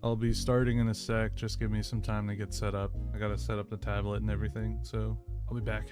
I'll be starting in a sec. Just give me some time to get set up. I gotta set up the tablet and everything, so I'll be back.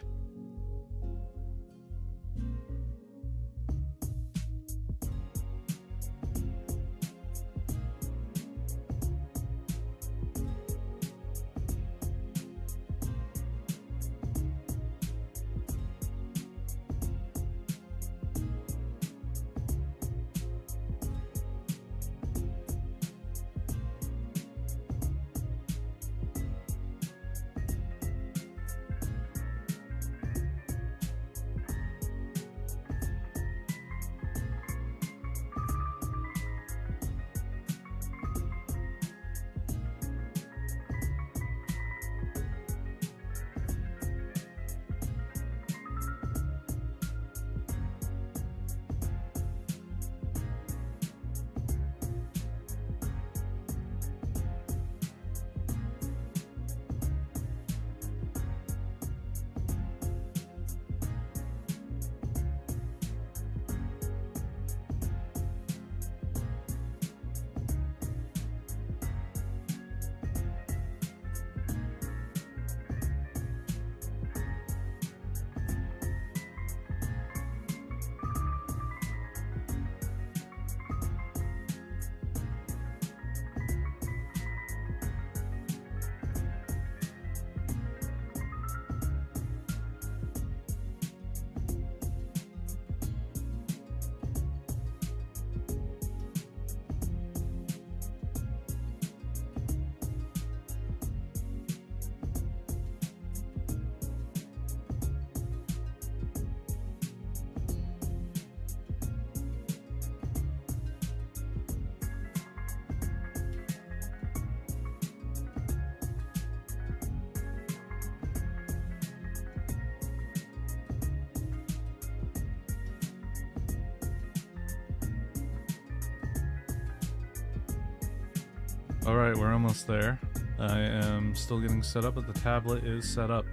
Alright, we're almost there. I am still getting set up, but the tablet is set up.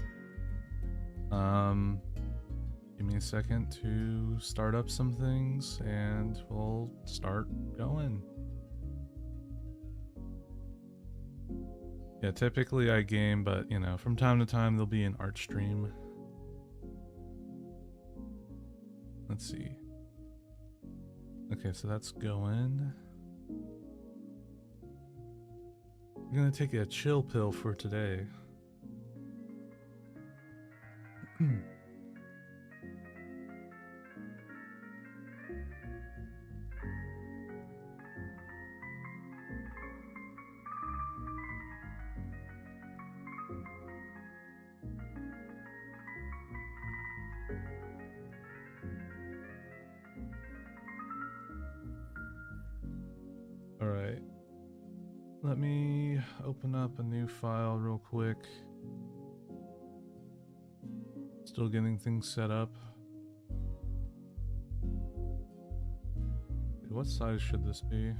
Give me a second to start up some things and we'll start going. Yeah, typically I game, but you know, from time to time there'll be an art stream. Let's see. Okay, so that's going. I'm gonna take a chill pill for today. All right. Let me open up a new file real quick. Still getting things set up. What size should this be?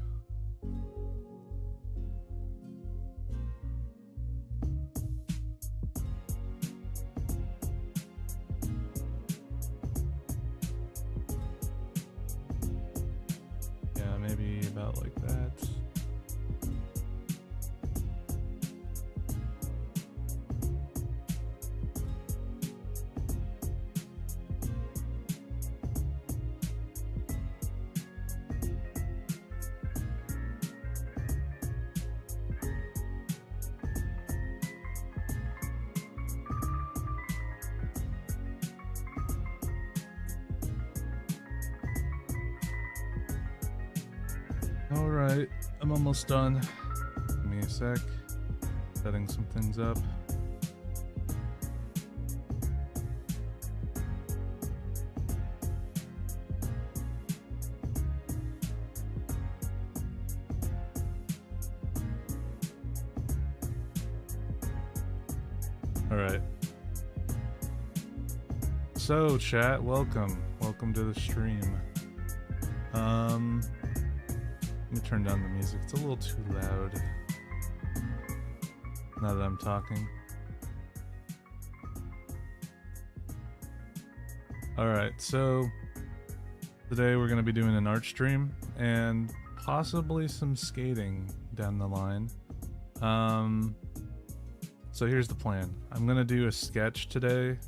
Yeah, maybe about like that. Alright, I'm almost done. Give me a sec. Setting some things up. Alright. So, chat, welcome. Welcome to the stream. Let me turn down the music. It's a little too loud now that I'm talking. Alright, so today we're going to be doing an art stream and possibly some skating. down the line. So here's the plan. I'm gonna do a sketch today,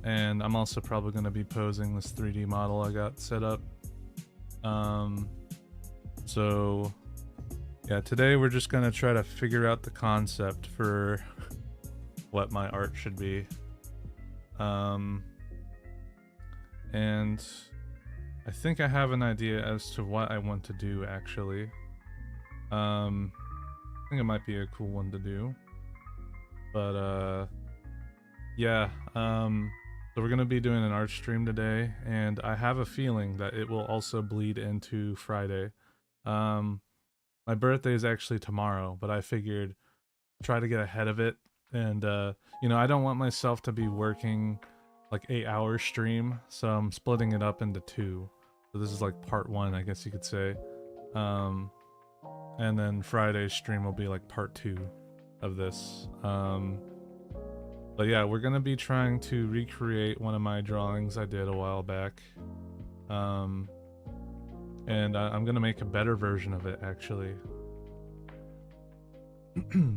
and I'm also probably gonna be posing this 3D model I got set up. So yeah, today we're just gonna try to figure out the concept for what my art should be. And I think I have an idea as to what I want to do actually. I think it might be a cool one to do. But yeah, so we're gonna be doing an art stream today, and I have a feeling that it will also bleed into Friday. My birthday is actually tomorrow, but I figured try to get ahead of it, and you know, I don't want myself to be working like 8-hour stream, so I'm splitting it up into 2. So this is like part 1, I guess you could say. And then Friday's stream will be like part 2 of this. But yeah, we're gonna be trying to recreate one of my drawings I did a while back. And I'm gonna make a better version of it actually.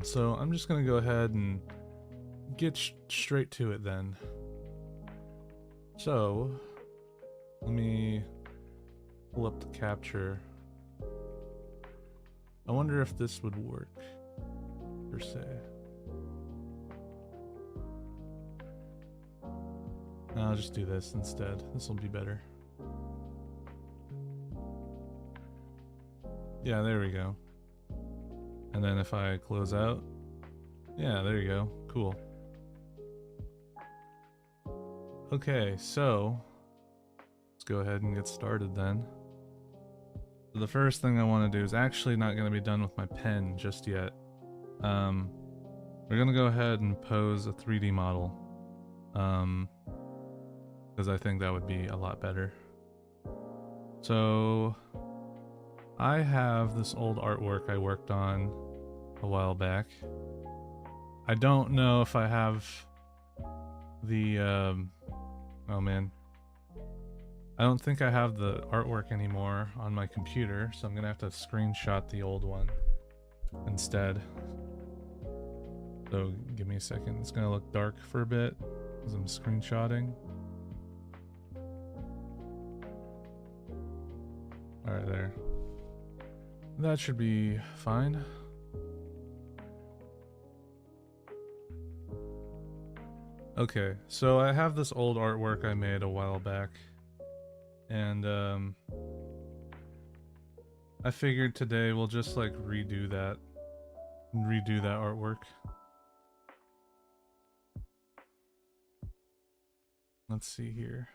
So I'm just gonna go ahead and get straight to it then. So let me pull up the capture. I wonder if this would work per se. No, I'll just do this instead. This will be better. Yeah, there we go. And then if I close out, yeah, there you go. Cool. Okay, so let's go ahead and get started then. So the first thing I want to do is actually not going to be done with my pen just yet. We're going to go ahead and pose a 3D model. Because I think that would be a lot better. So I have this old artwork I worked on a while back. I don't know if I have the oh man, I don't think I have the artwork anymore on my computer, so I'm gonna have to screenshot the old one instead. So give me a second. It's gonna look dark for a bit as I'm screenshotting. Alright, there. That should be fine. Okay, so I have this old artwork I made a while back, and I figured today we'll just like redo that artwork. Let's see here.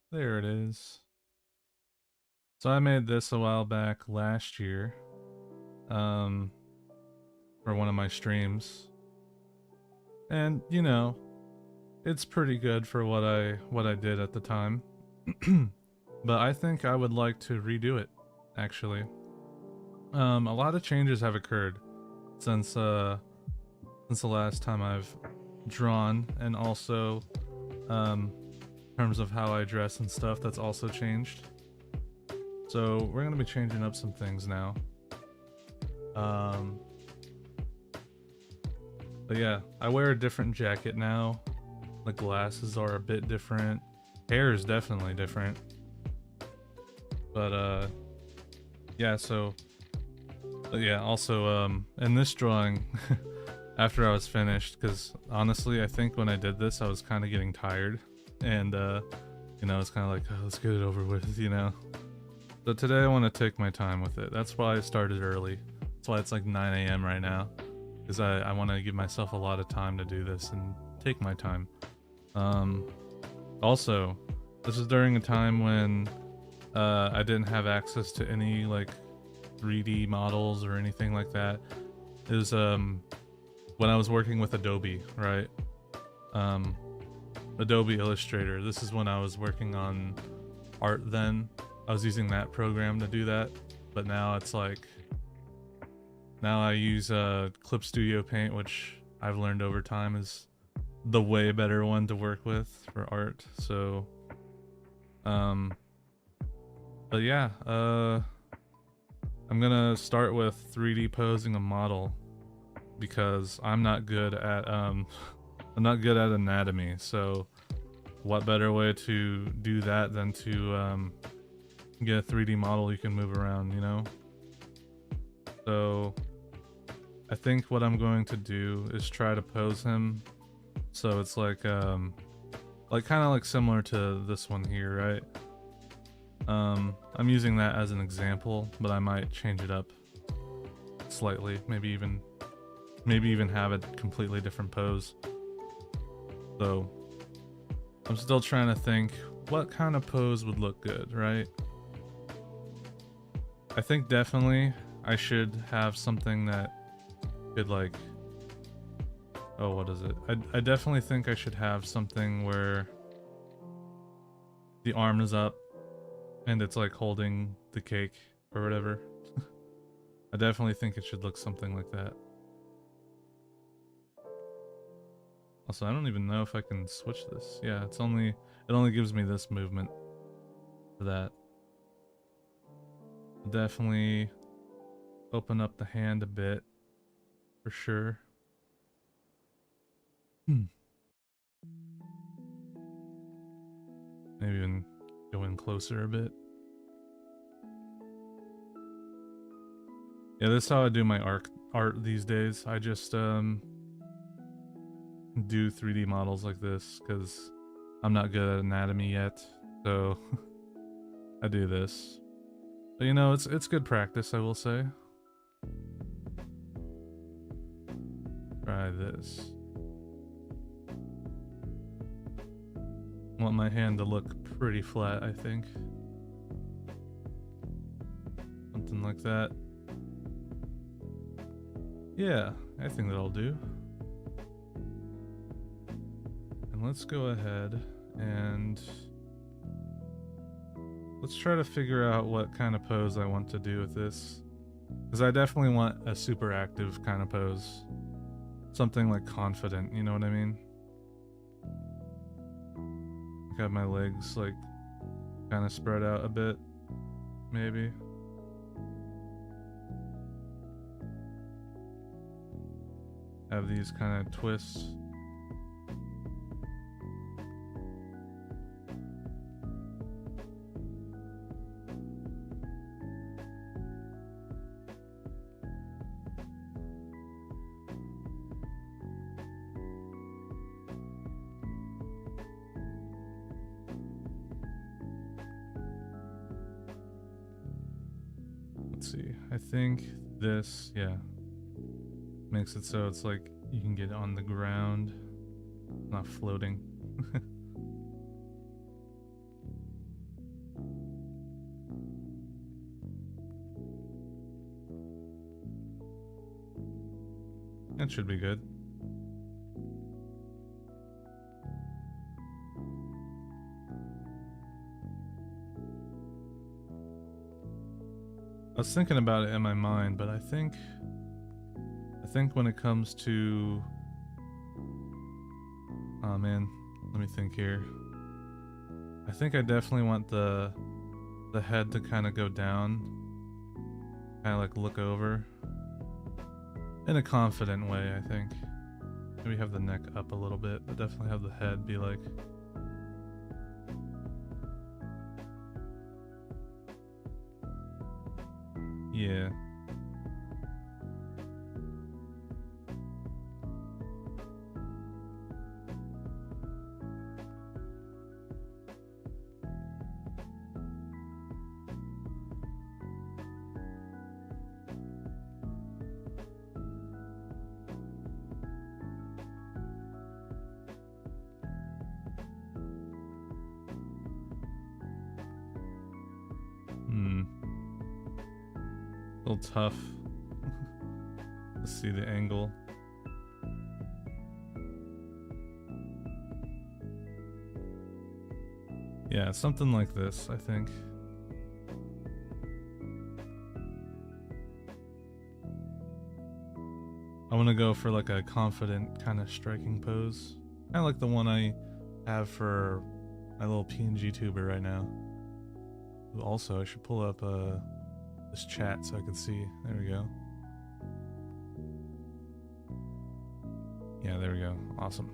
There it is. So I made this a while back last year, for one of my streams, and you know, it's pretty good for what I did at the time. But I think I would like to redo it, actually. A lot of changes have occurred since the last time I've drawn, and also in terms of how I dress and stuff, that's also changed. So we're gonna be changing up some things now. But yeah, I wear a different jacket now. The glasses are a bit different. Hair is definitely different. But yeah, so yeah, also in this drawing after I was finished, because honestly I think when I did this I was kind of getting tired, and you know, it's kind of like, oh, let's get it over with, you know. So today I want to take my time with it. That's why I started early. That's why it's like 9 a.m. right now, because I want to give myself a lot of time to do this and take my time. Also, this is during a time when I didn't have access to any like 3D models or anything like that. It was when I was working with Adobe, right? Adobe Illustrator. This is when I was working on art then. I was using that program to do that, but now it's like, now I use Clip Studio Paint, which I've learned over time is the way better one to work with for art. So but yeah, I'm gonna start with 3D posing a model because I'm not good at I'm not good at anatomy. So what better way to do that than to get a 3D model you can move around, you know? So I think what I'm going to do is try to pose him so it's like kind of like similar to this one here, right? I'm using that as an example, but I might change it up slightly, maybe even have a completely different pose. So I'm still trying to think what kind of pose would look good, right? I think definitely I should have something that could like, oh, what is it? I definitely think I should have something where the arm is up and it's like holding the cake or whatever. I definitely think it should look something like that. Also, I don't even know if I can switch this. Yeah, it only gives me this movement for that. Definitely open up the hand a bit for sure. Maybe even go in closer a bit. Yeah, this is how I do my art these days. I just do 3D models like this because I'm not good at anatomy yet, so I do this. But you know, it's good practice, I will say. Try this. Want my hand to look pretty flat, I think. Something like that. Yeah, I think that'll do. And let's go ahead and let's try to figure out what kind of pose I want to do with this. Because I definitely want a super active kind of pose. Something like confident, you know what I mean? Got my legs like kind of spread out a bit, maybe. Have these kind of twists. Let's see. I think this, yeah, makes it so it's like you can get on the ground, not floating. That should be good. I was thinking about it in my mind, but I think when it comes to, oh man, let me think here. I think I definitely want the head to kind of go down, kind of like look over in a confident way. I think maybe have the neck up a little bit, but definitely have the head be like, yeah. A little tough to see the angle. Yeah, something like this, I think. I want to go for like a confident kind of striking pose. Kind of like the one I have for my little PNG tuber right now. Also, I should pull up this chat so I can see. There we go. Yeah, there we go. Awesome.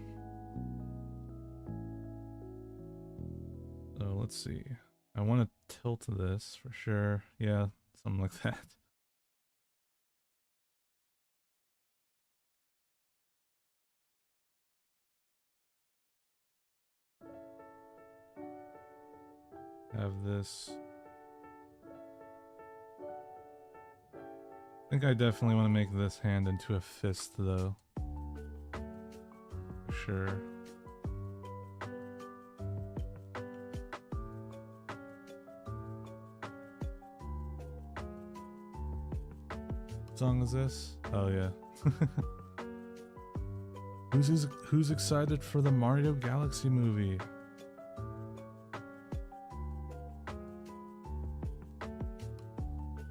So let's see. I want to tilt this for sure. Yeah, something like that. Have this. I think I definitely want to make this hand into a fist though. For sure. What song is this? Oh yeah. Who's excited for the Mario Galaxy movie?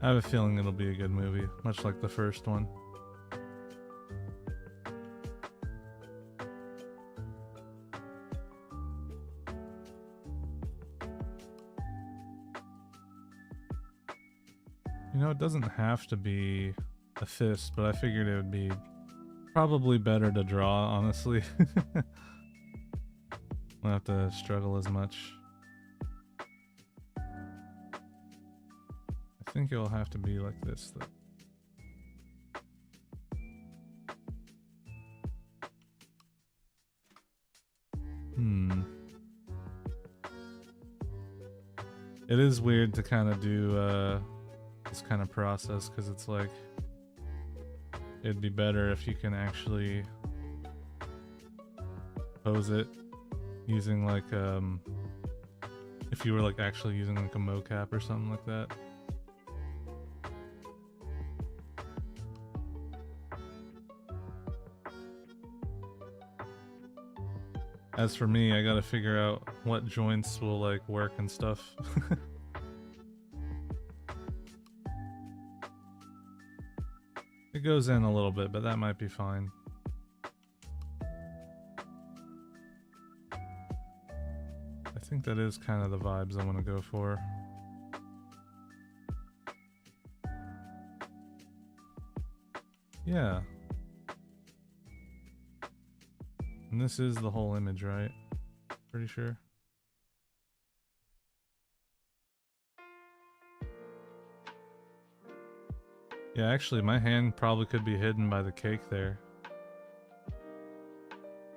I have a feeling it'll be a good movie, much like the first one. You know, it doesn't have to be a fist, but I figured it would be probably better to draw, honestly. Won't have to struggle as much. I think it'll have to be like this, though. It is weird to kind of do this kind of process, because it's like it'd be better if you can actually pose it using like if you were like actually using like a mocap or something like that. As for me, I gotta figure out what joints will like work and stuff. It goes in a little bit, but that might be fine. I think that is kind of the vibes I want to go for. Yeah. And this is the whole image, right? Pretty sure. Yeah, actually, my hand probably could be hidden by the cake there.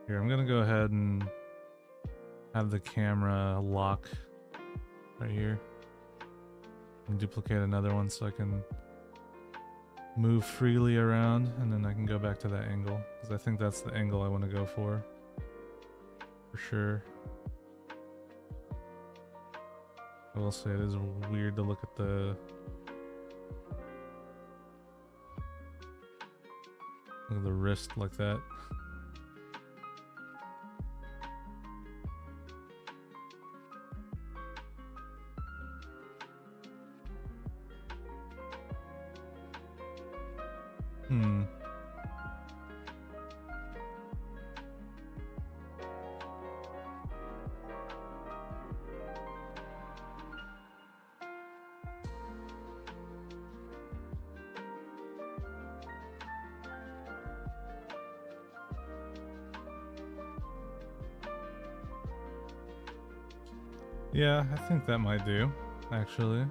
Here, I'm gonna go ahead and have the camera lock right here. And duplicate another one so I can move freely around, and then I can go back to that angle, because I think that's the angle I want to go for sure. I will say it is weird to look at the wrist like that. Yeah, I think that might do, actually.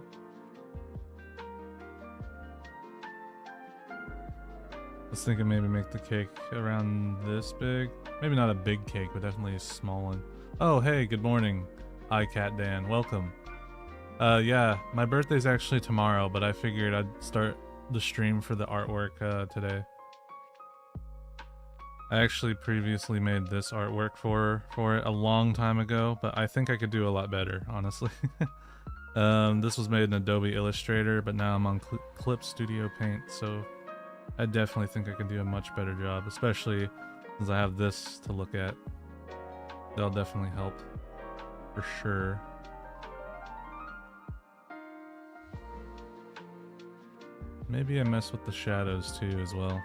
I was thinking maybe make the cake around this big. Maybe not a big cake, but definitely a small one. Oh, hey, good morning, iCat Dan. Welcome. Yeah, my birthday's actually tomorrow, but I figured I'd start the stream for the artwork today. I actually previously made this artwork for it a long time ago, but I think I could do a lot better, honestly. This was made in Adobe Illustrator, but now I'm on Clip Studio Paint, so I definitely think I could do a much better job, especially since I have this to look at. That'll definitely help, for sure. Maybe I mess with the shadows too as well.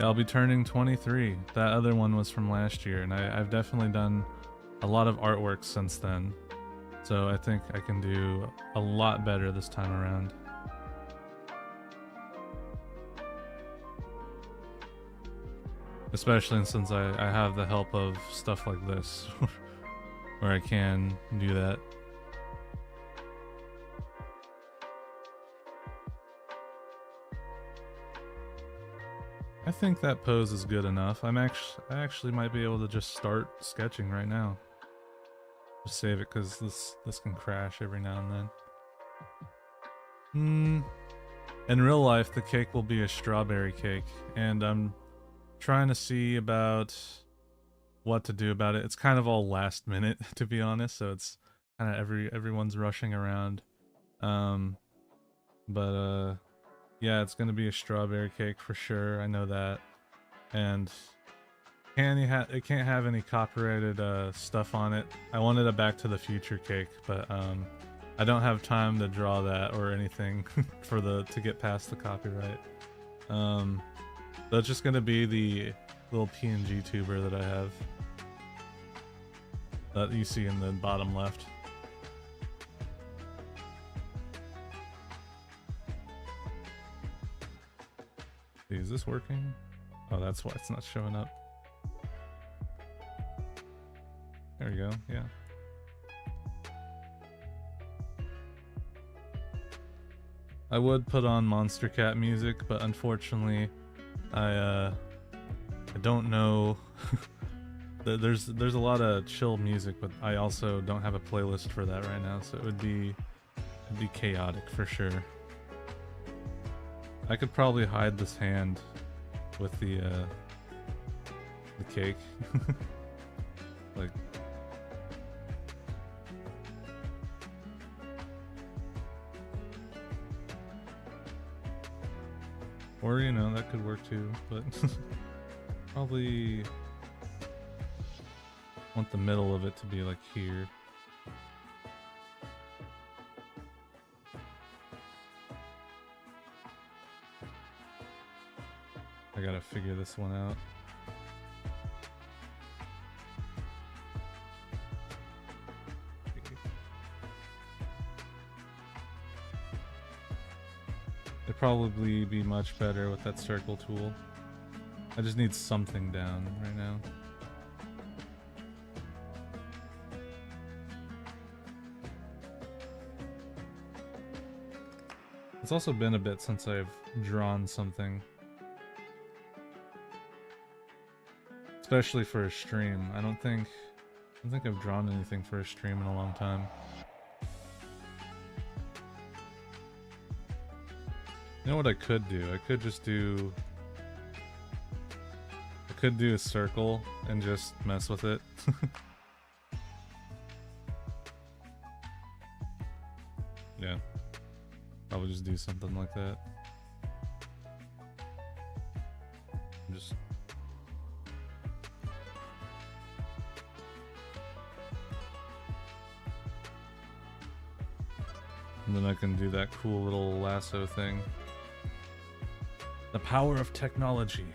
I'll be turning 23. That other one was from last year, and I've definitely done a lot of artwork since then. So I think I can do a lot better this time around. Especially since I have the help of stuff like this, where I can do that. I think that pose is good enough. I actually might be able to just start sketching right now. Just save it because this can crash every now and then. In real life, the cake will be a strawberry cake, and I'm trying to see about what to do about it. It's kind of all last minute, to be honest, so it's kind of everyone's rushing around. Yeah, it's gonna be a strawberry cake for sure. I know that, and it can't have any copyrighted stuff on it. I wanted a Back to the Future cake, but I don't have time to draw that or anything to get past the copyright. That's just gonna be the little PNG tuber that I have that you see in the bottom left. Is this working? Oh, that's why it's not showing up. There we go, yeah. I would put on Monstercat music, but unfortunately, I don't know. There's a lot of chill music, but I also don't have a playlist for that right now, so it'd be chaotic for sure. I could probably hide this hand with the cake. Like, or you know, that could work too, but probably want the middle of it to be like here. I gotta figure this one out. It'd probably be much better with that circle tool. I just need something down right now. It's also been a bit since I've drawn something. Especially for a stream. I don't think I've drawn anything for a stream in a long time. You know what I could do? I could do a circle and just mess with it. Yeah. Probably just do something like that. Just and then I can do that cool little lasso thing. The power of technology.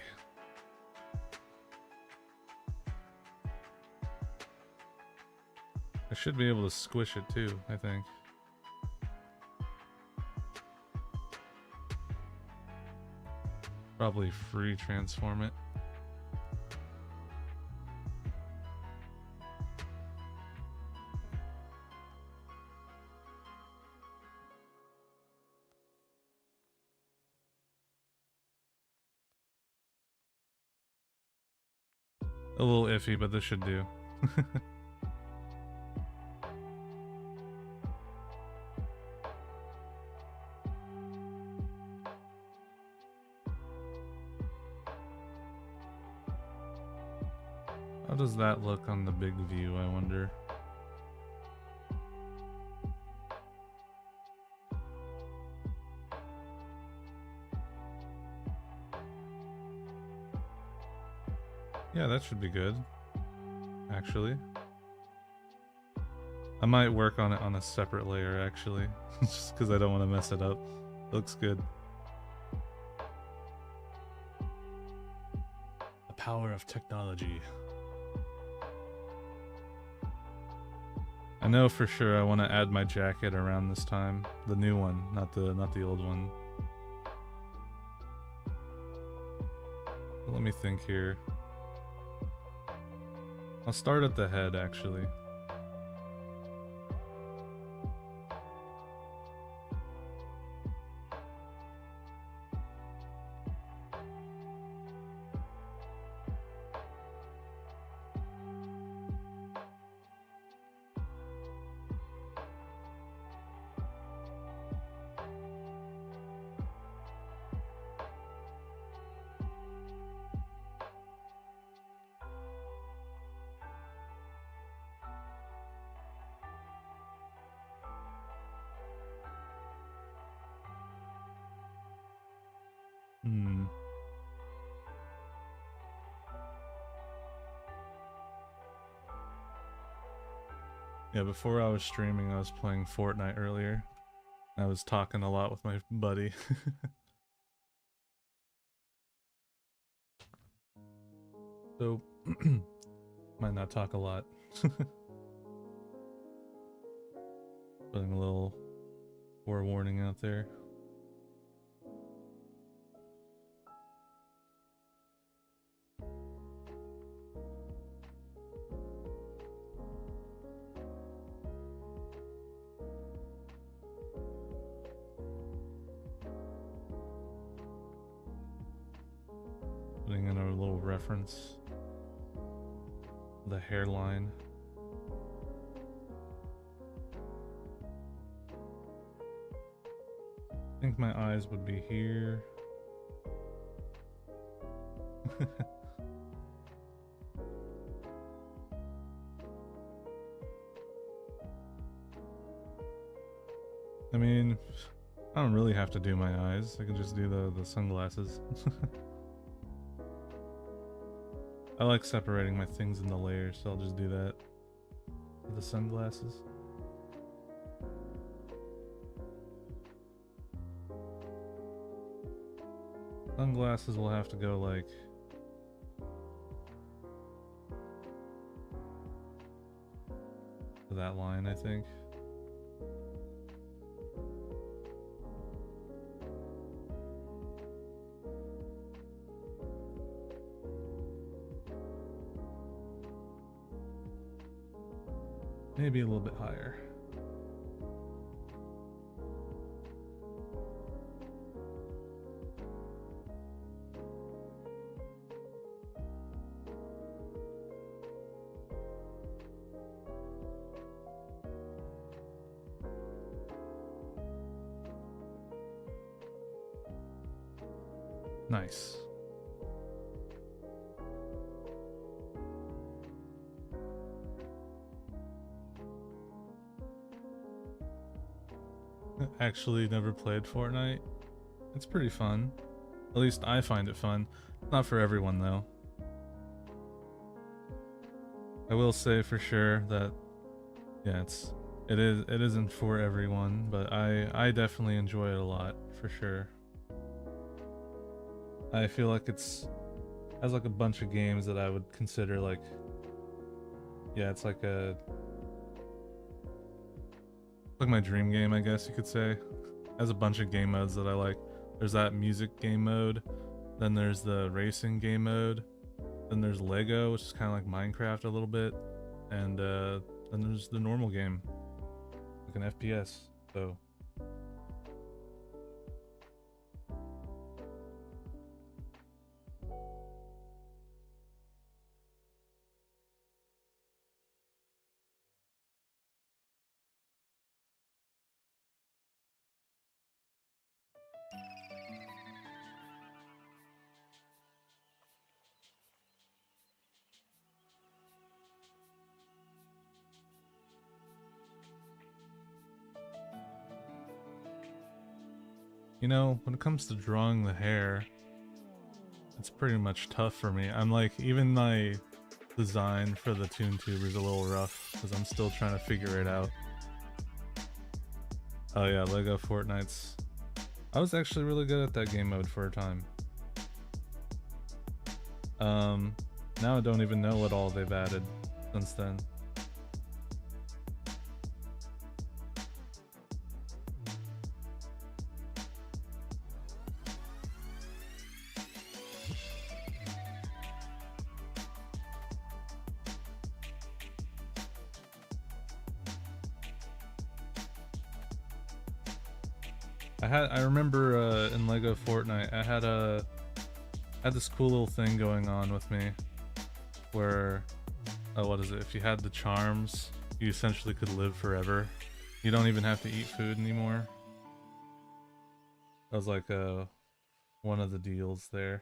I should be able to squish it too, I think. Probably free transform it. A little iffy, but this should do. How does that look on the big view, I wonder? Yeah, that should be good, actually. I might work on it on a separate layer, actually, just because I don't want to mess it up. It looks good. The power of technology. I know for sure I want to add my jacket around this time. The new one, not the old one. Let me think here. I'll start at the head, actually. Yeah, before I was streaming, I was playing Fortnite earlier. I was talking a lot with my buddy. So, might not talk a lot. Putting a little forewarning out there. Putting in a little reference. The hairline. I think my eyes would be here. I mean, I don't really have to do my eyes. I can just do the sunglasses. I like separating my things into layers, so I'll just do that with the sunglasses. Sunglasses will have to go like to that line, I think. Maybe a little bit higher. Nice. Actually never played Fortnite. It's pretty fun. At least I find it fun. Not for everyone though. I will say for sure that yeah, it isn't for everyone, but I definitely enjoy it a lot for sure. I feel like has like a bunch of games that I would consider like, yeah, it's like my dream game, I guess you could say. It has a bunch of game modes that I like. There's that music game mode, then there's the racing game mode, then there's Lego, which is kind of like Minecraft a little bit, and then there's the normal game, like an FPS. So you know, when it comes to drawing the hair, it's pretty much tough for me. I'm like, even my design for the ToonTuber is a little rough because I'm still trying to figure it out. Oh yeah, Lego Fortnite's. I was actually really good at that game mode for a time. Now I don't even know what all they've added since then. I remember in Lego Fortnite, I had this cool little thing going on with me where, what is it? If you had the charms, you essentially could live forever. You don't even have to eat food anymore. That was like one of the deals there.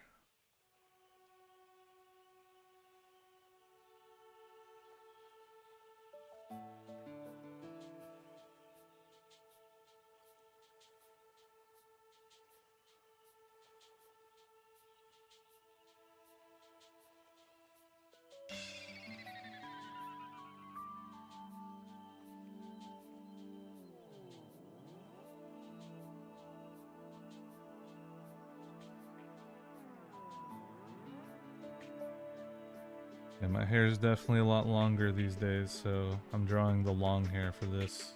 Yeah, my hair is definitely a lot longer these days, so I'm drawing the long hair for this.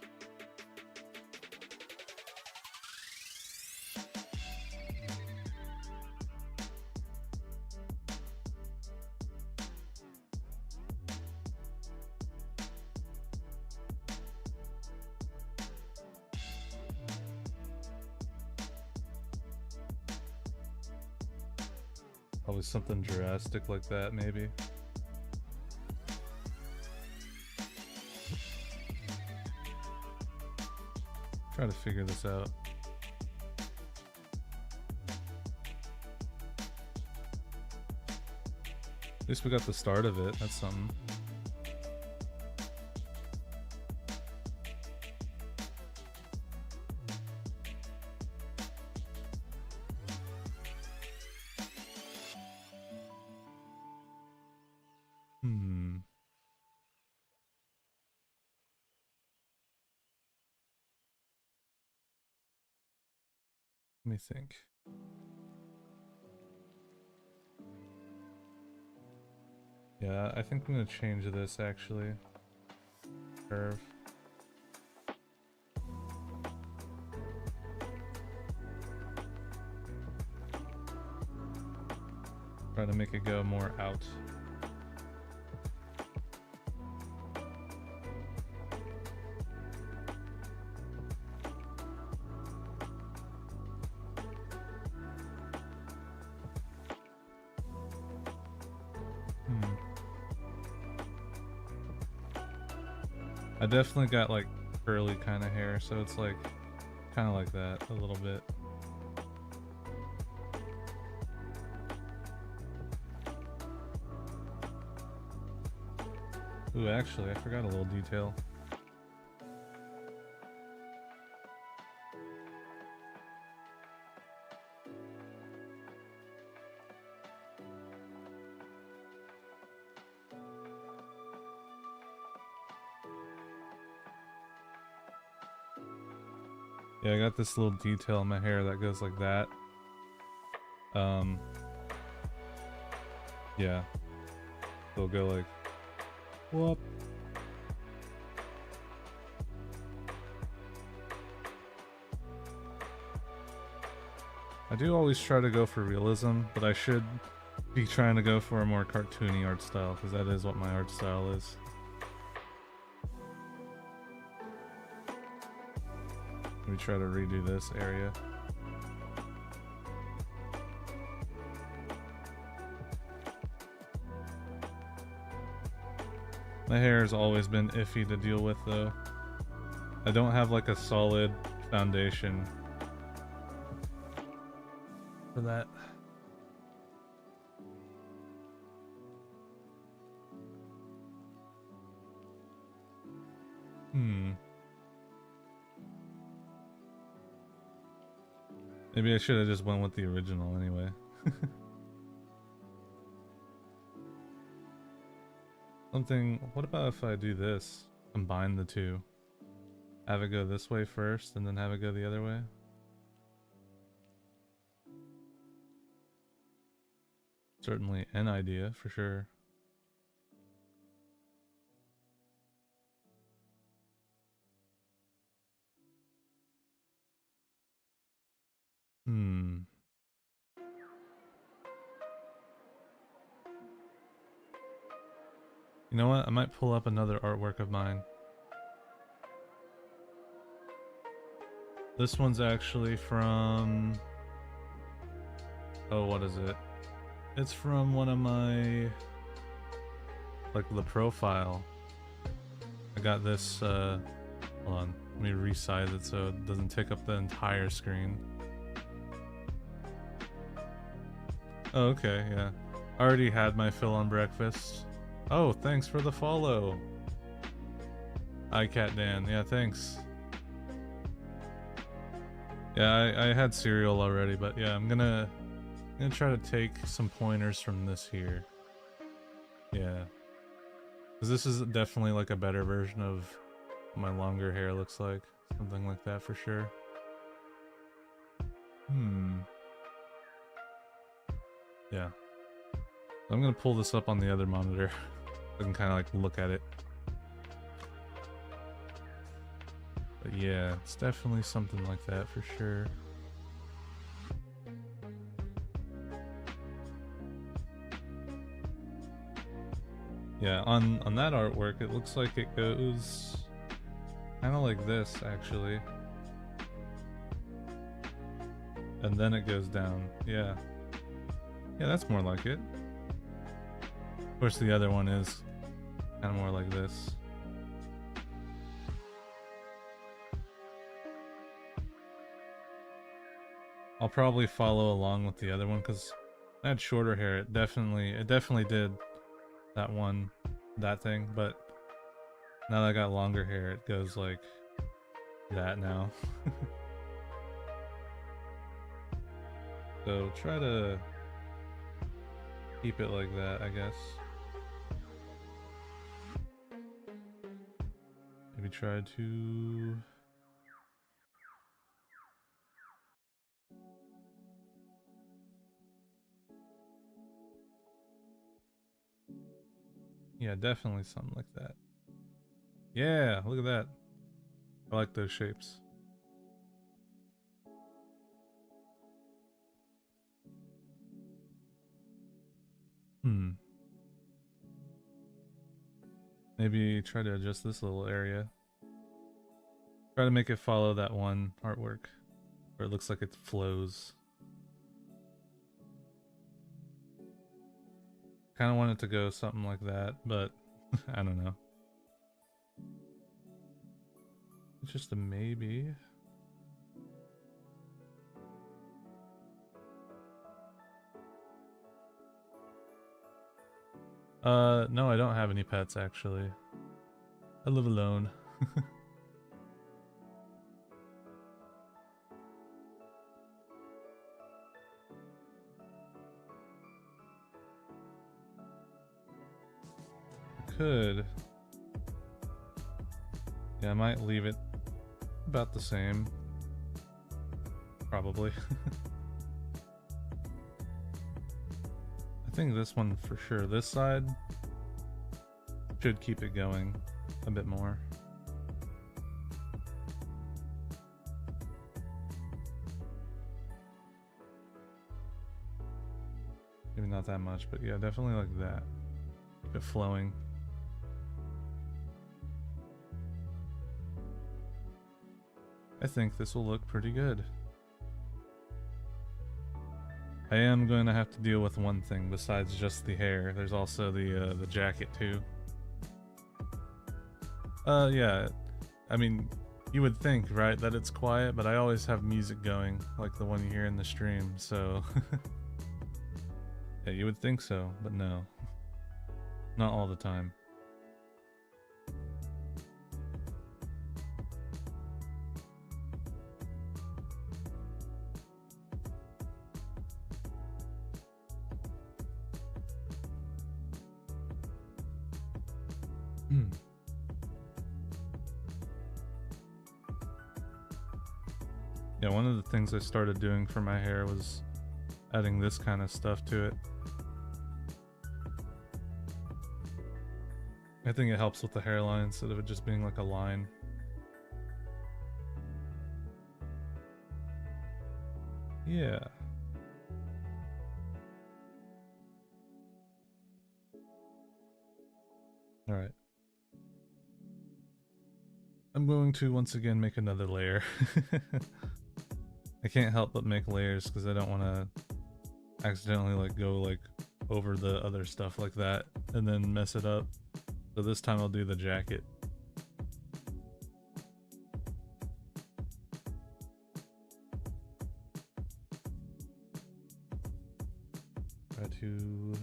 Probably something drastic like that, maybe. Try to figure this out. At least we got the start of it. That's something. Let me think. Yeah, I think I'm gonna change this actually. Curve. Try to make it go more out. I definitely got like curly kind of hair, so it's like kind of like that a little bit. Ooh, actually, I forgot a little detail. Yeah, I got this little detail in my hair that goes like that. Yeah. It'll go like, whoop. I do always try to go for realism, but I should be trying to go for a more cartoony art style, because that is what my art style is. Let me try to redo this area. My hair has always been iffy to deal with though. I don't have like a solid foundation for that. Maybe I should have just went with the original anyway. What about if I do this? Combine the two. Have it go this way first and then have it go the other way? Certainly an idea, for sure. You know what? I might pull up another artwork of mine. This one's actually from... Oh, what is it? It's from one of my... Like, the profile. I got this, hold on. Let me resize it so it doesn't take up the entire screen. Oh, okay, yeah. I already had my fill on breakfast. Oh, thanks for the follow. iCat Dan, yeah, thanks. Yeah, I had cereal already, but yeah, I'm gonna try to take some pointers from this here. Yeah. Because this is definitely like a better version of what my longer hair looks like. Something like that for sure. Yeah. I'm gonna pull this up on the other monitor. I can kind of like look at it. But yeah, it's definitely something like that for sure. Yeah, on that artwork, it looks like it goes kind of like this, actually. And then it goes down. Yeah. Yeah, that's more like it. Of course, the other one is kind of more like this. I'll probably follow along with the other one because I had shorter hair. It definitely did that thing, but now that I got longer hair, it goes like that now. So try to keep it like that, I guess. Maybe try to... Yeah, definitely something like that. Yeah, look at that. I like those shapes. Maybe try to adjust this little area. Try to make it follow that one artwork where it looks like it flows. Kind of want it to go something like that, but I don't know. It's just a maybe. No, I don't have any pets actually. I live alone. I could. Yeah, I might leave it about the same. Probably. I think this one for sure. This side should keep it going a bit more. Maybe not that much, but yeah, definitely like that. Keep it flowing. I think this will look pretty good. I am going to have to deal with one thing besides just the hair. There's also the jacket too. Yeah. I mean, you would think, right, that it's quiet, but I always have music going, like the one you hear in the stream, so... Yeah, you would think so, but no. Not all the time. Yeah, one of the things I started doing for my hair was adding this kind of stuff to it. I think it helps with the hairline instead of it just being like a line. Yeah. Alright. I'm going to once again make another layer. I can't help but make layers because I don't want to accidentally like go like over the other stuff like that and then mess it up. So this time I'll do the jacket. Try to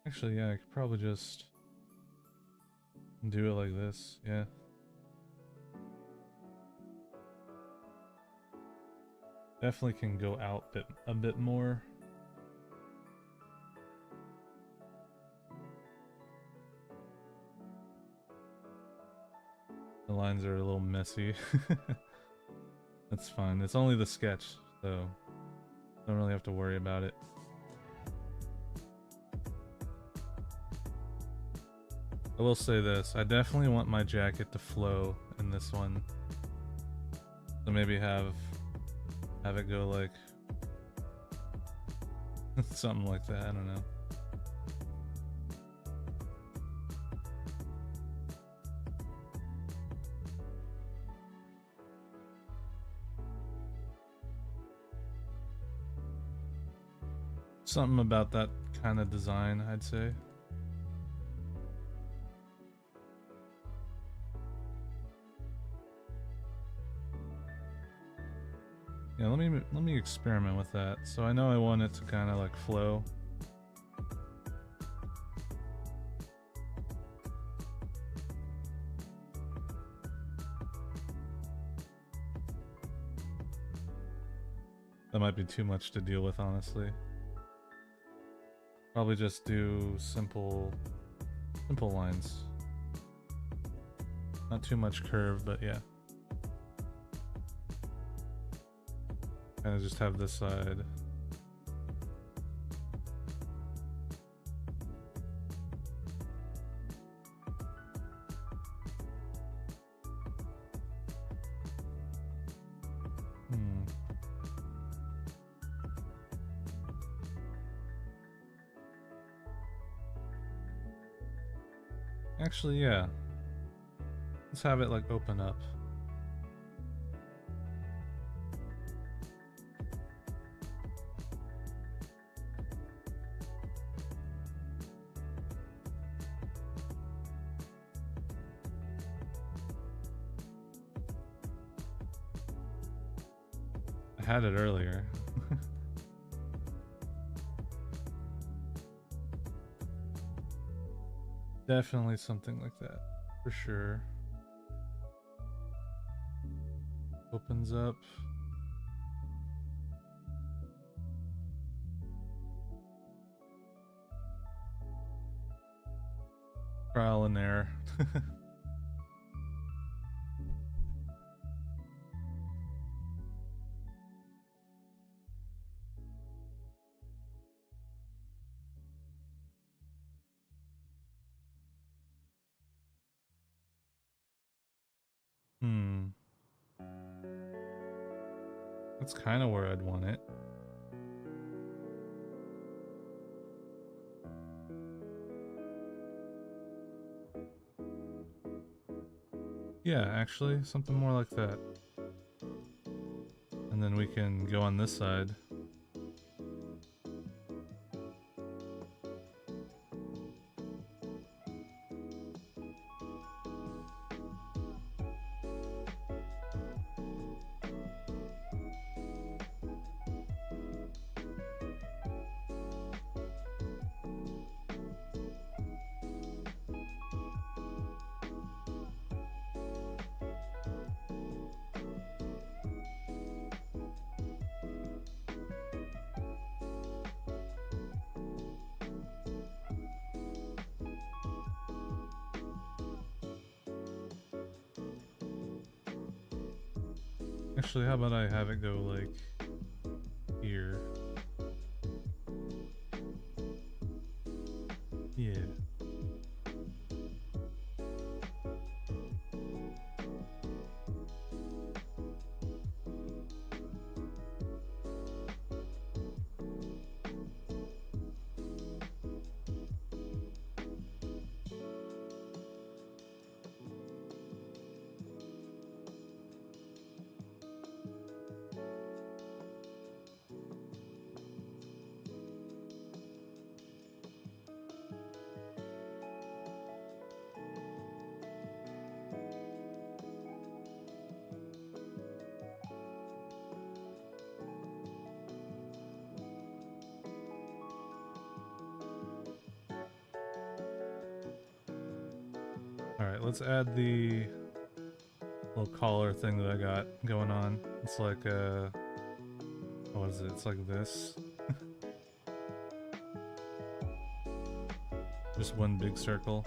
actually, yeah, I could probably just do it like this, yeah. Definitely can go out a bit more. The lines are a little messy. That's fine. It's only the sketch, so don't really have to worry about it. I will say this, I definitely want my jacket to flow in this one. So maybe have it go like something like that, I don't know. Something about that kind of design, I'd say. Yeah, let me experiment with that. So I know I want it to kind of like flow. That might be too much to deal with, honestly. Probably just do simple lines. Not too much curve, but yeah. Kind of just have this side. Actually, yeah. Let's have it like open up. I had it earlier. Definitely something like that, for sure. Opens up. Trial and error. That's kind of where I'd want it. Yeah, actually, something more like that. And then we can go on this side. Actually, how about I have it go like here? Yeah. Alright, let's add the little collar thing that I got going on. It's like what is it? It's like this. Just one big circle.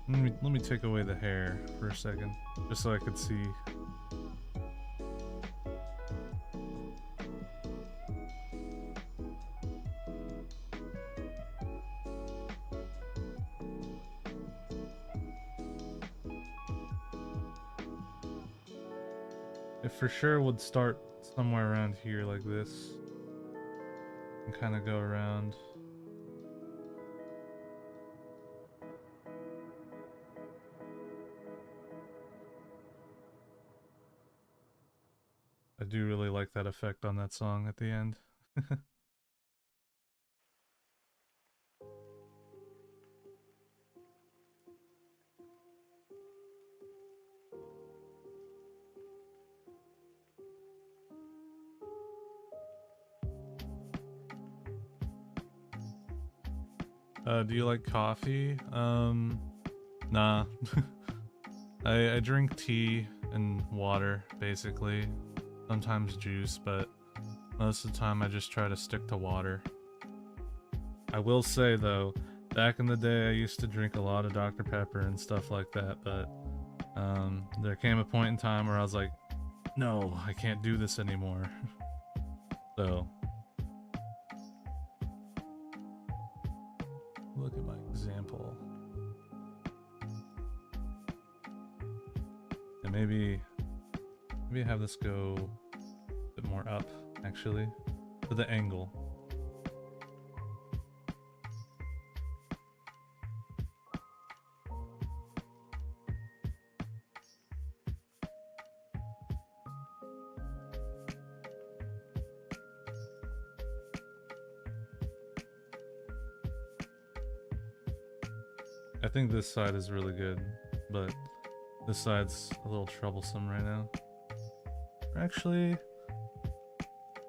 Let me take away the hair for a second, just so I could see. It for sure would start somewhere around here like this and kind of go around. I do really like that effect on that song at the end. Do you like coffee? Nah. I drink tea and water, basically. Sometimes juice, but most of the time I just try to stick to water. I will say though, back in the day I used to drink a lot of Dr. Pepper and stuff like that, but there came a point in time where I was like, no, I can't do this anymore. So look at my example. And maybe have this go a bit more up, actually, to the angle. I think this side is really good, but this side's a little troublesome right now. Actually,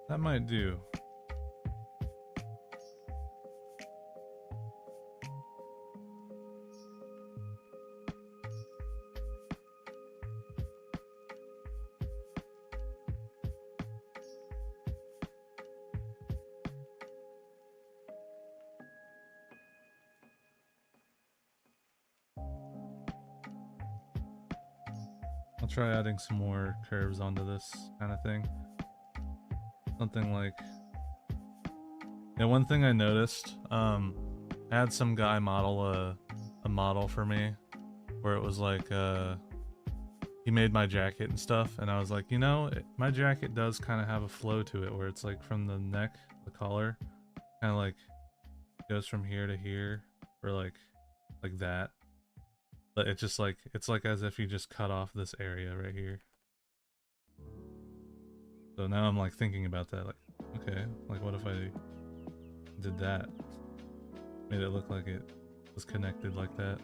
that might do. I'll try adding some more curves onto this kind of thing. Something like... Yeah, one thing I noticed, I had some guy model a model for me where it was like, he made my jacket and stuff, and I was like, you know, my jacket does kind of have a flow to it where it's like from the neck, the collar, kind of like goes from here to here, or like that. But it's just like, it's like as if you just cut off this area right here. So now I'm like thinking about that, like, okay, like what if I did that? Made it look like it was connected like that.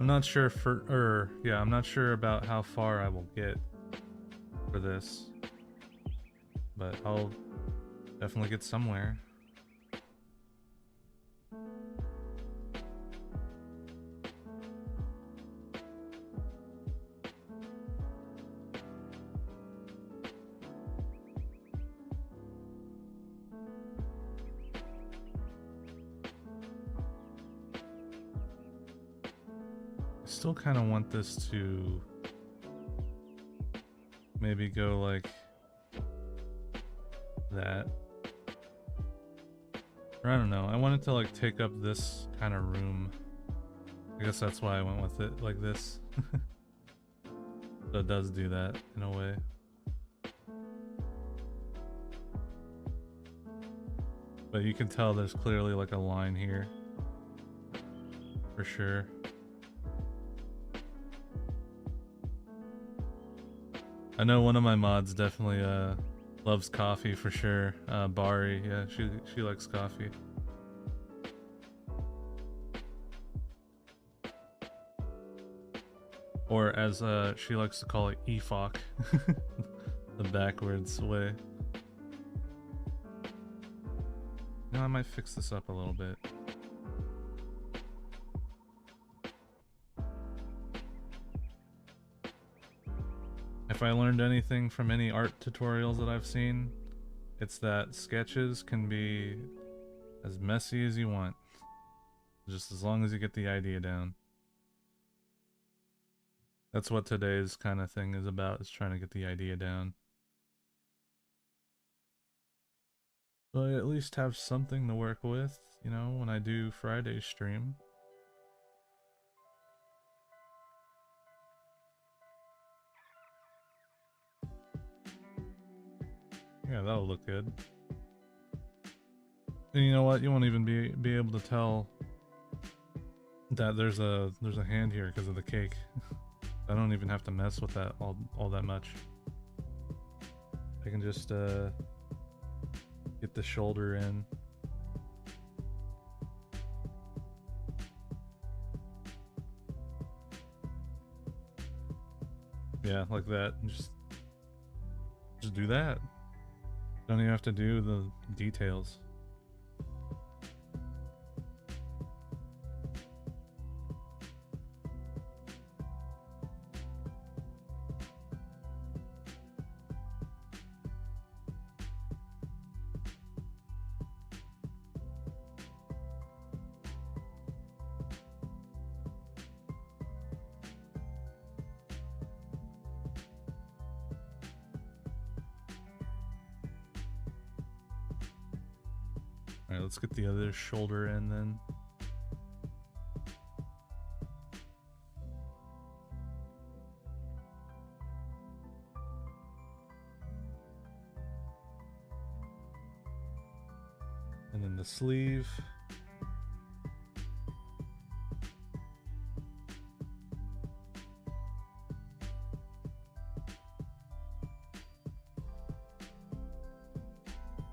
I'm not sure I'm not sure about how far I will get for this, but I'll definitely get somewhere. I still kind of want this to maybe go like that. Or I don't know, I wanted to like take up this kind of room. I guess that's why I went with it like this. So it does do that in a way. But you can tell there's clearly like a line here. For sure. I know one of my mods definitely loves coffee for sure. Bari, yeah, she likes coffee. Or as she likes to call it, EFOC. The backwards way. You know, I might fix this up a little bit. If I learned anything from any art tutorials that I've seen, it's that sketches can be as messy as you want. Just as long as you get the idea down. That's what today's kind of thing is about, is trying to get the idea down. So I at least have something to work with, you know, when I do Friday's stream. Yeah, that'll look good. And you know what? You won't even be able to tell that there's a hand here because of the cake. I don't even have to mess with that all that much. I can just get the shoulder in. Yeah, like that. Just do that. Don't even have to do the details. Alright, let's get the other shoulder in then. And then the sleeve.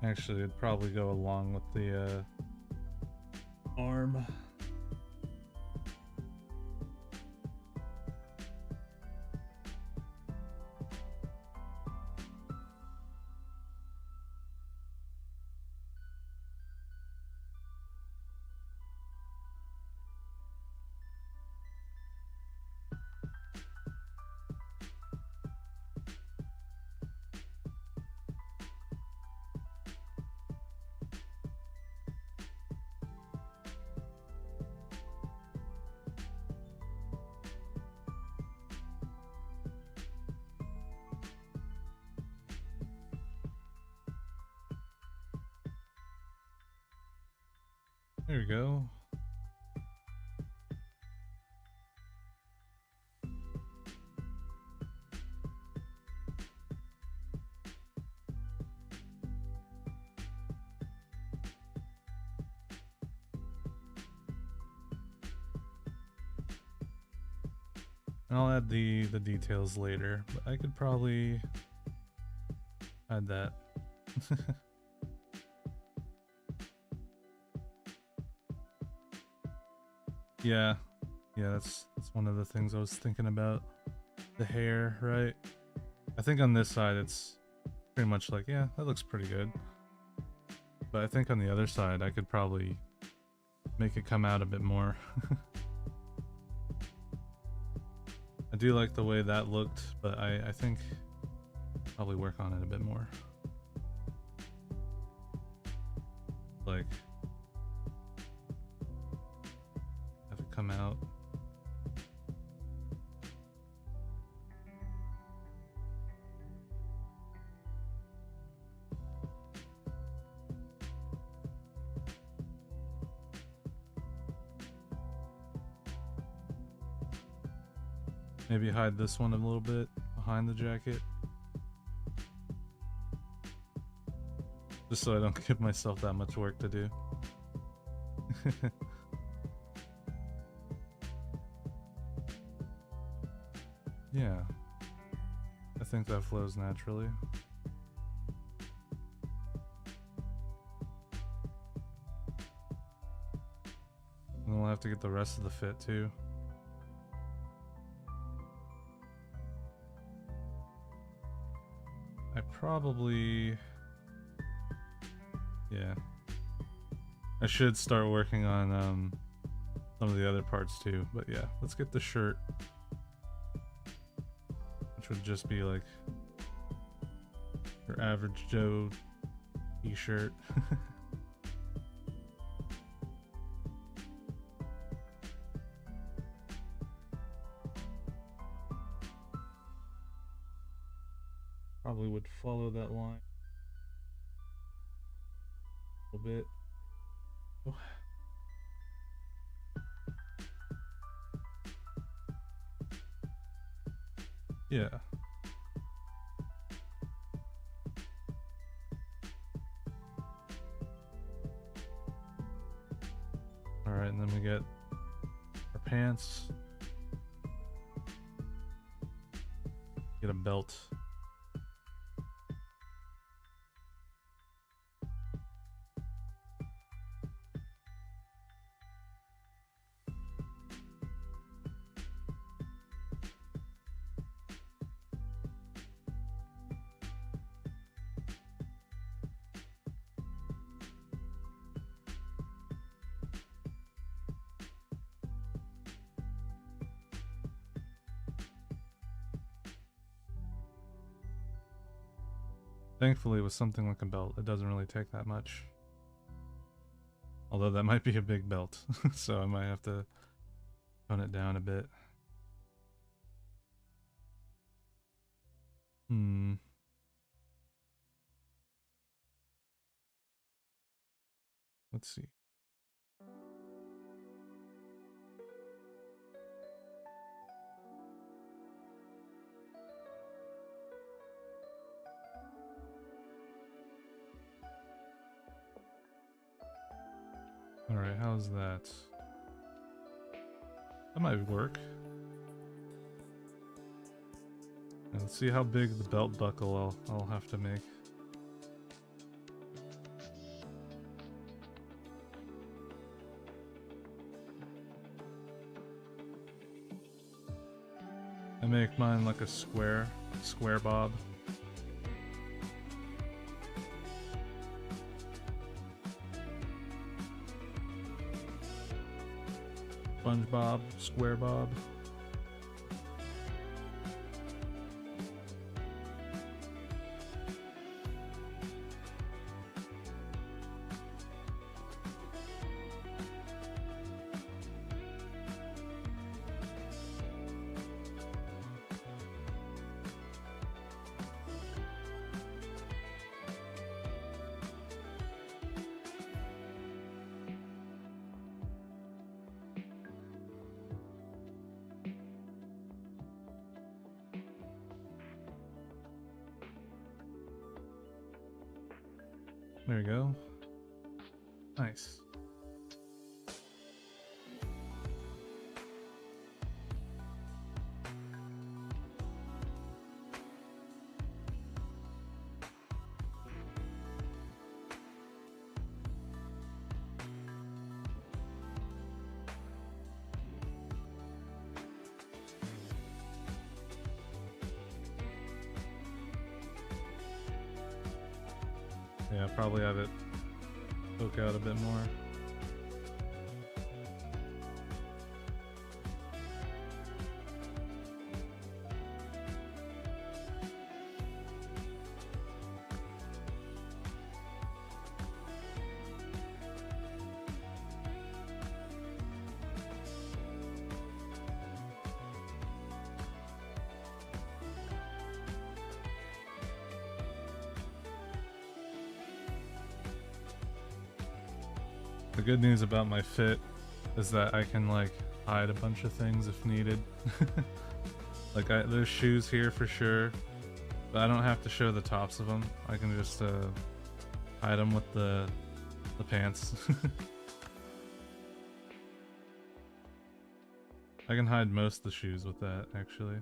Actually, it'd probably go along with the arm. There we go. And I'll add the details later, but I could probably add that. Yeah, that's one of the things I was thinking about. The hair, right? I think on this side it's pretty much like, yeah, that looks pretty good. But I think on the other side I could probably make it come out a bit more. I do like the way that looked, but I think I'll probably work on it a bit more. Like, have it come out. Maybe hide this one a little bit behind the jacket. Just so I don't give myself that much work to do. Yeah. I think that flows naturally. And we'll have to get the rest of the fit too. I probably... yeah. I should start working on some of the other parts too, but yeah, let's get the shirt. Which would just be like your average Joe t-shirt. Probably would follow that line a little bit. Oh. Yeah. Alright, and then we get our pants. Get a belt. Thankfully, with something like a belt, it doesn't really take that much. Although that might be a big belt, so I might have to tone it down a bit. Let's see. Alright, how's that? That might work. And let's see how big the belt buckle I'll have to make. I make mine like a square bob. SpongeBob, square bob. There we go. Nice. Yeah, probably have it poke out a bit more. The good news about my fit is that I can like hide a bunch of things if needed. Like there's shoes here for sure, but I don't have to show the tops of them. I can just hide them with the pants. I can hide most of the shoes with that, actually.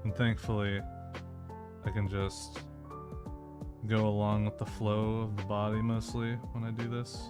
And thankfully, I can just go along with the flow of the body mostly when I do this.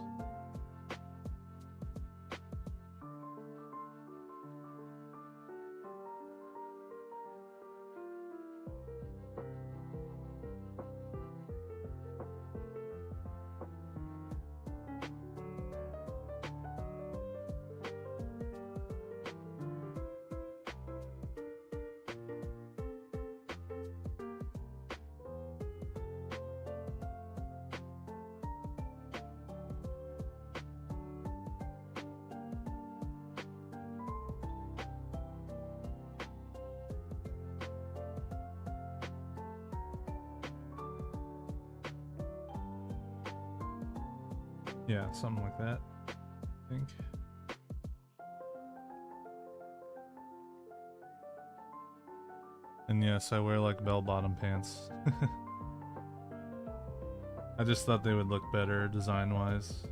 Yeah, something like that, I think. And yes, I wear like bell-bottom pants. I just thought they would look better design-wise.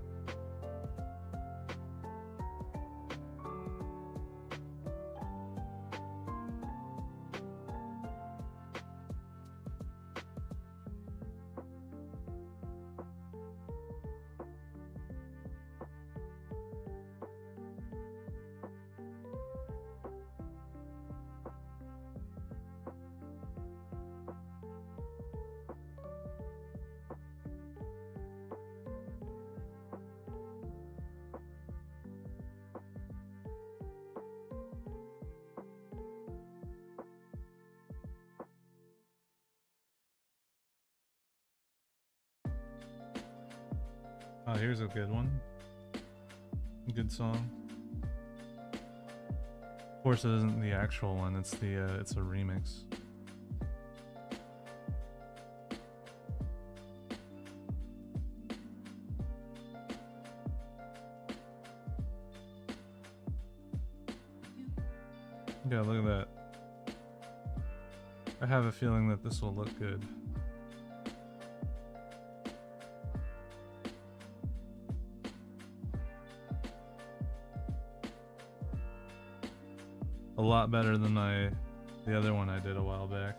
Oh, here's a good one. Good song. Of course, it isn't the actual one. It's the it's a remix. Yeah, look at that. I have a feeling that this will look good. A lot better than the other one I did a while back.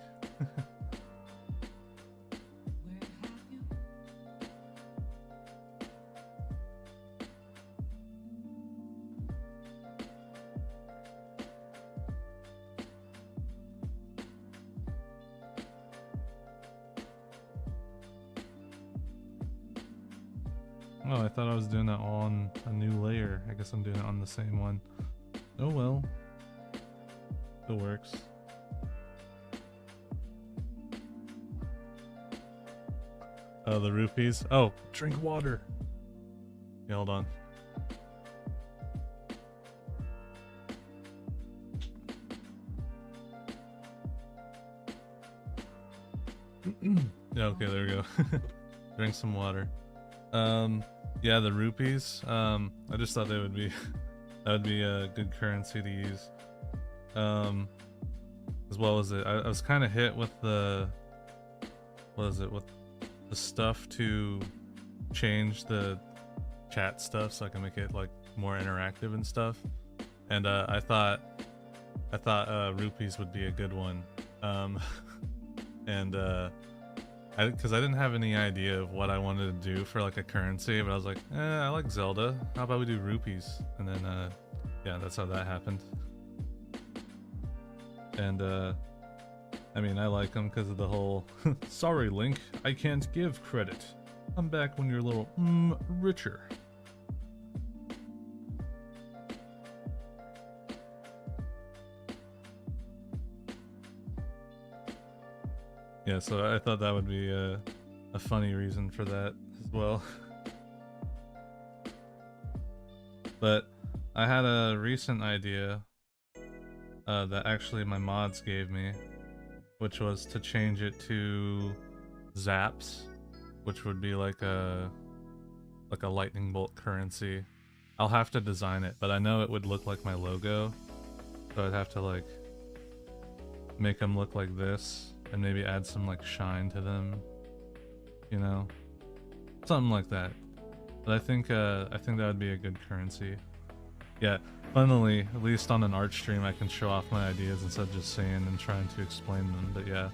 Oh, I thought I was doing that on a new layer. I guess I'm doing it on the same one. Oh well. It works. Oh, the rupees. Oh, drink water. Yeah, hold on. Yeah, okay, there we go. Drink some water. Yeah, the rupees. I just thought they would be that would be a good currency to use. As well as it, I was kind of hit with the, what is it, with the stuff to change the chat stuff so I can make it like more interactive and stuff. And I thought rupees would be a good one. And because I didn't have any idea of what I wanted to do for like a currency, but I was like, I like Zelda. How about we do rupees? And then yeah, that's how that happened. And I mean, I like them because of the whole sorry Link, I can't give credit. Come back when you're a little richer. Yeah, so I thought that would be a funny reason for that as well. But I had a recent idea that actually my mods gave me, which was to change it to zaps, which would be like a lightning bolt currency. I'll have to design it, but I know it would look like my logo, so I'd have to like make them look like this and maybe add some like shine to them, you know, something like that. But I think that would be a good currency. Yeah, funnily, at least on an art stream, I can show off my ideas instead of just saying and trying to explain them. But yeah,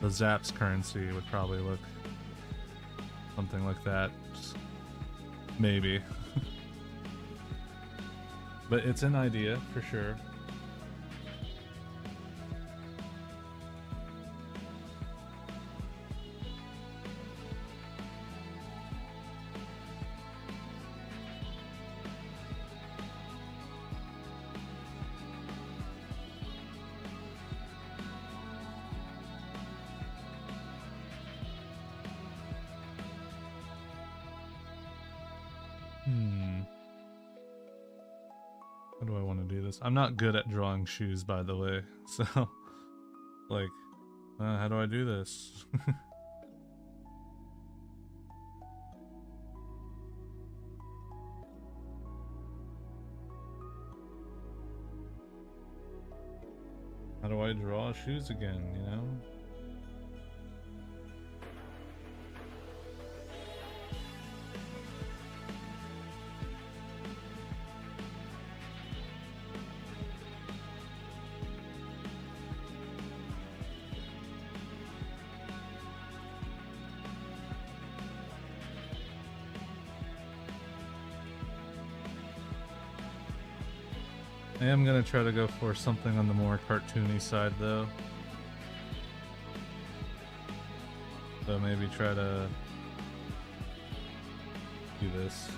the Zaps currency would probably look something like that. Just maybe. But it's an idea for sure. How do I want to do this? I'm not good at drawing shoes, by the way. So, like, how do I do this? How do I draw shoes again, you know? I am gonna try to go for something on the more cartoony side though. So maybe try to do this.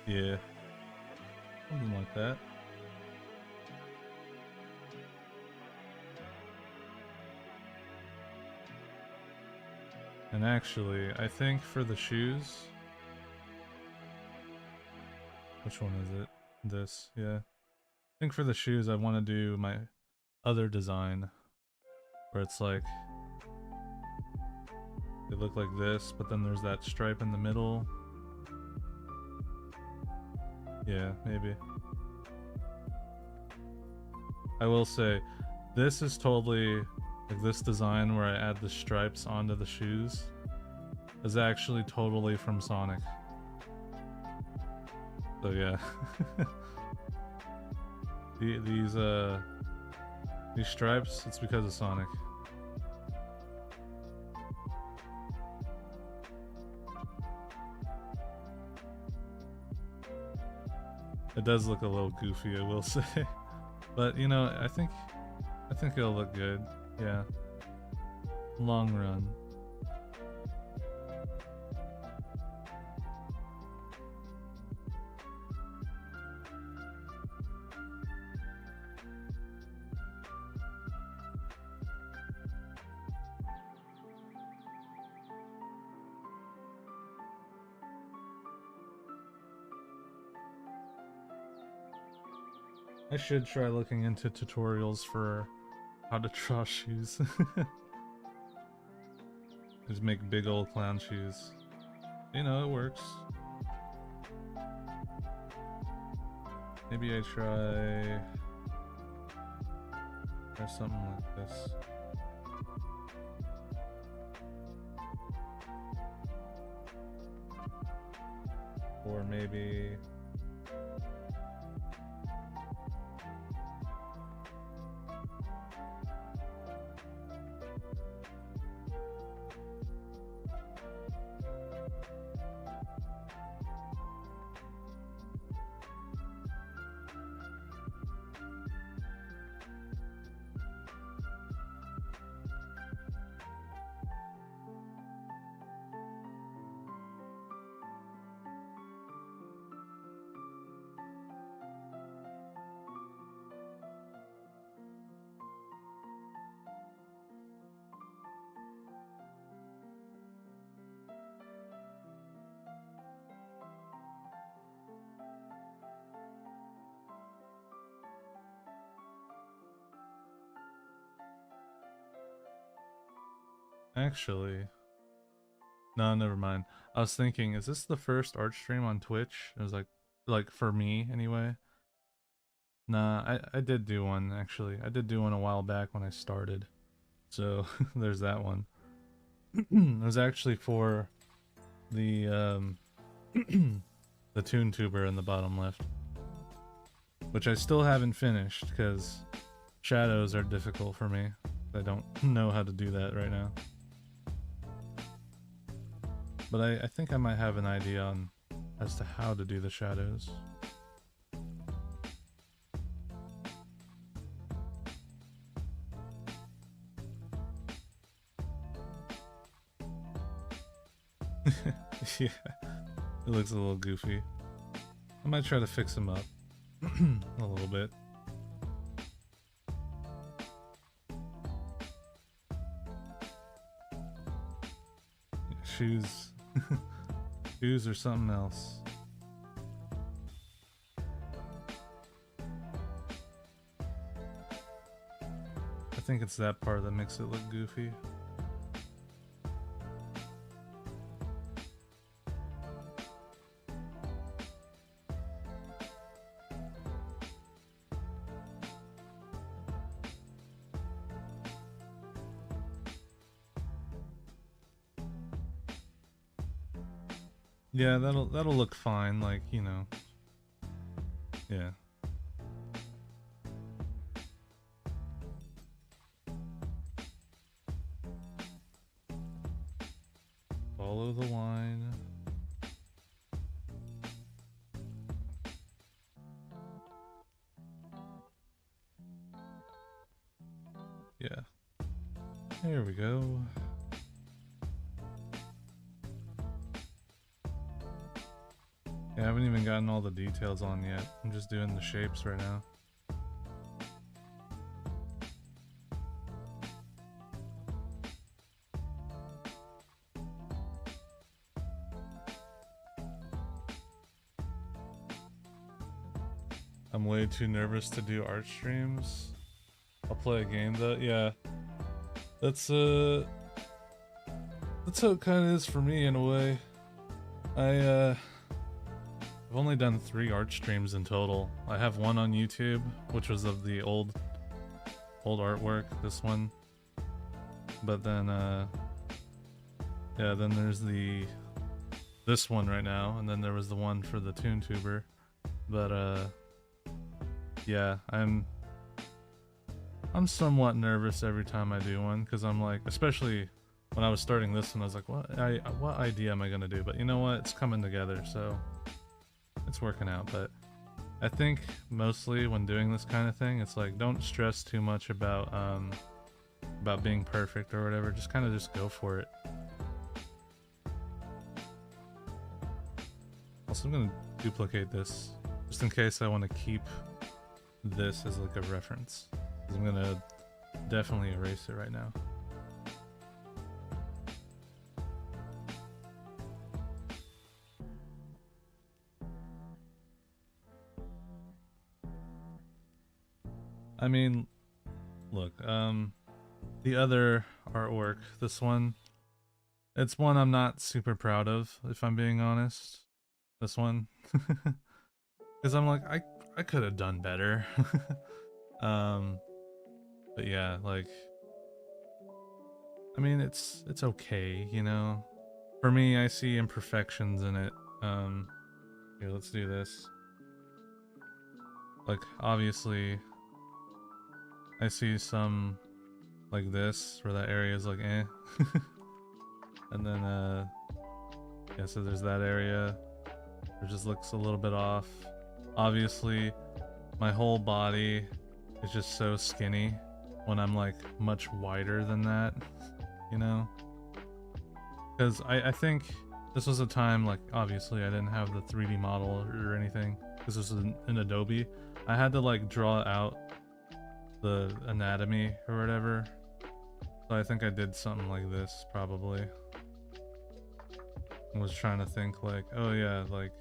Yeah. Something like that. And actually, I think for the shoes... Which one is it? This, yeah. I think for the shoes I want to do my other design. Where it's like... They look like this, but then there's that stripe in the middle. Yeah, maybe. I will say, this is totally... Like this design where I add the stripes onto the shoes is actually totally from Sonic. So yeah. These stripes, it's because of Sonic. It does look a little goofy, I will say. But you know, I think it'll look good. Yeah. Long run. I should try looking into tutorials for how to draw shoes. Just make big old clown shoes. You know, it works. Maybe I try something like this. Or maybe... Actually, no, never mind. I was thinking, is this the first art stream on Twitch? It was like for me anyway. Nah, I did do one actually. I did do one a while back when I started. So there's that one. It was actually for the the Toon Tuber in the bottom left, which I still haven't finished because shadows are difficult for me. I don't know how to do that right now. But I think I might have an idea on as to how to do the shadows. Yeah, it looks a little goofy. I might try to fix him up a little bit. Shoes. Shoes or something else. I think it's that part that makes it look goofy. Yeah, that'll look fine, like, you know. Yeah. Follow the line. Yeah. There we go. Yeah, I haven't even gotten all the details on yet. I'm just doing the shapes right now. I'm way too nervous to do art streams. I'll play a game though. Yeah. That's how it kinda is for me in a way. I've only done 3 art streams in total. I have one on YouTube, which was of the old artwork, this one. But then yeah, then there's this one right now, and then there was the one for the Toon Tuber. But yeah, I'm somewhat nervous every time I do one, because I'm like, especially when I was starting this one, I was like, what idea am I gonna do? But you know what, it's coming together, so it's working out. But I think mostly when doing this kind of thing, it's like, don't stress too much about being perfect or whatever. Just kind of just go for it. Also, I'm gonna duplicate this just in case I want to keep this as like a reference. I'm gonna definitely erase it right now. I mean, look, the other artwork, this one, it's one I'm not super proud of, if I'm being honest. This one. Because I'm like, I could have done better. But yeah, like, I mean, it's okay, you know? For me, I see imperfections in it. Here, let's do this. Like, obviously, I see some like this, where that area is like, eh. And then, yeah, so there's that area. It just looks a little bit off. Obviously, my whole body is just so skinny when I'm like much wider than that, you know? Because I think this was a time, like, obviously I didn't have the 3D model or anything. This was in Adobe. I had to like draw out the anatomy or whatever. So I think I did something like this probably. I was trying to think like, oh yeah, like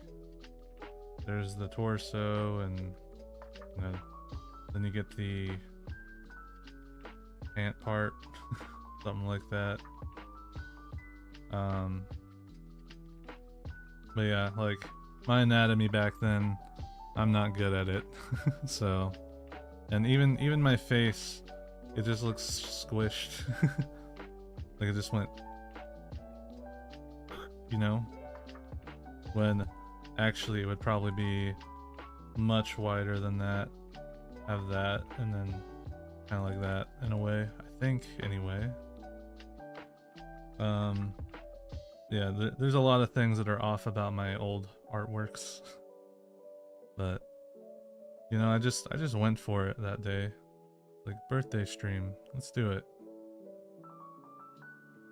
there's the torso, and you know, then you get the pant part, something like that. But yeah, like my anatomy back then I'm not good at it. So, and even my face, it just looks squished. Like it just went, you know, when actually it would probably be much wider than that. Have that, and then kind of like that in a way, I think, anyway. Yeah, there's a lot of things that are off about my old artworks. But, you know, I just went for it that day. Like, birthday stream, let's do it.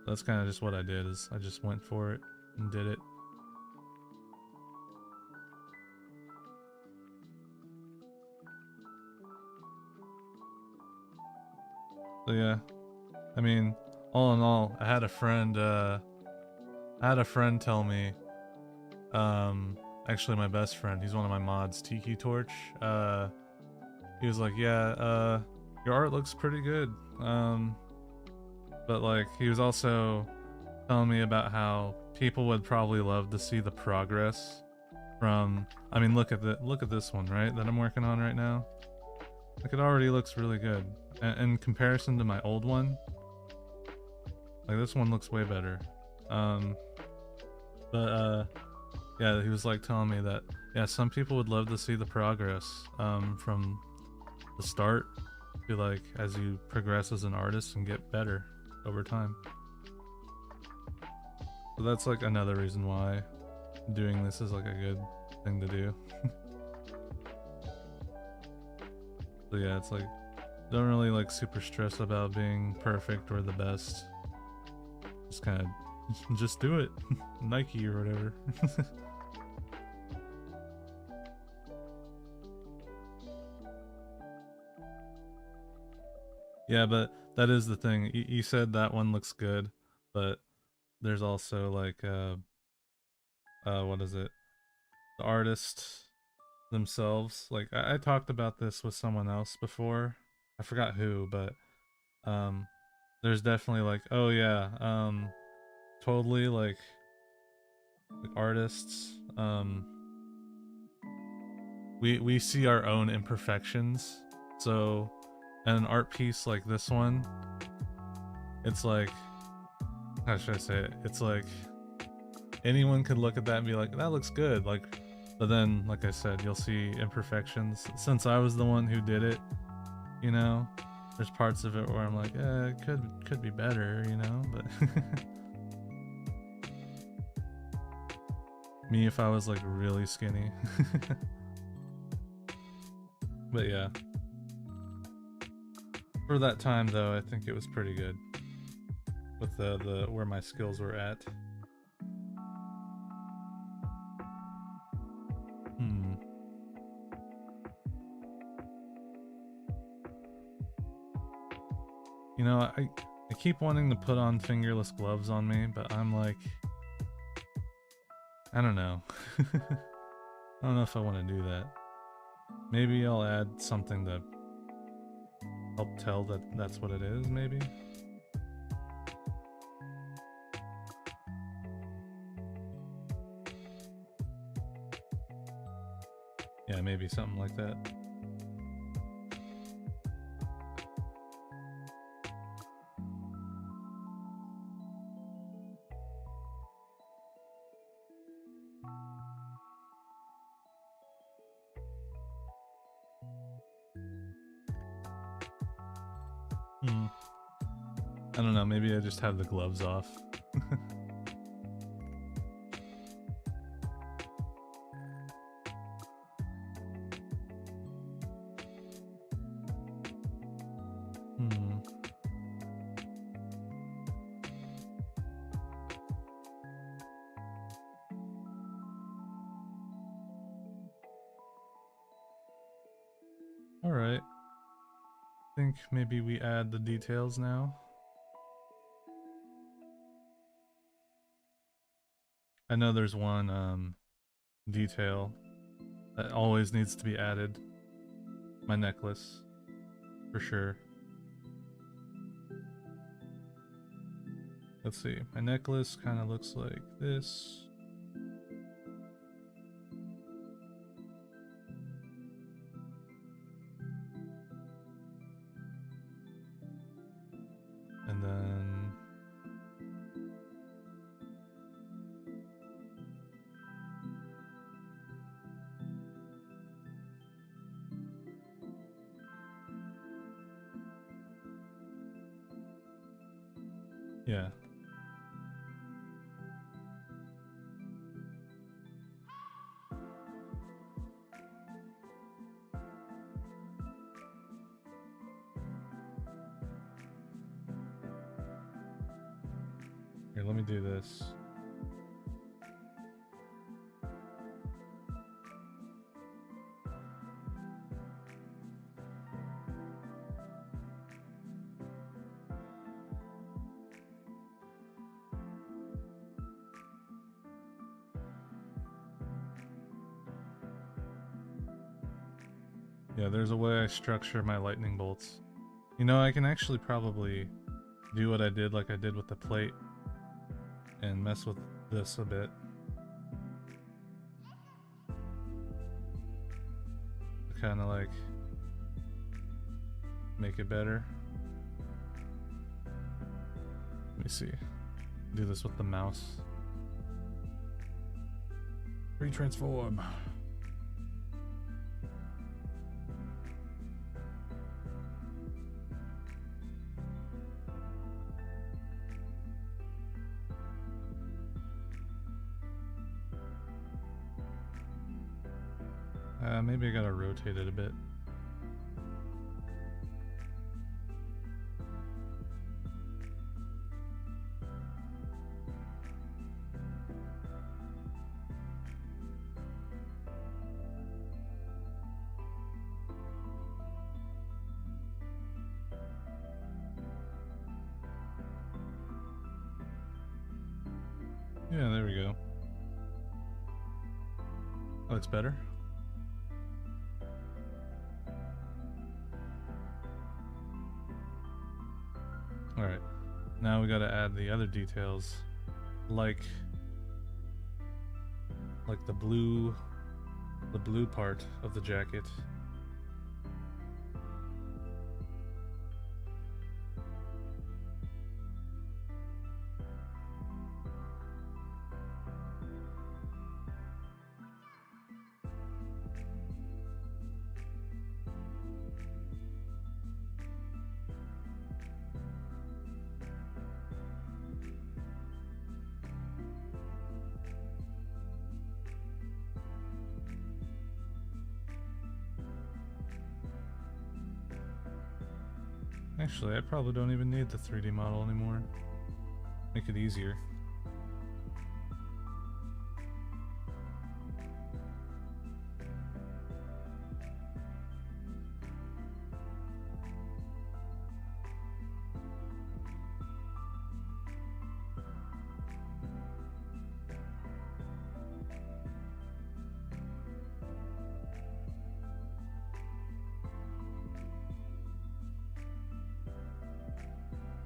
That's kind of just what I did, is I just went for it and did it. So yeah, I mean, all in all, I had a friend tell me, actually my best friend, he's one of my mods, Tiki Torch, he was like, yeah, your art looks pretty good, but like, he was also telling me about how people would probably love to see the progress from, I mean, look at this one, right, that I'm working on right now. Like, it already looks really good. In comparison to my old one, like, this one looks way better. Yeah, he was like telling me that, yeah, some people would love to see the progress, from the start to like as you progress as an artist and get better over time. So that's like another reason why doing this is like a good thing to do. So yeah, it's like, don't really like super stress about being perfect or the best. Just kind of, just do it. Nike or whatever. Yeah, but that is the thing. You said that one looks good, but there's also like, what is it? The artists themselves. Like, I talked about this with someone else before. I forgot who, but um, there's definitely like, oh yeah, totally like artists. We see our own imperfections. So, in an art piece like this one, it's like, how should I say it? It's like anyone could look at that and be like, that looks good. Like, but then, like I said, you'll see imperfections. Since I was the one who did it, you know, there's parts of it where I'm like, yeah, it could be better, you know. But me, if I was like really skinny. But yeah, for that time though, I think it was pretty good with the where my skills were at. You know, I keep wanting to put on fingerless gloves on me, but I'm like, I don't know. I don't know if I want to do that. Maybe I'll add something to help tell that that's what it is, maybe? Yeah, maybe something like that. I don't know, maybe I just have the gloves off. Alright. I think maybe we add the details now. I know there's one detail that always needs to be added. My necklace, for sure. Let's see, my necklace kind of looks like this. Yeah. Here, let me do this. Yeah, there's a way I structure my lightning bolts. You know, I can actually probably do what I did like I did with the plate and mess with this a bit. Kind of like make it better. Let me see. Do this with the mouse. Retransform. Maybe I gotta rotate it a bit. Yeah, there we go. Oh, it's better? Alright. Now we gotta add the other details. Like the blue part of the jacket. Actually, I probably don't even need the 3D model anymore. Make it easier.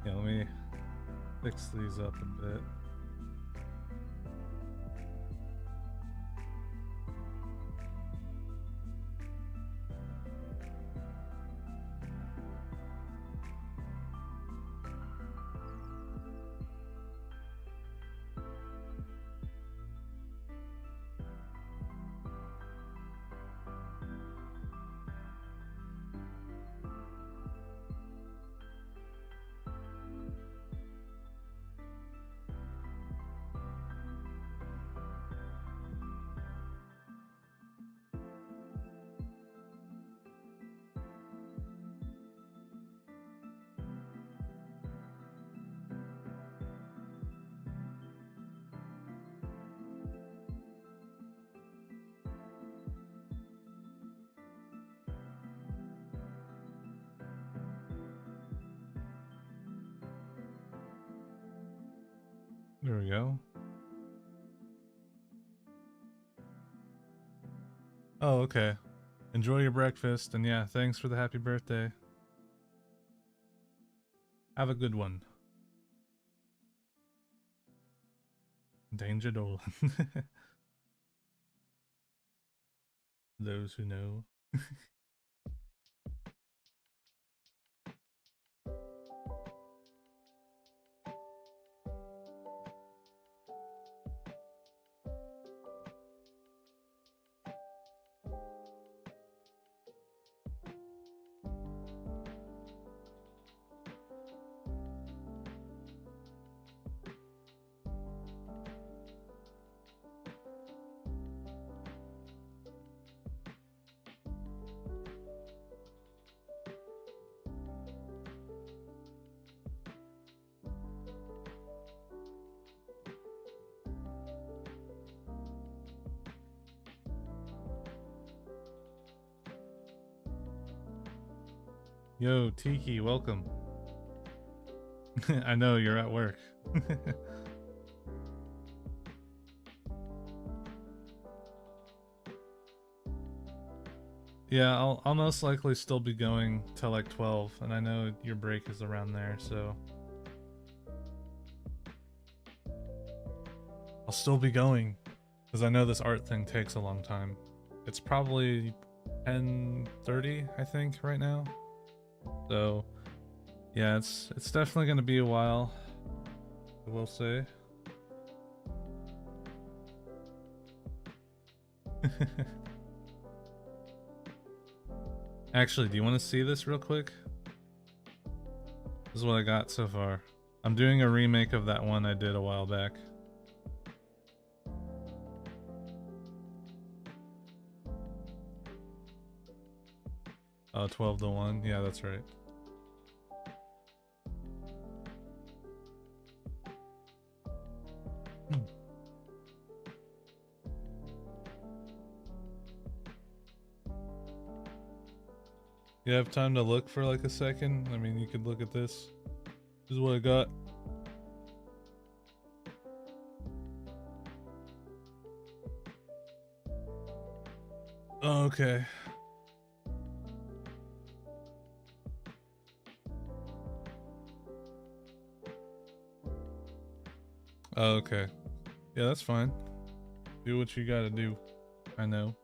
Yeah, let me fix these up a bit. There we go. Oh, okay. Enjoy your breakfast, and yeah, thanks for the happy birthday. Have a good one. Danger Dolan. Those who know. Yo, Tiki, welcome. I know you're at work. Yeah, I'll most likely still be going till like 12, and I know your break is around there, so I'll still be going because I know this art thing takes a long time. It's probably 10:30, I think, right now. So yeah, it's definitely gonna be a while, I will say. Actually, do you want to see this real quick? This is what I got so far. I'm doing a remake of that one I did a while back. Oh, 12-1. Yeah, that's right. You have time to look for like a second? I mean, you could look at this. This is what I got. Oh, okay. Oh, okay. Yeah, that's fine. Do what you gotta do. I know.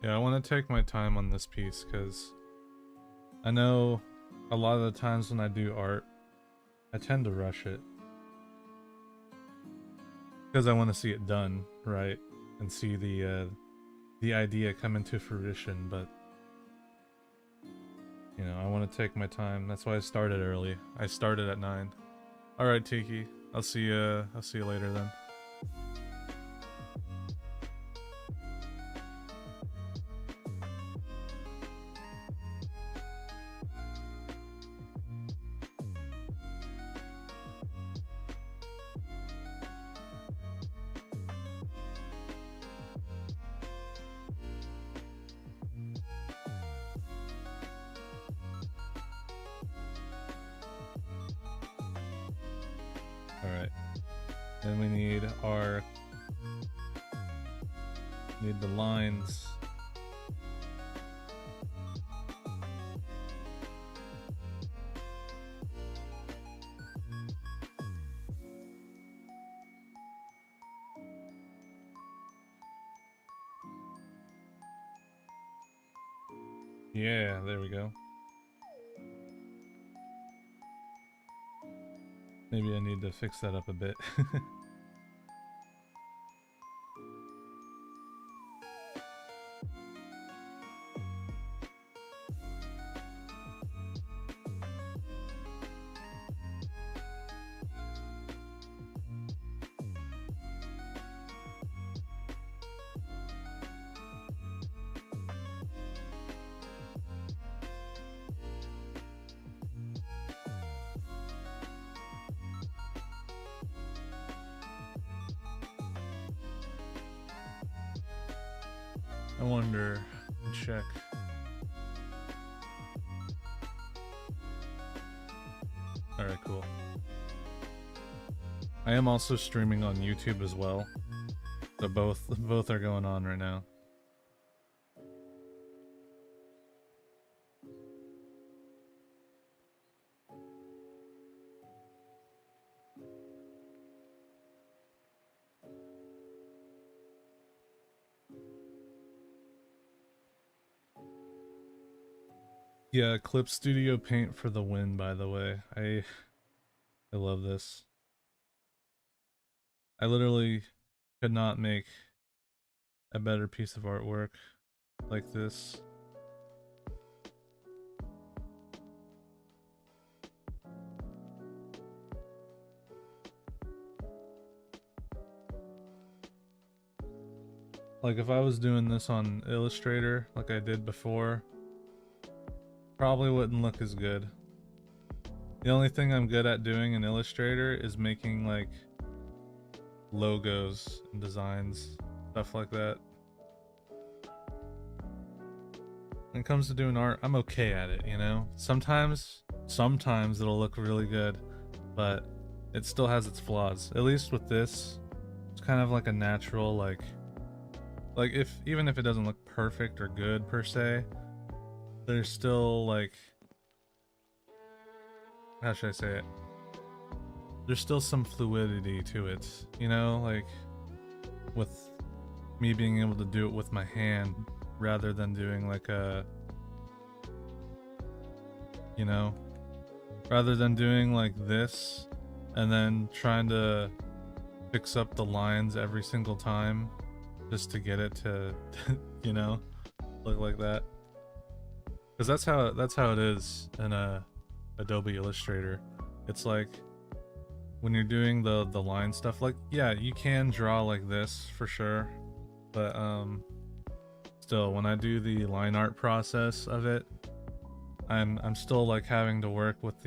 Yeah, I want to take my time on this piece because I know a lot of the times when I do art, I tend to rush it because I want to see it done right and see the idea come into fruition. But you know, I want to take my time. That's why I started early. I started at 9. All right, Tiki. I'll see you. I'll see you later then. All right. Then we need the lines. Yeah, there we go. Maybe I need to fix that up a bit. I wonder. Check. Alright, cool. I am also streaming on YouTube as well. So both are going on right now. Yeah, Clip Studio Paint for the win, by the way. I love this. I literally could not make a better piece of artwork like this. Like if I was doing this on Illustrator like I did before, probably wouldn't look as good. The only thing I'm good at doing in Illustrator is making like logos and designs, stuff like that. When it comes to doing art, I'm okay at it, you know? Sometimes it'll look really good, but it still has its flaws. At least with this, it's kind of like a natural, like even if it doesn't look perfect or good per se, there's still like, how should I say it? There's still some fluidity to it, you know? Like with me being able to do it with my hand rather than doing like a, you know, rather than doing like this and then trying to fix up the lines every single time just to get it to you know, look like that. Because that's how it is in Adobe Illustrator. It's like when you're doing the line stuff, like yeah, you can draw like this for sure, but still when I do the line art process of it, I'm still like having to work with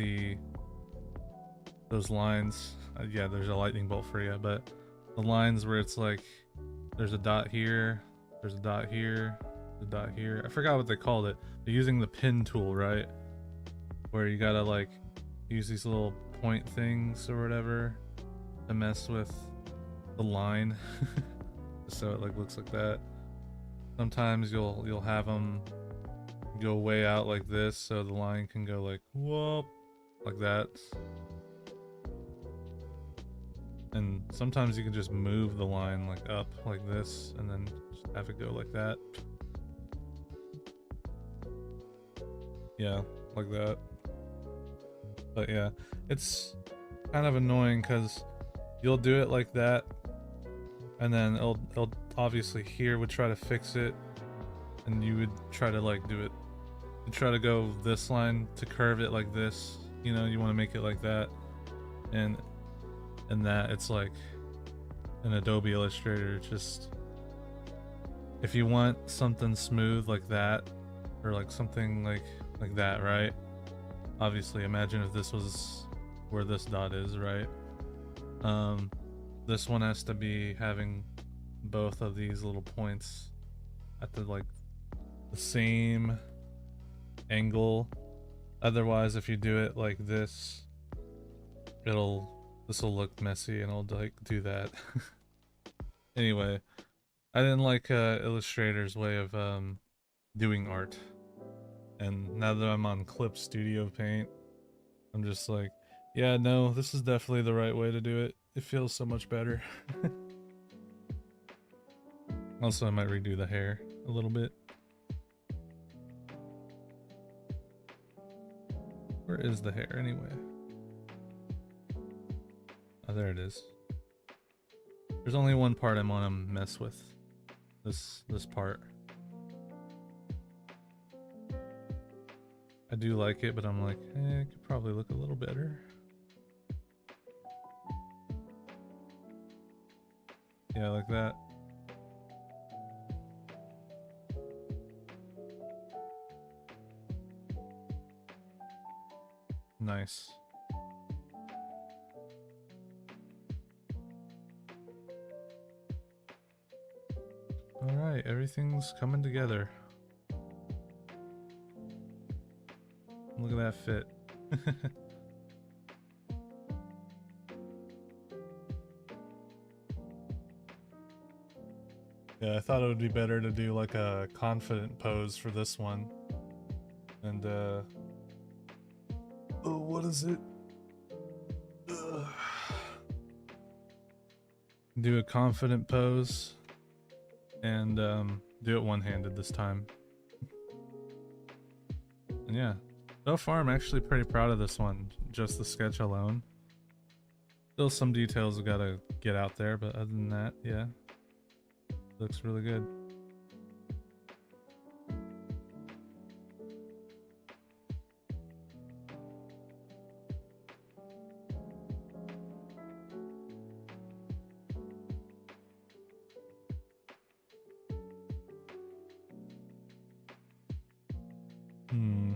those lines. Yeah, there's a lightning bolt for you, but the lines where it's like there's a dot here, there's a dot here, a dot here. I forgot what they called it, but using the pin tool, right? Where you gotta like use these little point things or whatever to mess with the line so it like looks like that. Sometimes you'll have them go way out like this so the line can go like whoop like that. And sometimes you can just move the line like up like this and then just have it go like that. Yeah, like that. But yeah, it's kind of annoying because you'll do it like that and then it'll obviously here would try to fix it and you would try to like do it, you try to go this line to curve it like this, you know, you want to make it like that, and that it's like in Adobe Illustrator, just if you want something smooth like that or like something like that, right? Obviously imagine if this was where this dot is, right? This one has to be having both of these little points at the like the same angle. Otherwise, if you do it like this, this will look messy and it'll like do that. Anyway, I didn't like Illustrator's way of doing art, and now that I'm on Clip Studio Paint, I'm just like, yeah, no, this is definitely the right way to do it. It feels so much better. Also, I might redo the hair a little bit. Where is the hair anyway? Oh, there it is. There's only one part I want to mess with. This part. I do like it, but I'm like, it could probably look a little better. Yeah, like that. Nice. Alright, everything's coming together. Look at that fit. Yeah, I thought it would be better to do like a confident pose for this one. And oh, what is it? Ugh. Do a confident pose and do it one-handed this time. And yeah, so far I'm actually pretty proud of this one, just the sketch alone. Still some details I gotta get out there, but other than that, yeah, looks really good. Hmm.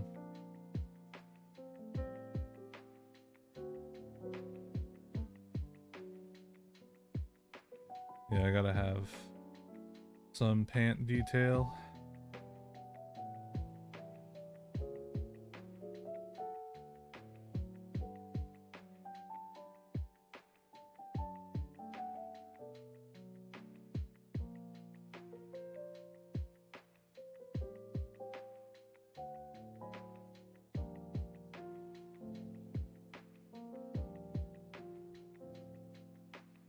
Yeah, I gotta have some pant detail.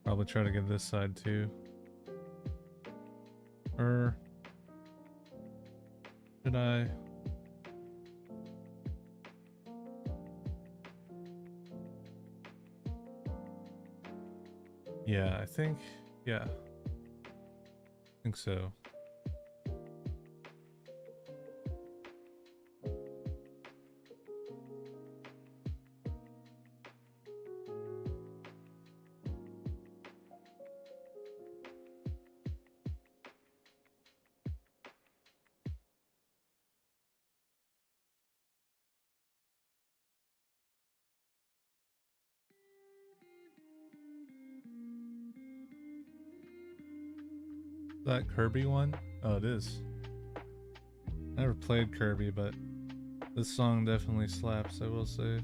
Probably try to get this side too. Or should I? Yeah, I think, yeah, I think so. That Kirby one? Oh, it is. Never played Kirby, but this song definitely slaps, I will say.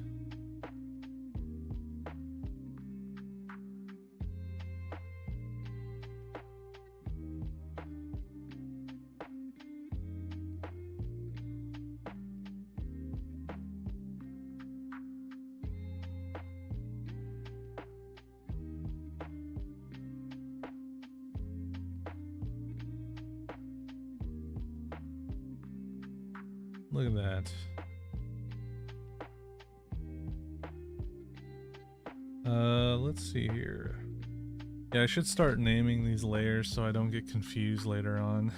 Look at that. Let's see here. Yeah, I should start naming these layers so I don't get confused later on.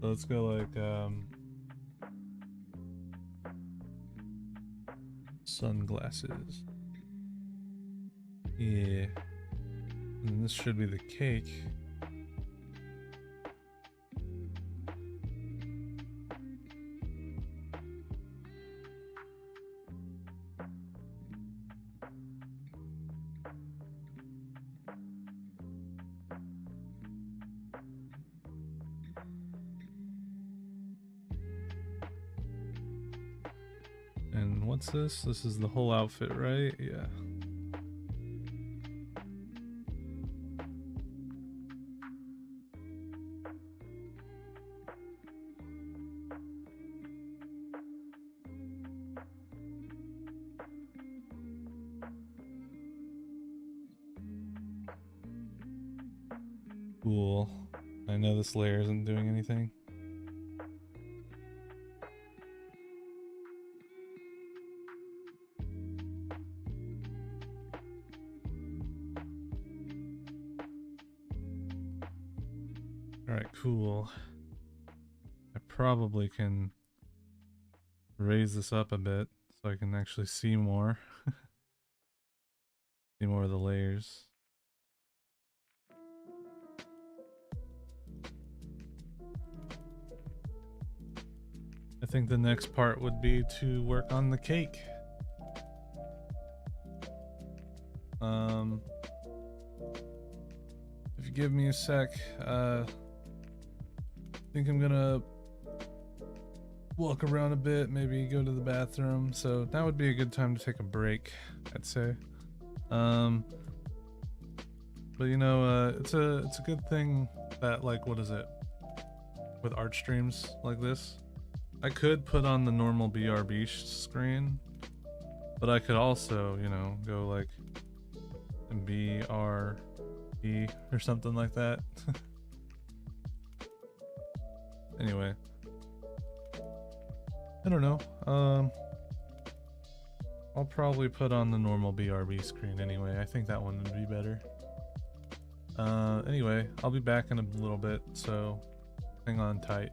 So let's go like, sunglasses. Yeah. And this should be the cake. And what's this? This is the whole outfit, right? Yeah. Cool. I know this layer isn't doing anything. Alright, cool. I probably can raise this up a bit so I can actually see more. See more of the layers. I think the next part would be to work on the cake. If you give me a sec, I think I'm gonna walk around a bit, maybe go to the bathroom. So that would be a good time to take a break, I'd say. But you know, it's a good thing that, like, what is it? With art streams like this, I could put on the normal BRB screen, but I could also, you know, go like BRB or something like that. Anyway, I don't know. I'll probably put on the normal BRB screen anyway. I think that one would be better. Anyway, I'll be back in a little bit, so hang on tight.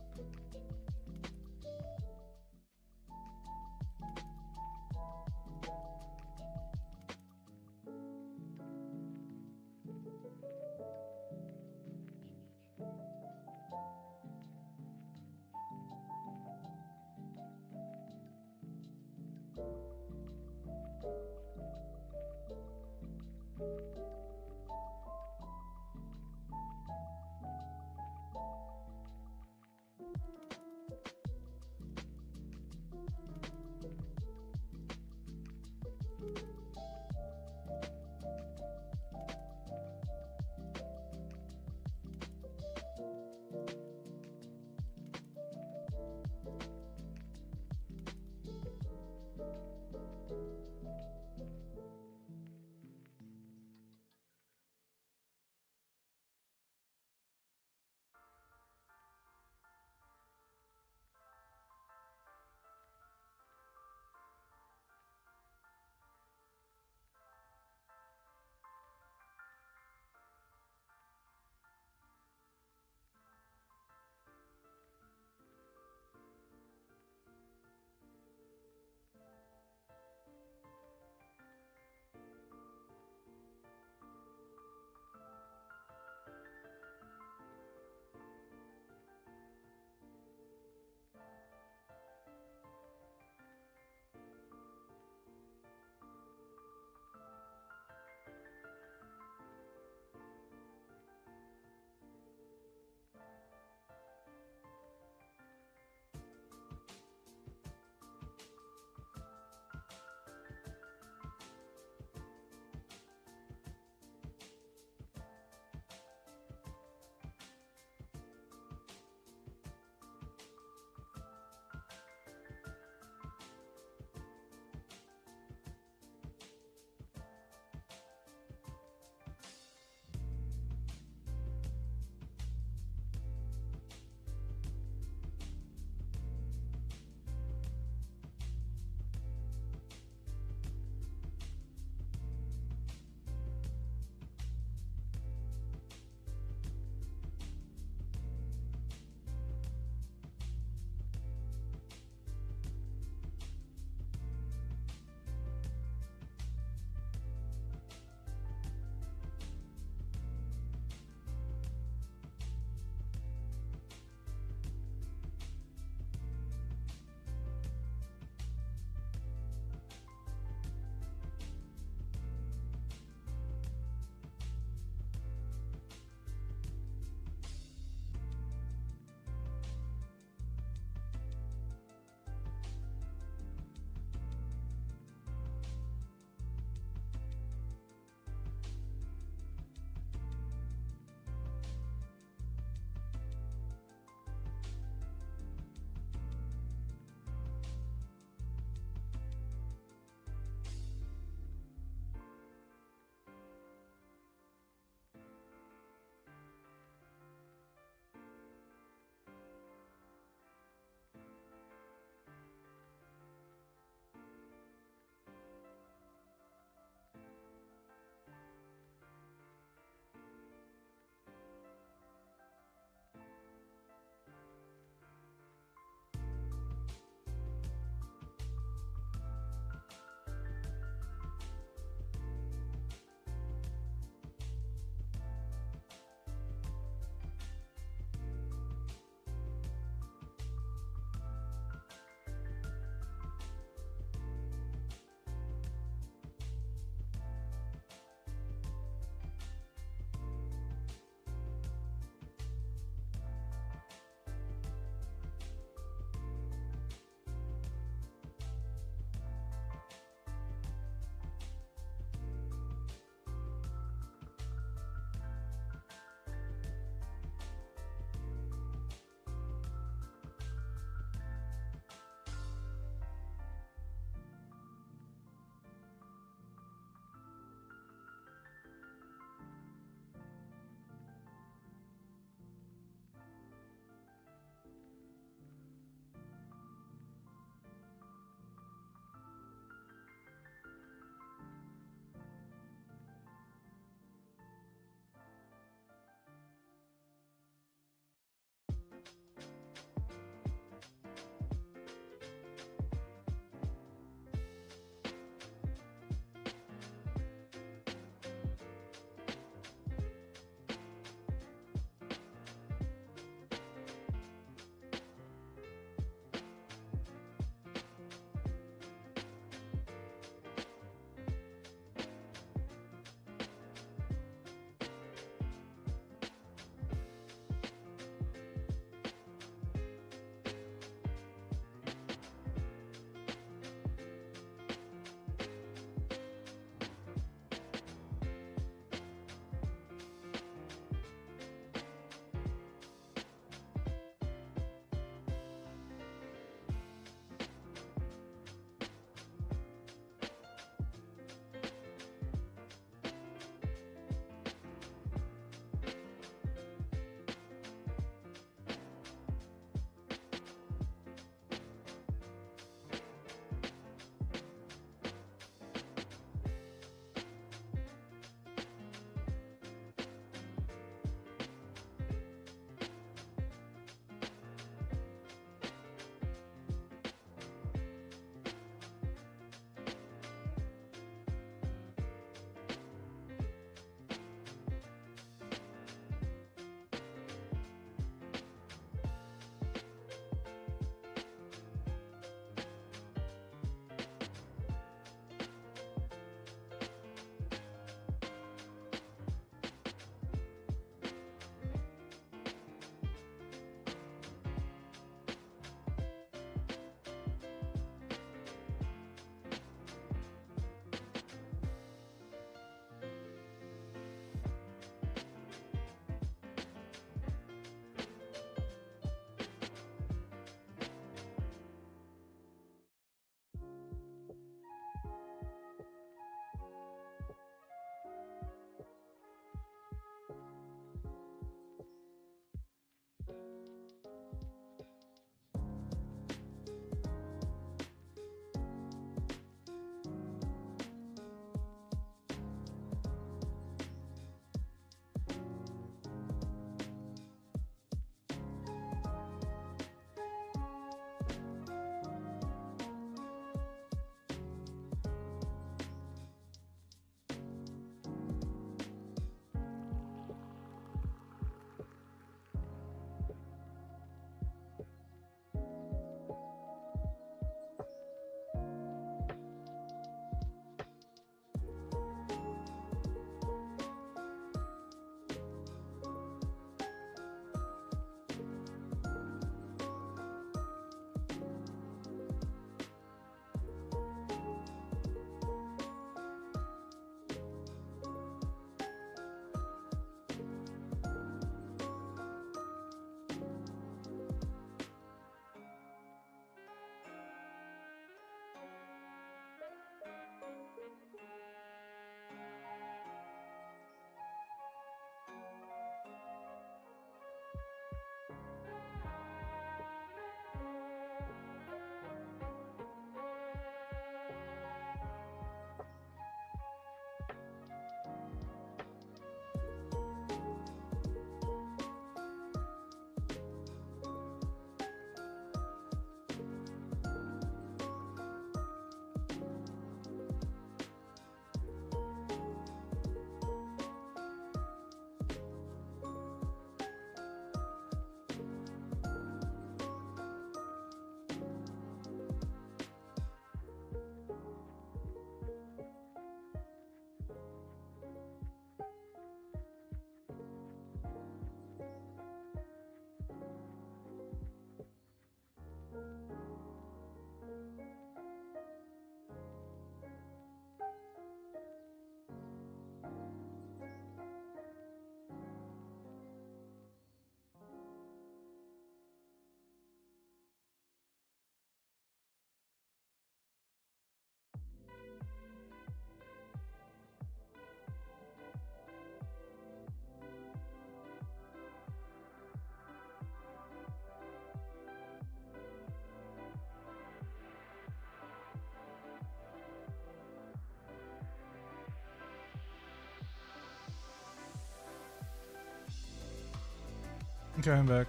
Okay, I'm back.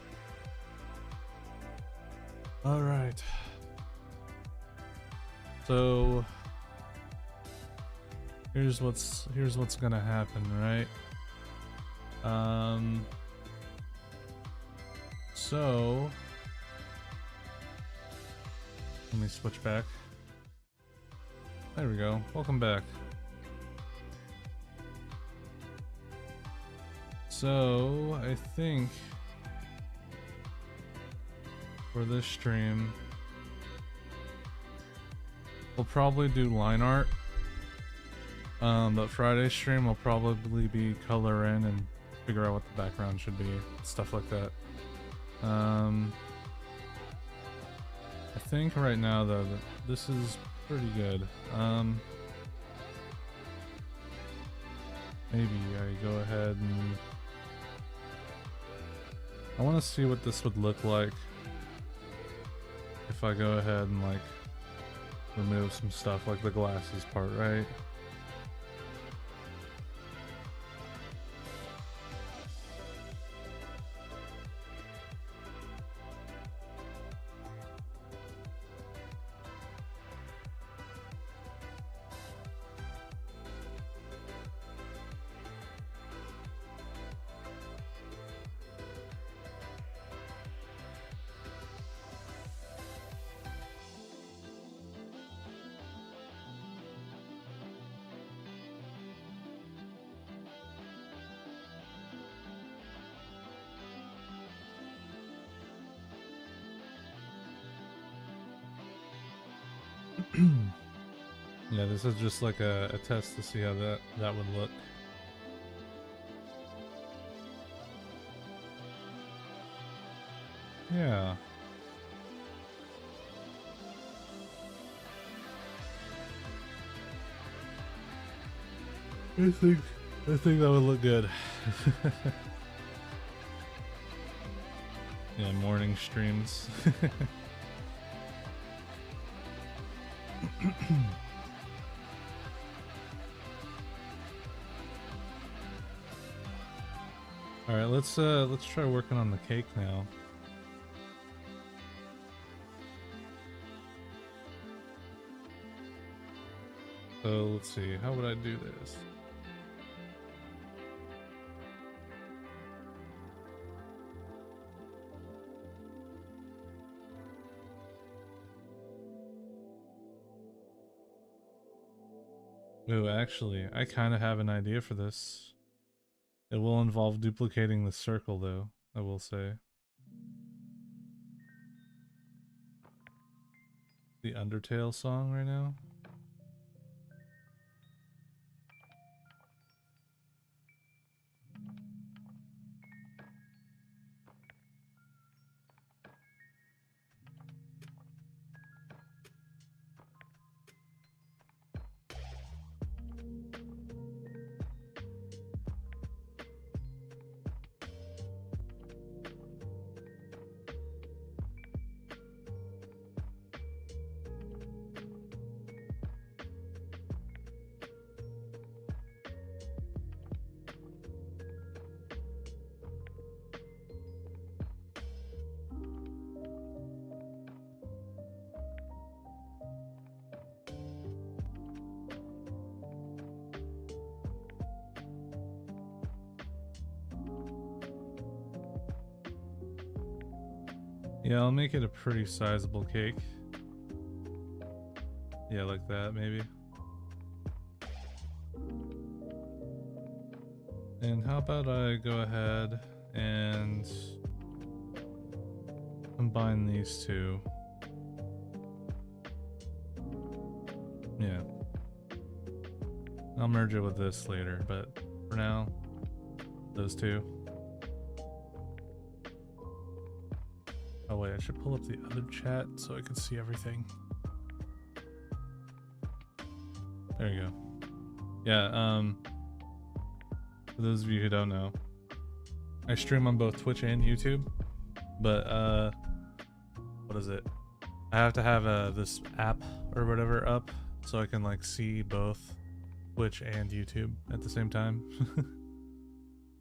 All right. So here's what's gonna happen, right? So let me switch back. There we go. Welcome back. So I think for this stream we'll probably do line art. But Friday's stream will probably be color in and figure out what the background should be, stuff like that. I think right now though that this is pretty good. Maybe I go ahead and I want to see what this would look like if I go ahead and like remove some stuff like the glasses part, right? Yeah, this is just like a test to see how that would look. Yeah. I think that would look good. Yeah, morning streams. All right, let's try working on the cake now. So let's see, how would I do this? Ooh, actually, I kind of have an idea for this. It will involve duplicating the circle, though, I will say. The Undertale song right now. Yeah, I'll make it a pretty sizable cake. Yeah, like that, maybe. And how about I go ahead and combine these two. Yeah. I'll merge it with this later, but for now, those two. Oh wait, I should pull up the other chat so I can see everything. There you go. Yeah, for those of you who don't know, I stream on both Twitch and YouTube, but what is it? I have to have this app or whatever up so I can like see both Twitch and YouTube at the same time.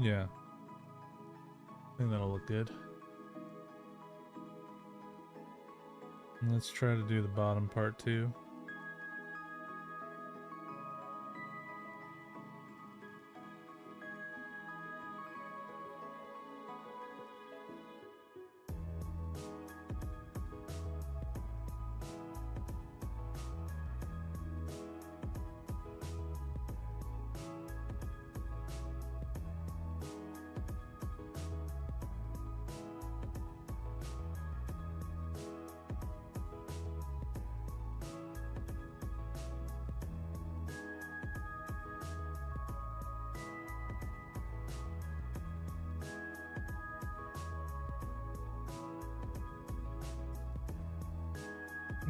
Yeah. I think that'll look good. And let's try to do the bottom part too.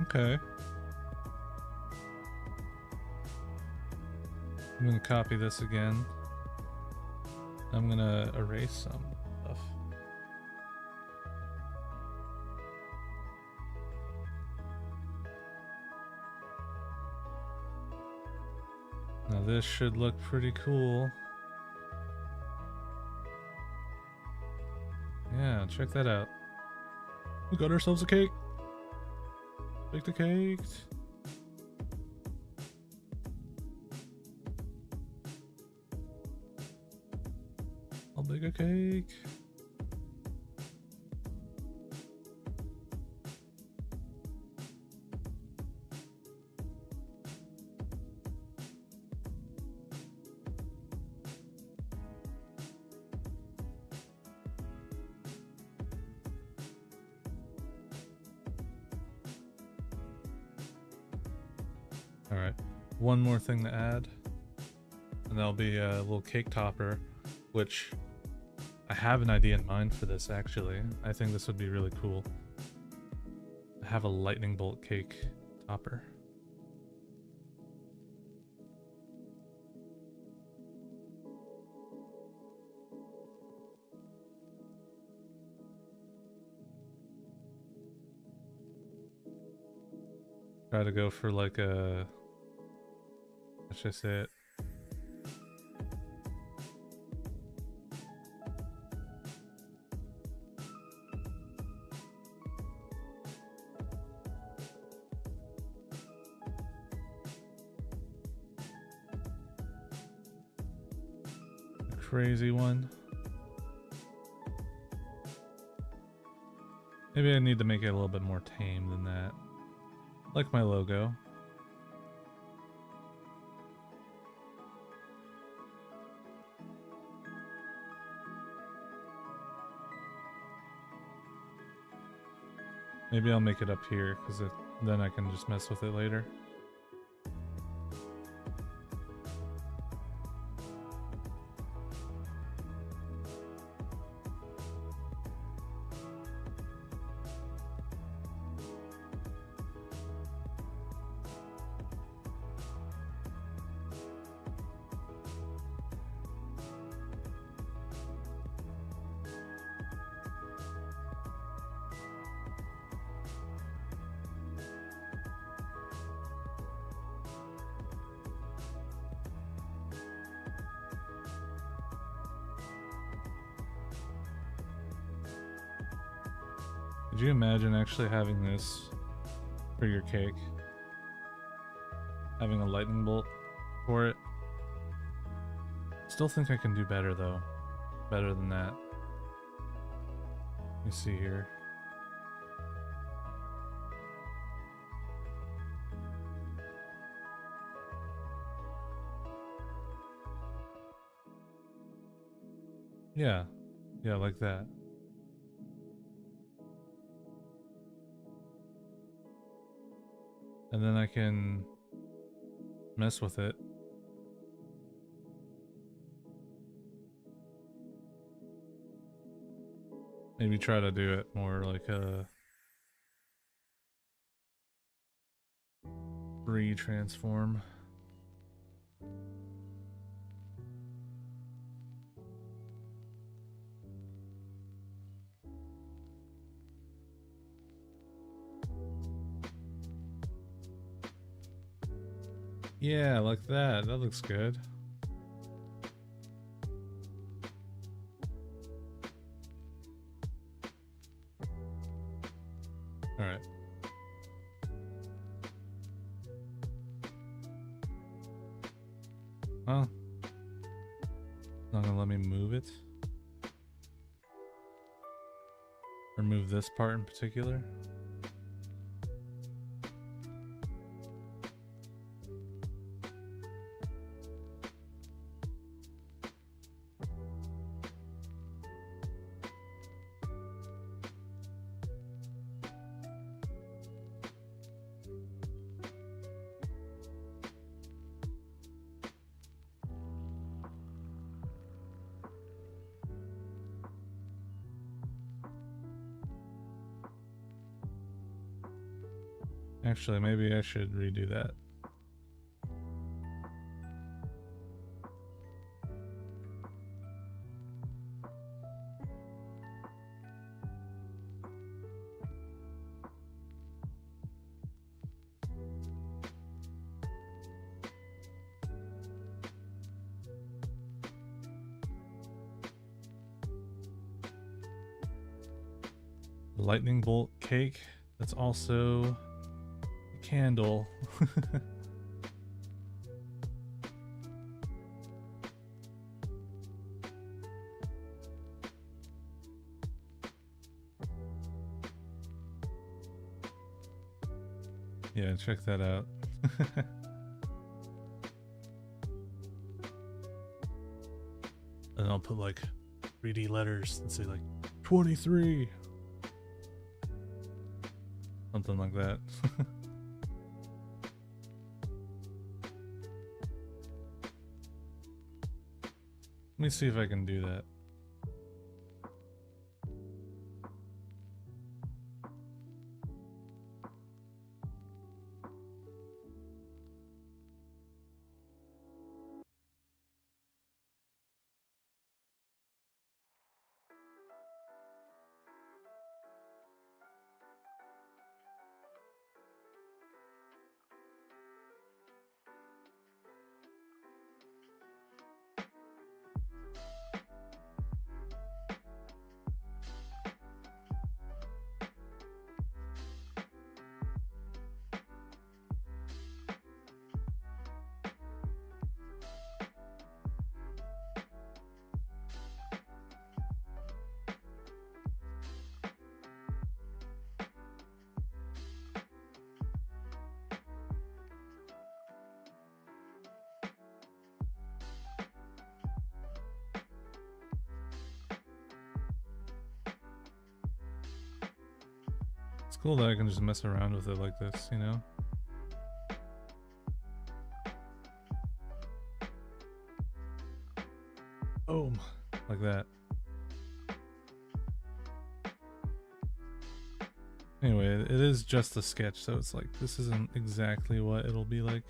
Okay. I'm gonna copy this again. I'm gonna erase some stuff. Now this should look pretty cool. Yeah, check that out. We got ourselves a cake. Bake the cake. I'll bake a cake. Alright, one more thing to add, and that'll be a little cake topper, which I have an idea in mind for this actually. I think this would be really cool. I have a lightning bolt cake topper. Try to go for like a, let's just say it. A crazy one. Maybe I need to make it a little bit more tame than that. Like my logo. Maybe I'll make it up here, because then I can just mess with it later. Could you imagine actually having this for your cake? Having a lightning bolt for it? Still think I can do better though. Better than that. Let me see here. Yeah. Yeah, like that. And then I can mess with it. Maybe try to do it more like a free transform. Yeah, like that. That looks good. Well, not gonna let me move it. Or move this part in particular. Actually, maybe I should redo that. Lightning bolt cake. That's also a candle. Yeah, check that out. And I'll put like 3D letters and say like 23. Something like that. Let me see if I can do that. It's cool that I can just mess around with it like this, you know? Boom. Like that. Anyway, it is just a sketch, so it's like, this isn't exactly what it'll be like.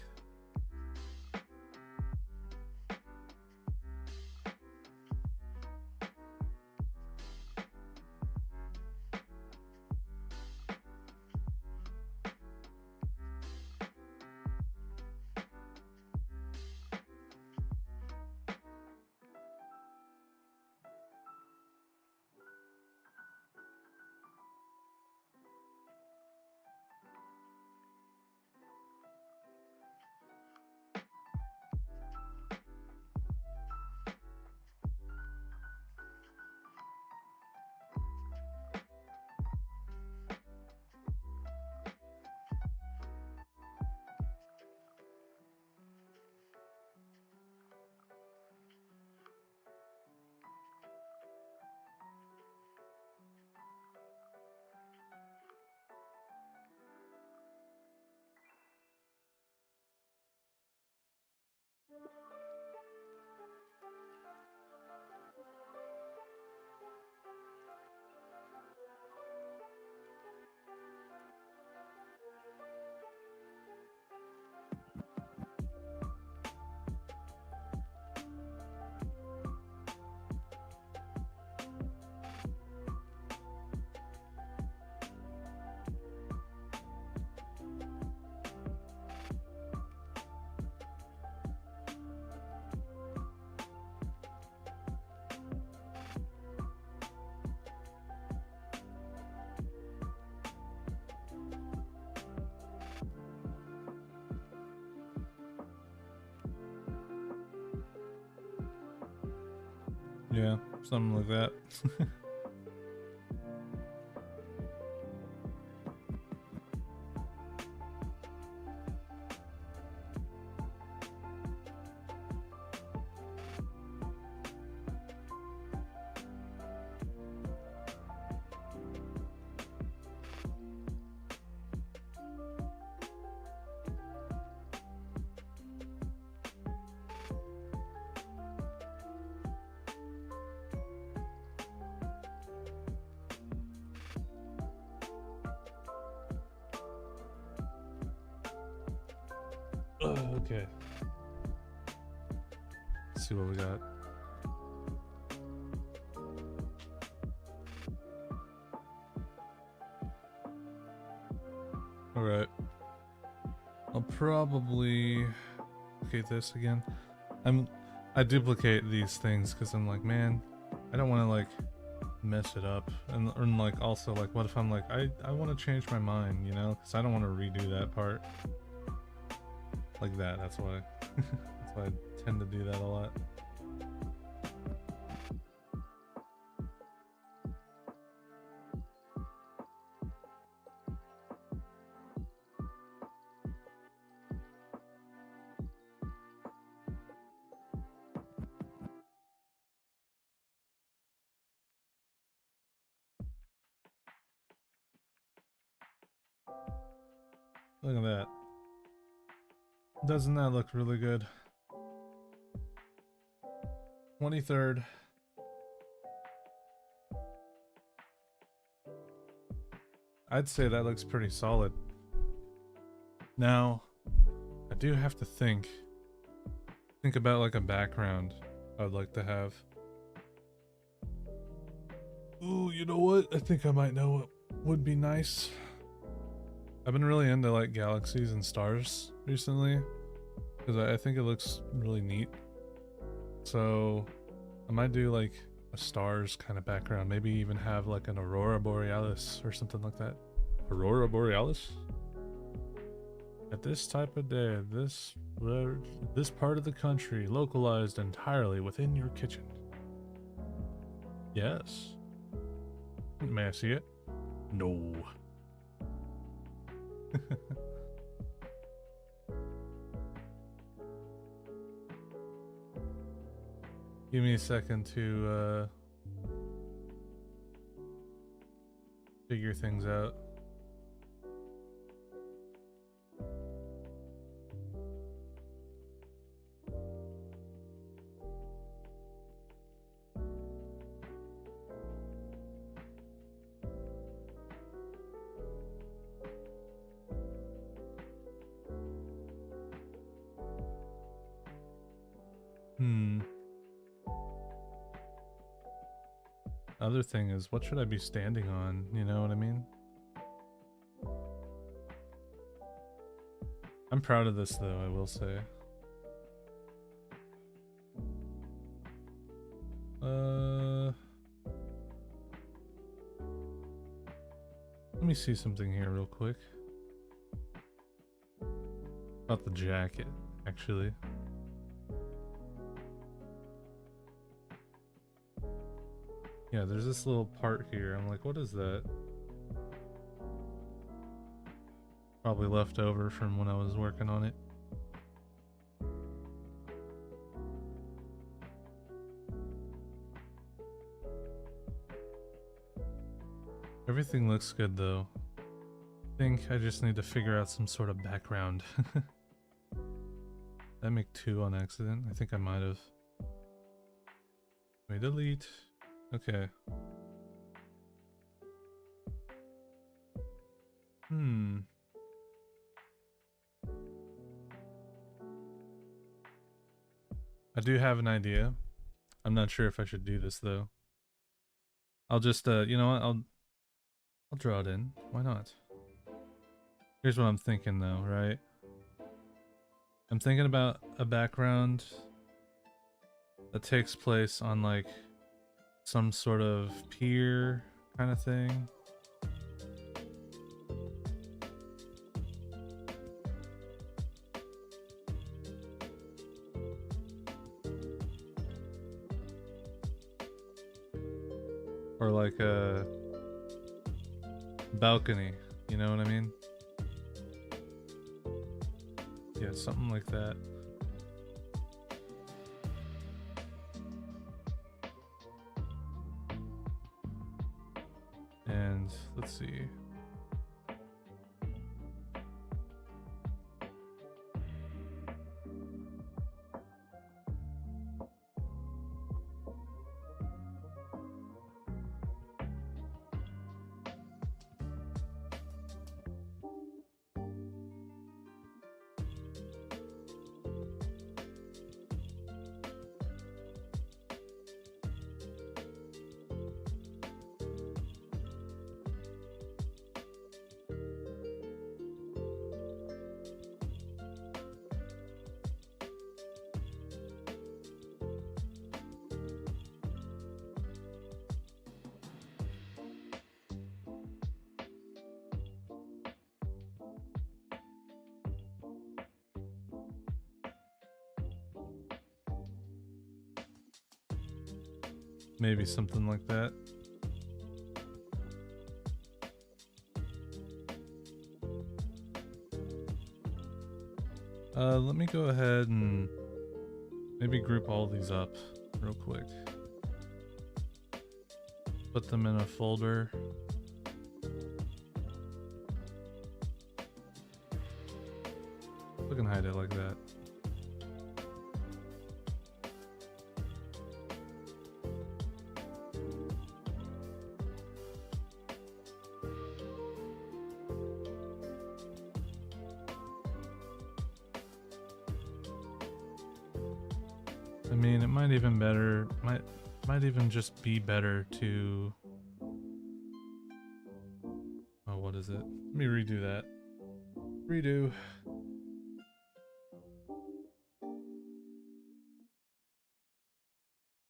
Yeah, something like that. Okay. Let's see what we got. Alright. I'll probably duplicate this again. I duplicate these things because I'm like, man, I don't want to like mess it up, and like also like, what if I'm like, I want to change my mind, you know, because I don't want to redo that part like that. That's why that's why I tend to do that a lot. Look at that. Doesn't that look really good? 23rd. I'd say that looks pretty solid. Now, I do have to think about like a background I'd like to have. Ooh, you know what? I think I might know what would be nice. I've been really into like galaxies and stars recently because I think it looks really neat. So I might do like a stars kind of background, maybe even have like an aurora borealis or something like that. Aurora borealis? At this type of day, this part of the country, localized entirely within your kitchen. Yes. May I see it? No. Give me a second to figure things out. Other thing is, what should I be standing on? You know what I mean? I'm proud of this though, I will say. Let me see something here real quick. About the jacket, actually. Yeah, there's this little part here. I'm like, what is that? Probably left over from when I was working on it. Everything looks good though. I think I just need to figure out some sort of background. Did I make 2 on accident? I think I might have. Wait, delete. Okay. I do have an idea. I'm not sure if I should do this though. I'll just you know what? I'll draw it in. Why not? Here's what I'm thinking though, right? I'm thinking about a background that takes place on like some sort of pier kind of thing. Or like a balcony, you know what I mean? Yeah, something like that. And let's see. Maybe something like that. Let me go ahead and maybe group all these up real quick. Put them in a folder. We can hide it like that. I mean, it might even might even just be better to. Oh, what is it? Let me redo that. Redo.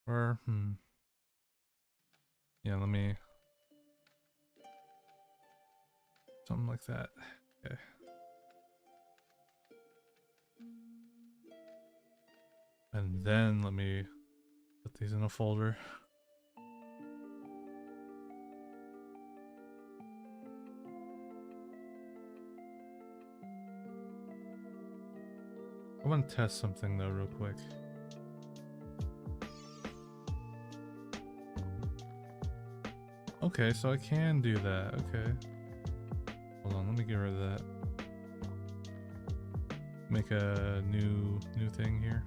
Or yeah, let me. Something like that. Okay. And then let me put these in a folder. I want to test something though real quick. Okay, so I can do that. Okay. Hold on, let me get rid of that. Make a new thing here.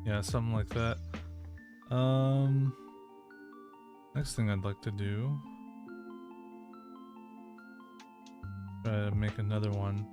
Yeah, something like that. Next thing I'd like to do, try to make another one.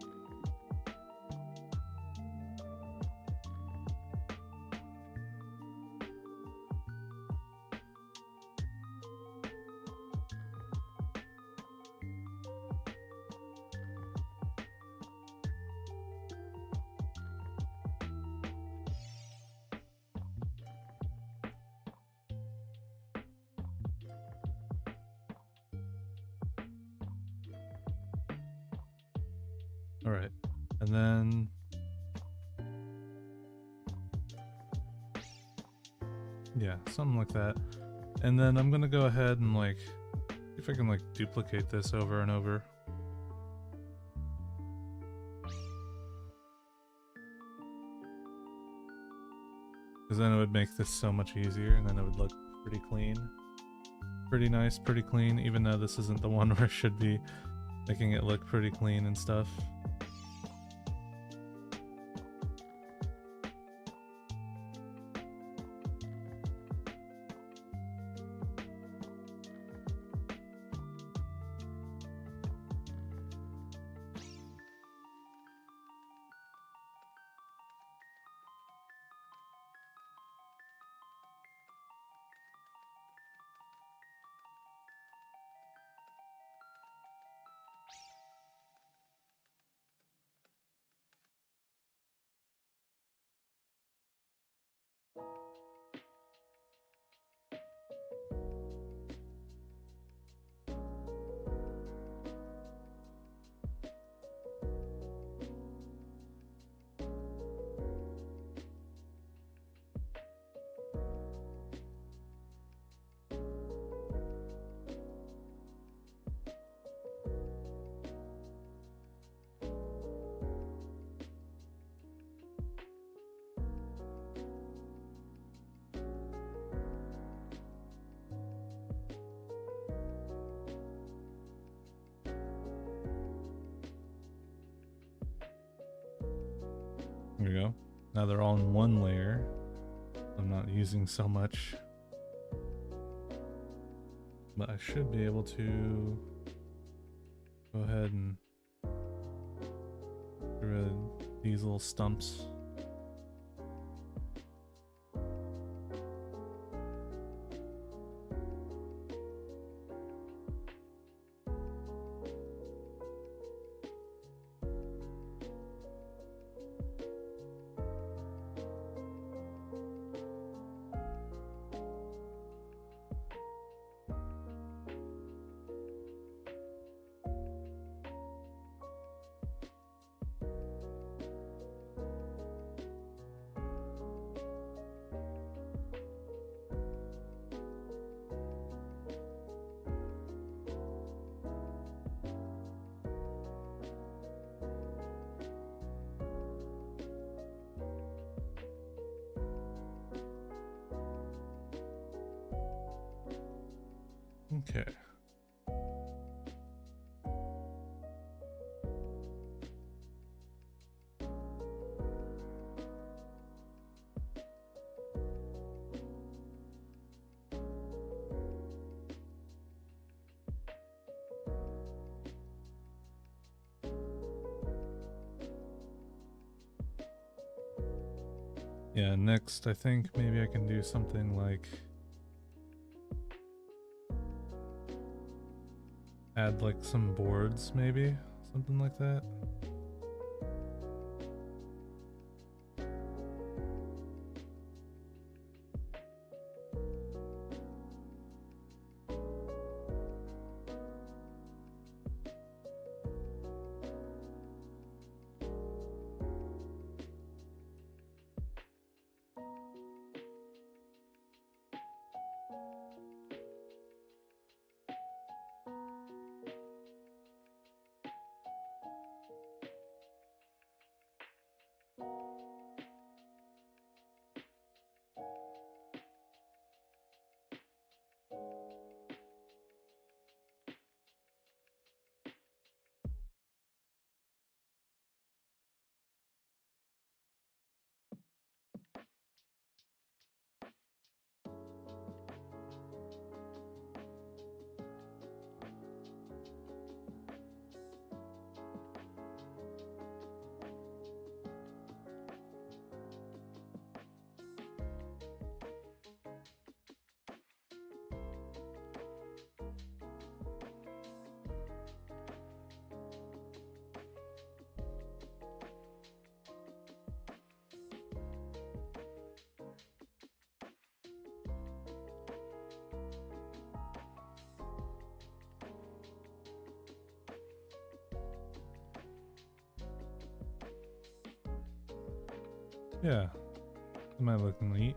All right, and then yeah, something like that. And then I'm gonna go ahead and like see if I can like duplicate this over and over. Because then it would make this so much easier, and then it would look pretty clean. Pretty nice, pretty clean, even though this isn't the one where I should be making it look pretty clean and stuff. There we go. Now they're all in one layer. I'm not using so much. But I should be able to go ahead and get rid of these little stumps. Okay. Yeah, next I think maybe I can do something like add like some boards, maybe something like that. Yeah, am I looking neat?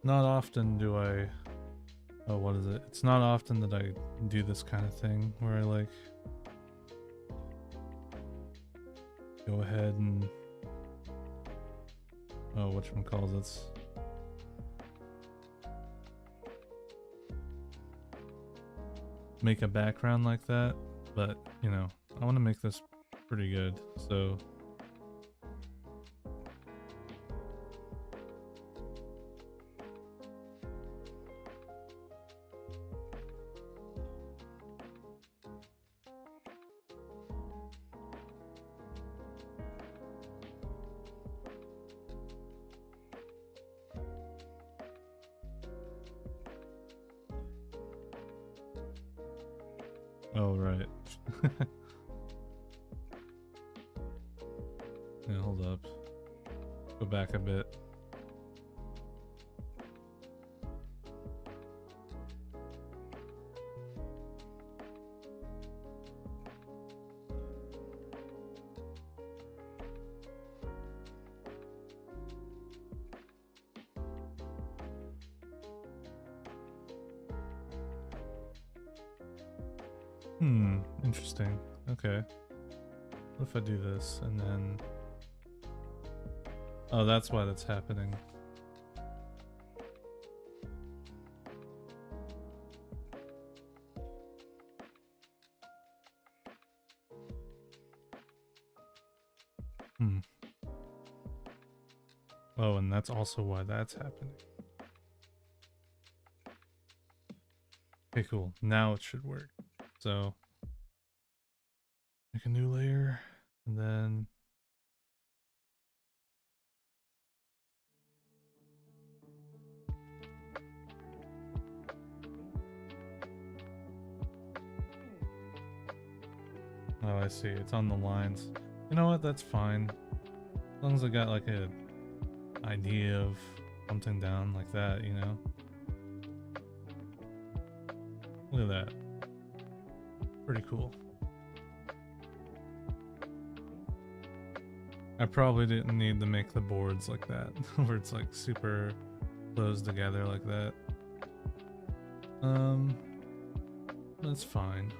Not often do I... Oh, what is it? It's not often that I do this kind of thing where I like go ahead and whatchamacallit, make a background like that, but you know, I want to make this pretty good, so oh right. Yeah, hold up. Go back a bit. Interesting. Okay. What if I do this and then... Oh, that's why that's happening. Oh, and that's also why that's happening. Okay, cool. Now it should work. So, make a new layer, and then... Oh, I see. It's on the lines. You know what? That's fine. As long as I got like a idea of something down like that, you know? Look at that. Pretty cool. I probably didn't need to make the boards like that, where it's like super close together like that. That's fine.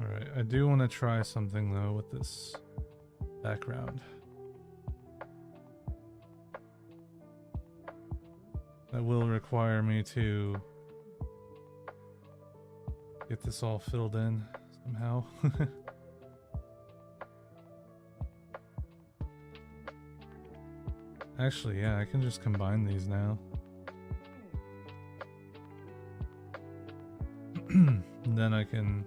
Alright, I do want to try something though with this background. That will require me to get this all filled in somehow. Actually, yeah, I can just combine these now. And then I can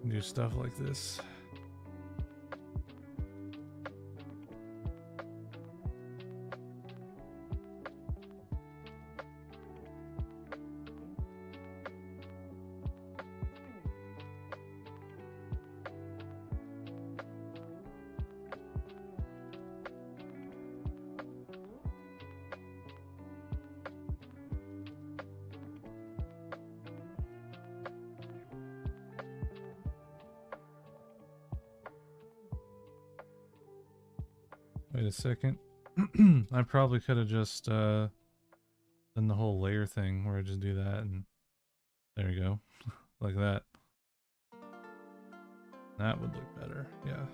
do stuff like this. Wait a second. I probably could have just done the whole layer thing where I just do that and there you go. Like that. That would look better, yeah.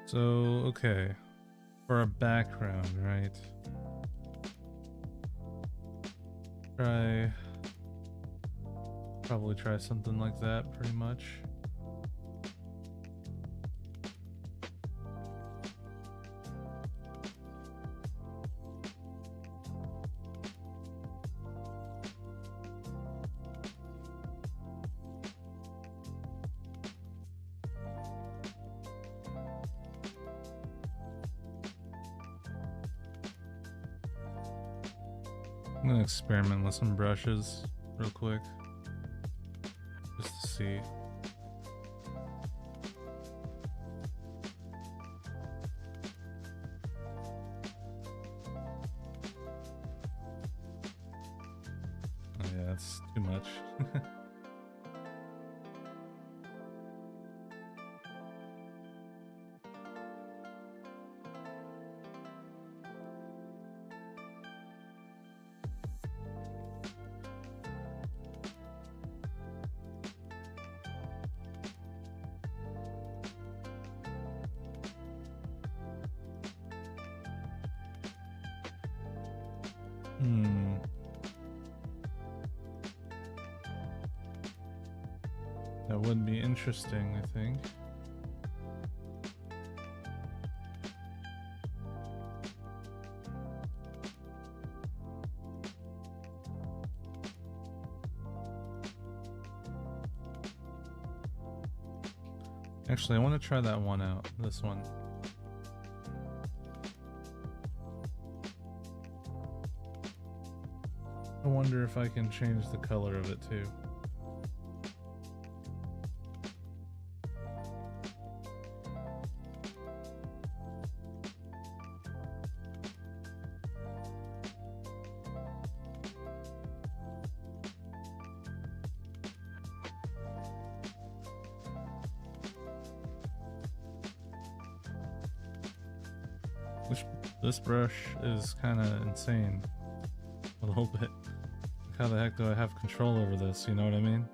So, okay. For a background, right? Probably try something like that, pretty much. I'm gonna experiment with some brushes real quick, just to see. Oh yeah, that's too much. That would be interesting, I think. Actually, I want to try that one out. This one. I wonder if I can change the color of it too. Which, this brush is kind of insane. A little bit. How the heck do I have control over this, you know what I mean?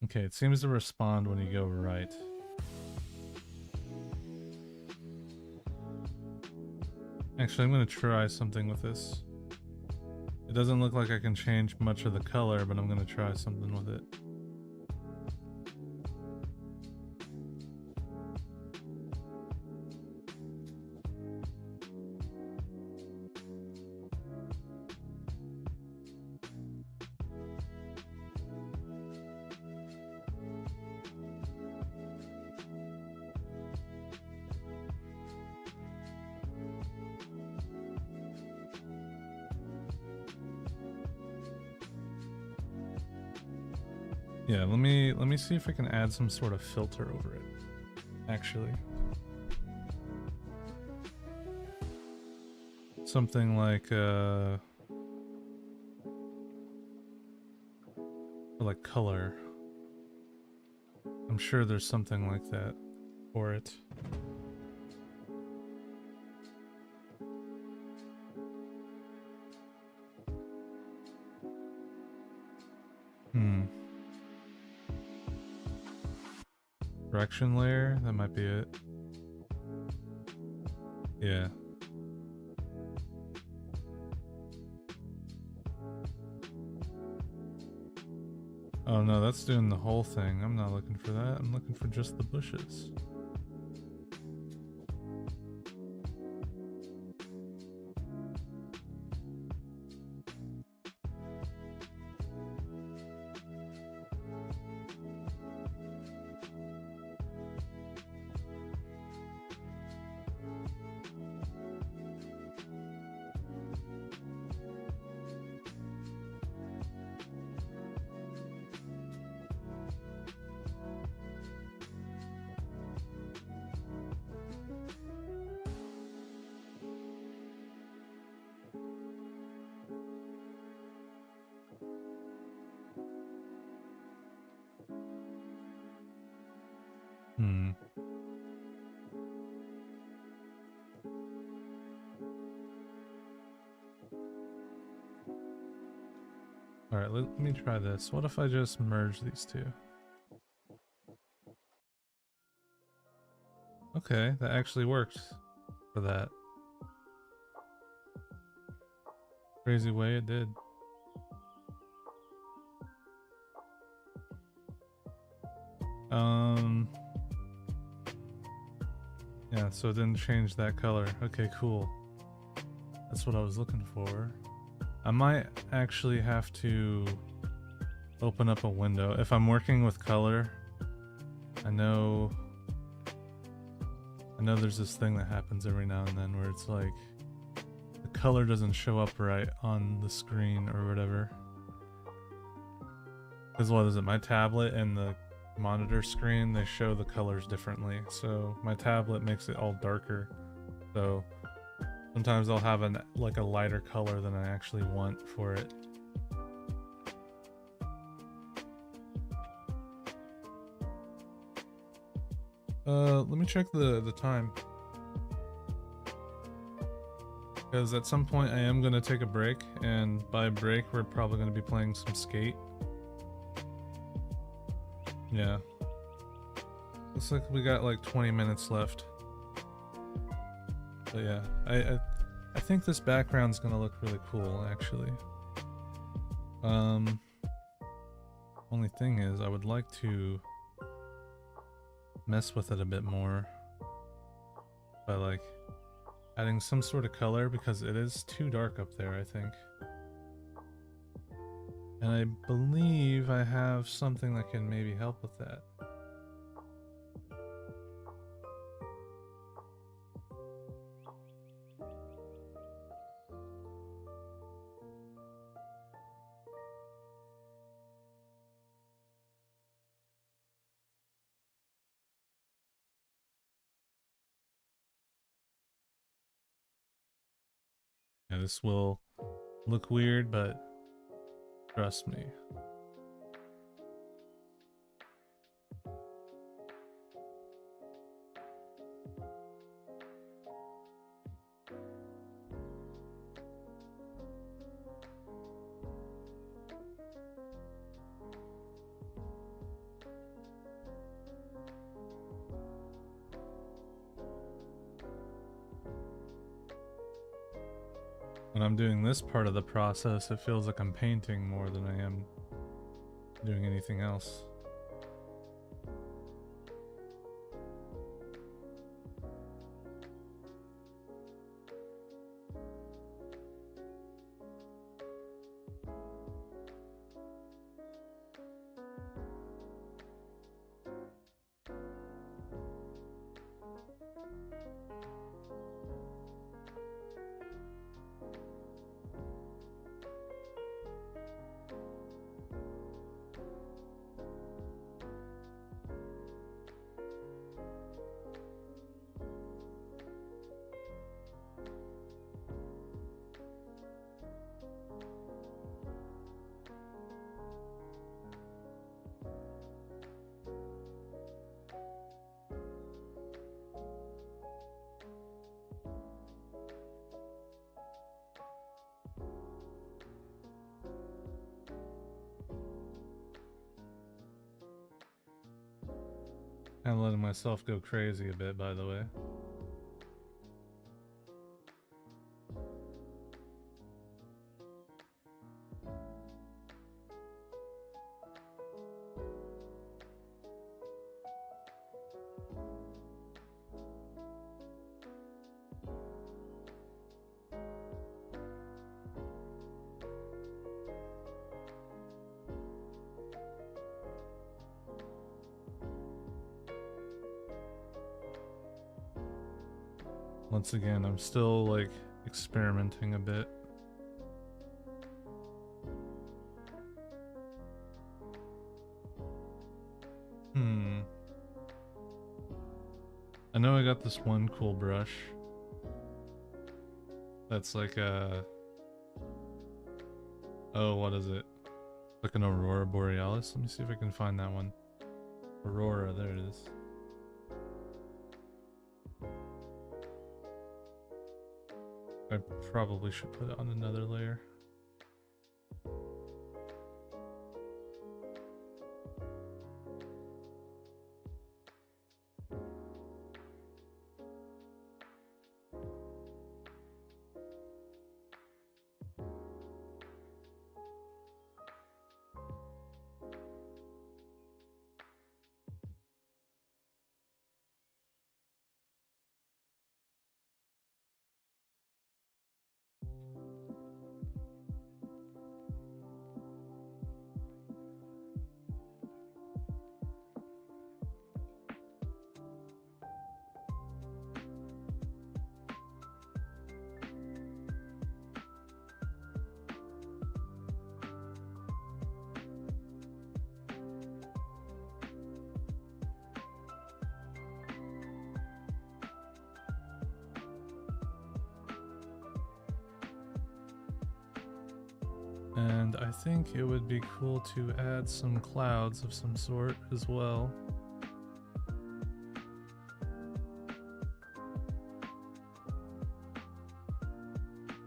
Okay, it seems to respond when you go right. Actually, I'm gonna try something with this. It doesn't look like I can change much of the color, but I'm gonna try something with it. Yeah, let me see if I can add some sort of filter over it. Actually. Something like color. I'm sure there's something like that for it. Correction layer, that might be it. Yeah. Oh no, that's doing the whole thing. I'm not looking for that. I'm looking for just the bushes. Alright, let me try this. What if I just merge these two? Okay, that actually worked for that. Crazy way it did. Yeah, so it didn't change that color. Okay, cool. That's what I was looking for. I might actually have to open up a window. If I'm working with color, I know there's this thing that happens every now and then where it's like the color doesn't show up right on the screen or whatever. Because what is it, my tablet and the monitor screen, they show the colors differently. So my tablet makes it all darker. So sometimes I'll have like a lighter color than I actually want for it. Let me check the time. Because at some point I am going to take a break, and by break we're probably going to be playing some Skate. Yeah. Looks like we got like 20 minutes left. But yeah, I think this background's gonna look really cool, actually. Only thing is, I would like to mess with it a bit more by like adding some sort of color, because it is too dark up there, I think. And I believe I have something that can maybe help with that. Yeah, this will look weird, but trust me. When I'm doing this part of the process, it feels like I'm painting more than I am doing anything else. I'm letting myself go crazy a bit, by the way. Once again, I'm still like experimenting a bit. I know I got this one cool brush that's like a... Oh, what is it? Like an Aurora Borealis? Let me see if I can find that one. Aurora, there it is. I probably should put it on another layer. And I think it would be cool to add some clouds of some sort as well.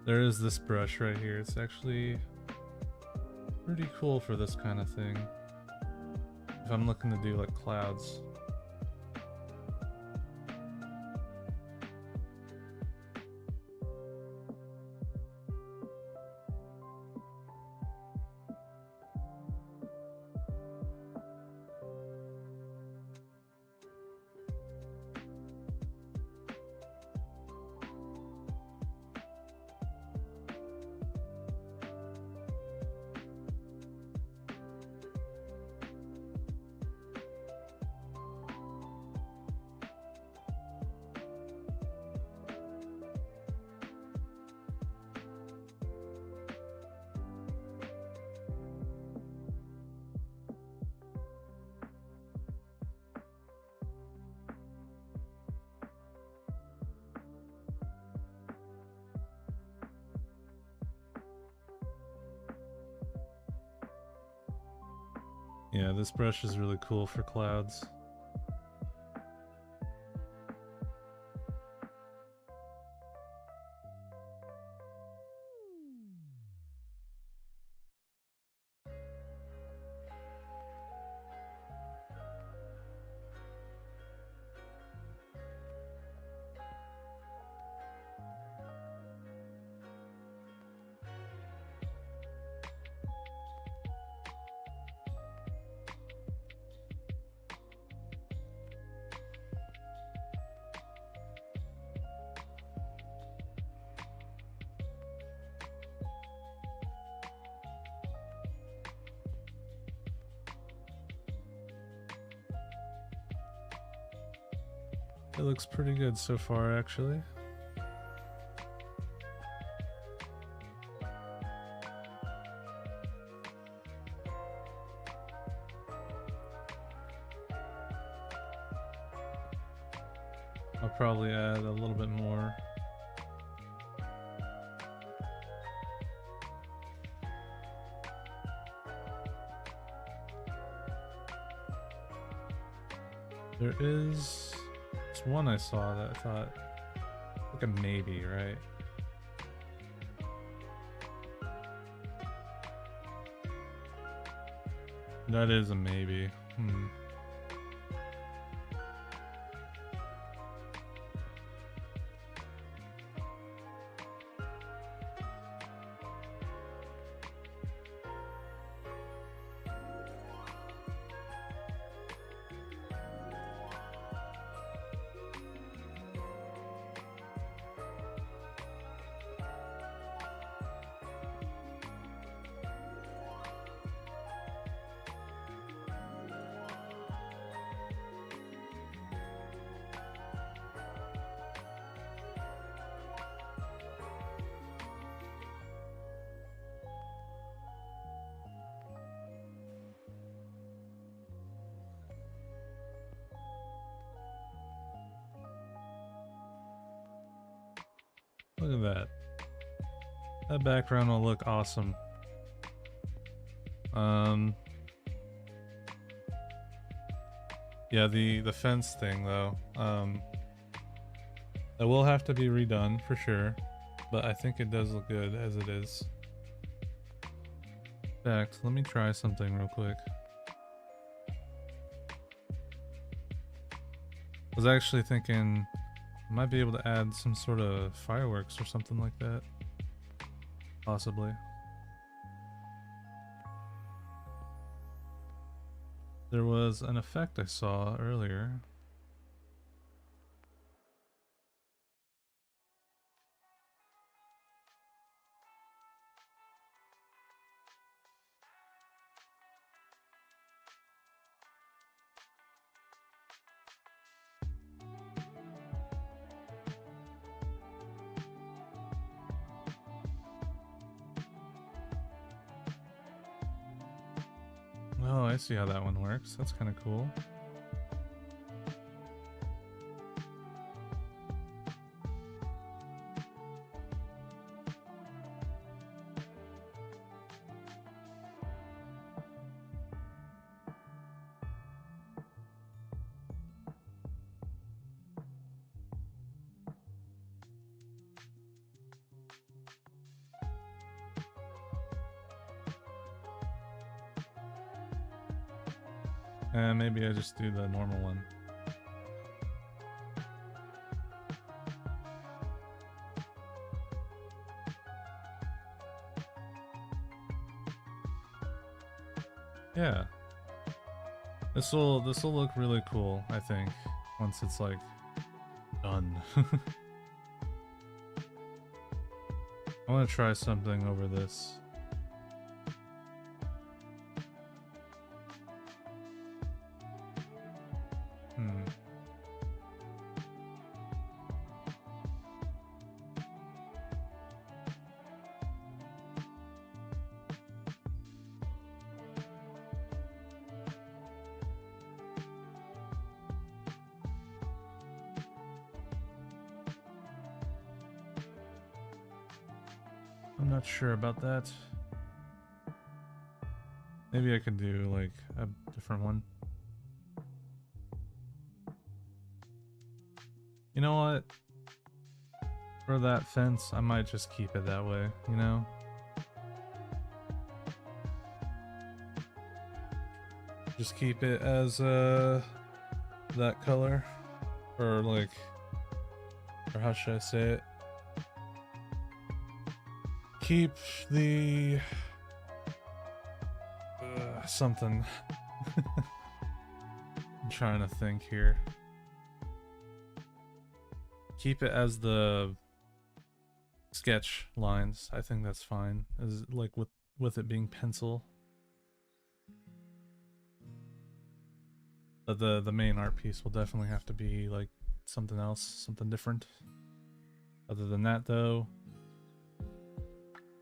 There is this brush right here. It's actually pretty cool for this kind of thing. If I'm looking to do like clouds. Yeah, this brush is really cool for clouds. It looks pretty good so far, actually. I'll probably add a little bit more. There is one I saw that I thought, like a maybe, right? That is a maybe. Look at that. That background will look awesome. Yeah, the fence thing though. That will have to be redone for sure, but I think it does look good as it is. In fact, let me try something real quick. I was actually thinking I might be able to add some sort of fireworks or something like that. Possibly. There was an effect I saw earlier. Oh, I see how that one works. That's kind of cool. And maybe I just do the normal one. Yeah. This'll look really cool, I think, once it's like done. I want to try something over this. I'm not sure about that. Maybe I could do like a different one. You know what? For that fence, I might just keep it that way, you know? Just keep it as that color. Or like, or how should I say it? Keep the something. I'm trying to think here. Keep it as the sketch lines. I think that's fine. As like with it being pencil. But the main art piece will definitely have to be like something else, something different. Other than that though,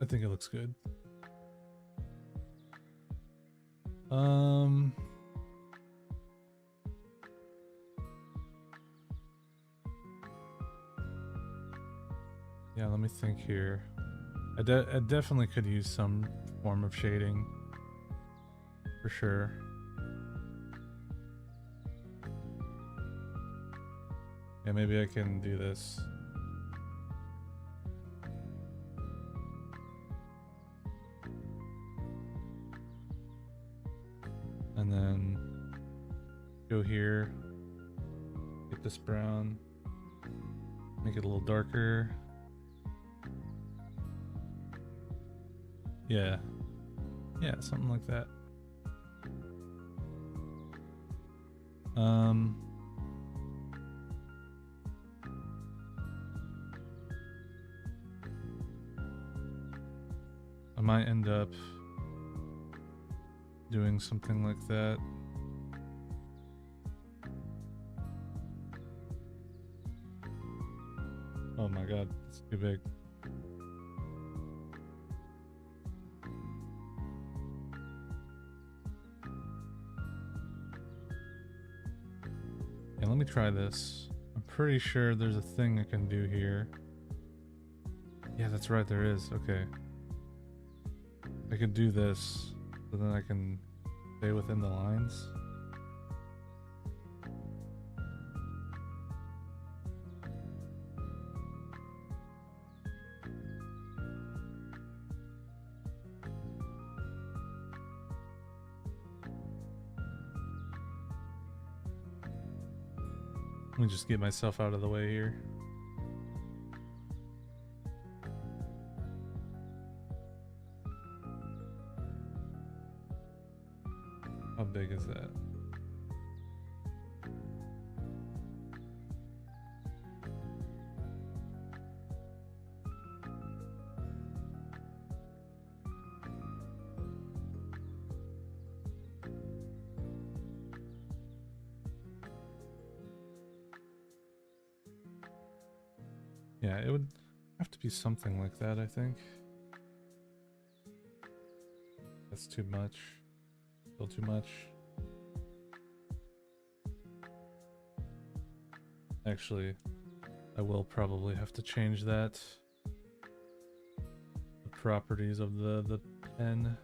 I think it looks good. Yeah, let me think here. I definitely could use some form of shading. For sure. Yeah, maybe I can do this. And then go here. Get this brown. Make it a little darker. Yeah. Yeah, something like that. I might end up doing something like that. Oh my god, it's too big. Yeah, let me try this. I'm pretty sure there's a thing I can do here. Yeah, that's right, there is. Okay. I could do this, so then I can stay within the lines. Let me just get myself out of the way here. How big is that? Yeah, it would have to be something like that, I think. That's too much. Still too much. Actually, I will probably have to change that. The properties of the pen.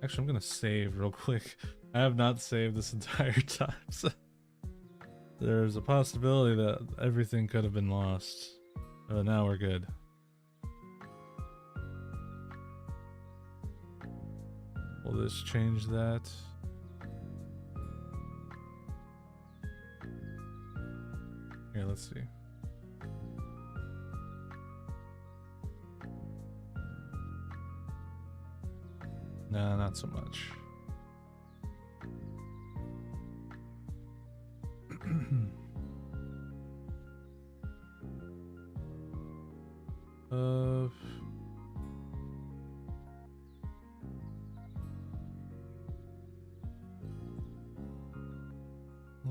Actually, I'm gonna save real quick. I have not saved this entire time, so there's a possibility that everything could have been lost. But now we're good. Will this change that? Here, let's see. Nah, not so much.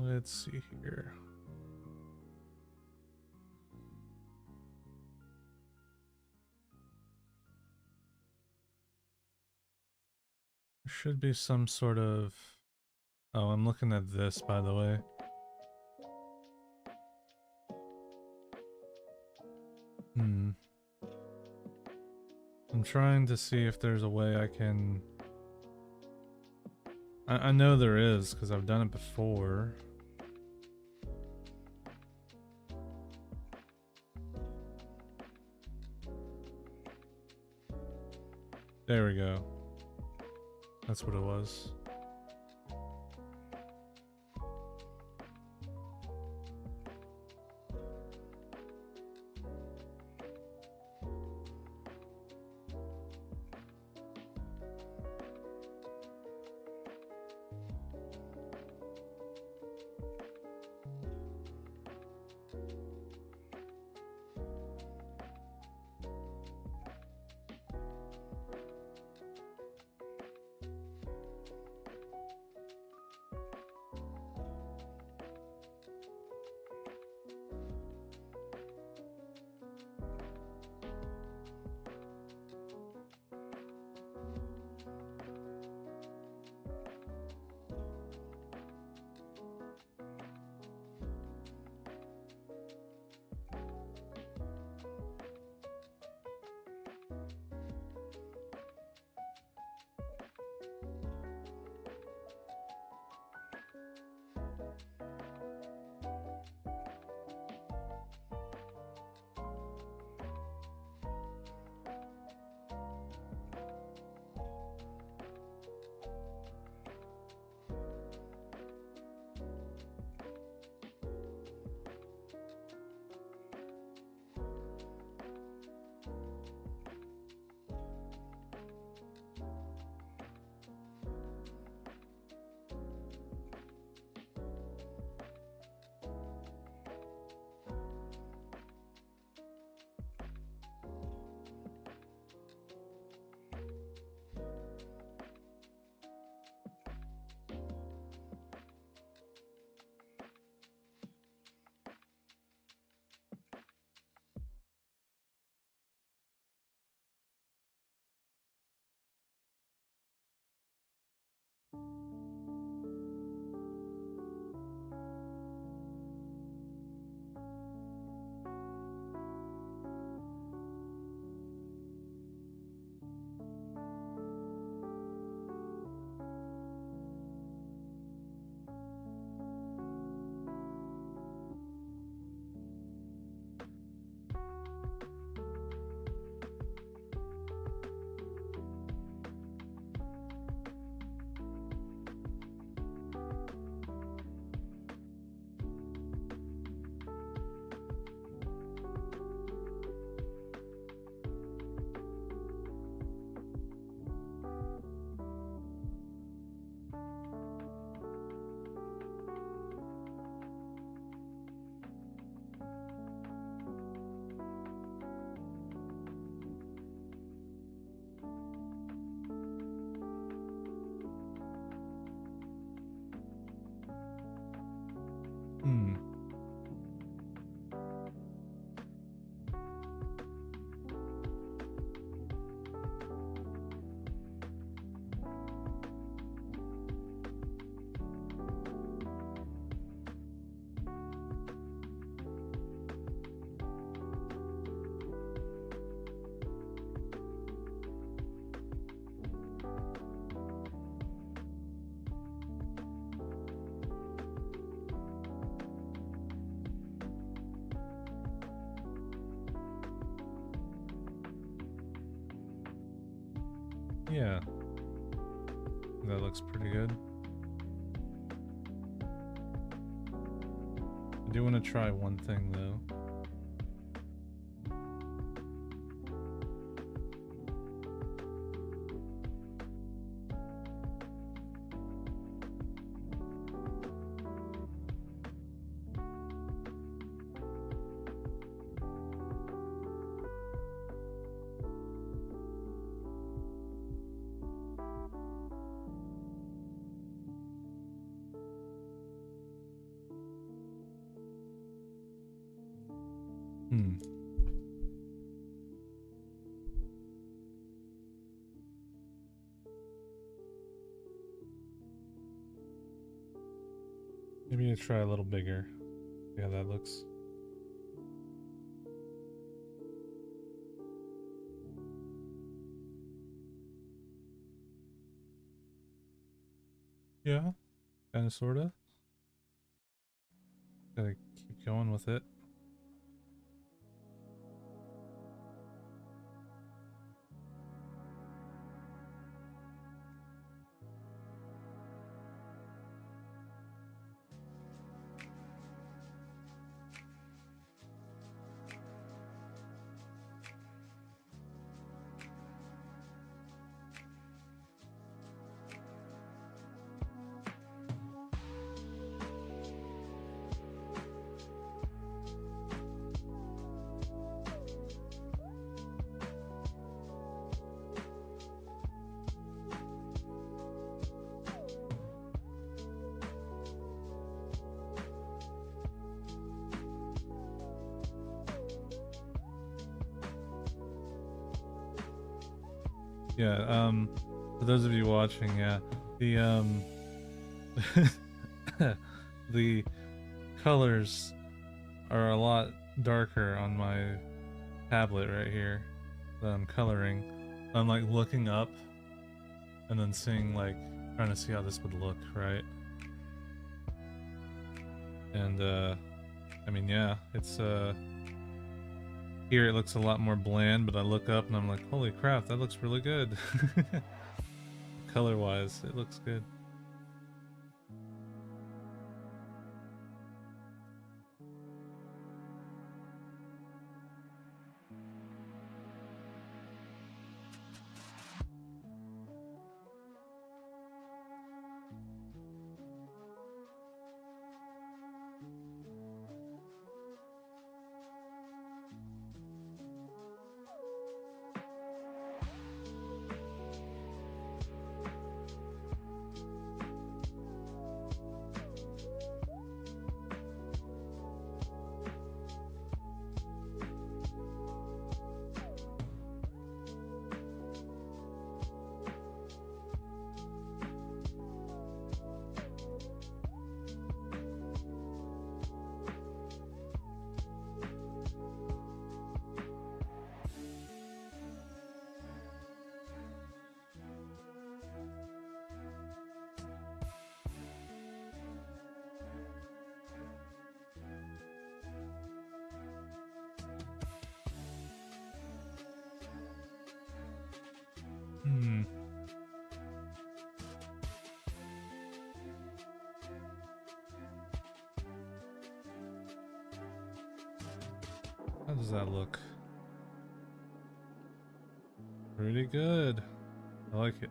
Let's see here. There should be some sort of... Oh, I'm looking at this, by the way. I'm trying to see if there's a way I can I know there is, because I've done it before. There we go. That's what it was. Hmm. Yeah. That looks pretty good. I do want to try one thing though. Hmm. Maybe I try a little bigger. Yeah, that looks. Yeah, kind of, sort of. Gotta keep going with it. Yeah, for those of you watching, yeah, the the colors are a lot darker on my tablet right here that I'm coloring. I'm like looking up and then seeing, like, trying to see how this would look, right? And I mean, yeah, it's here it looks a lot more bland, but I look up and I'm like, holy crap, that looks really good. Color wise, it looks good. Hmm. How does that look? Pretty good. I like it.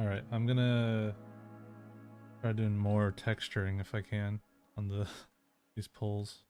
Alright, I'm gonna try doing more texturing if I can on these pulls.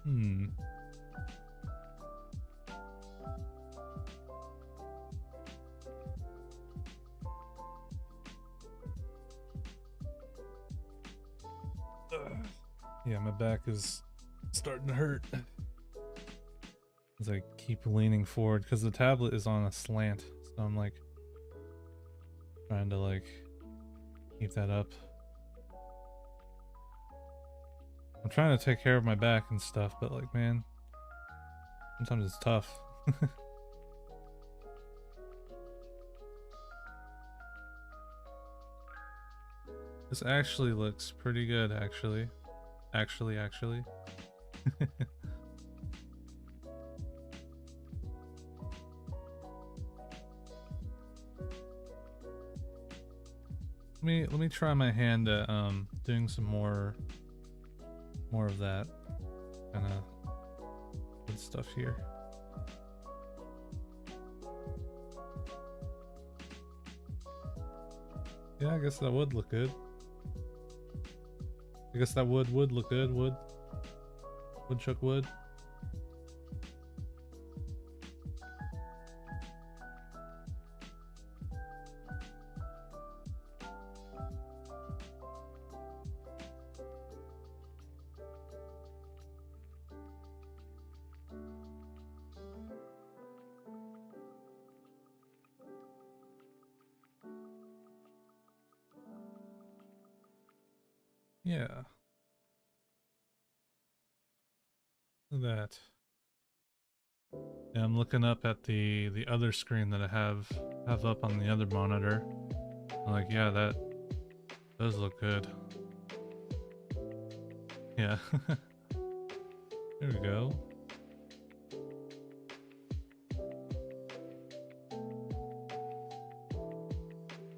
Hmm. Yeah, my back is starting to hurt as I keep leaning forward because the tablet is on a slant, so I'm like trying to like keep that up. I'm trying to take care of my back and stuff, but like, man, sometimes it's tough. This actually looks pretty good, actually. Actually. Let me try my hand at doing some more of that kind of good stuff here. Yeah, I guess that would look good. I guess that would look good. Woodchuck wood. Yeah. Look at that. Yeah, I'm looking up at the other screen that I have up on the other monitor. I'm like, yeah, that does look good. Yeah. There we go.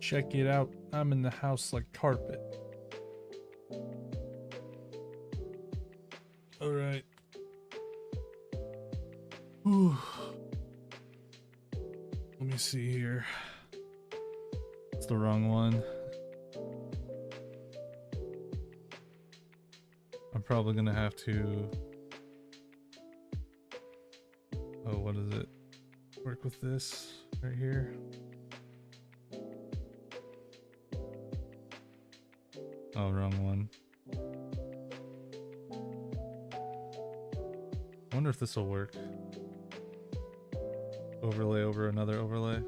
Check it out. I'm in the house like carpet. All right. Whew. Let me see here. It's the wrong one. I'm probably gonna have to. Oh, what is it? Work with this right here. Oh, wrong one. I wonder if this will work. Overlay over another overlay.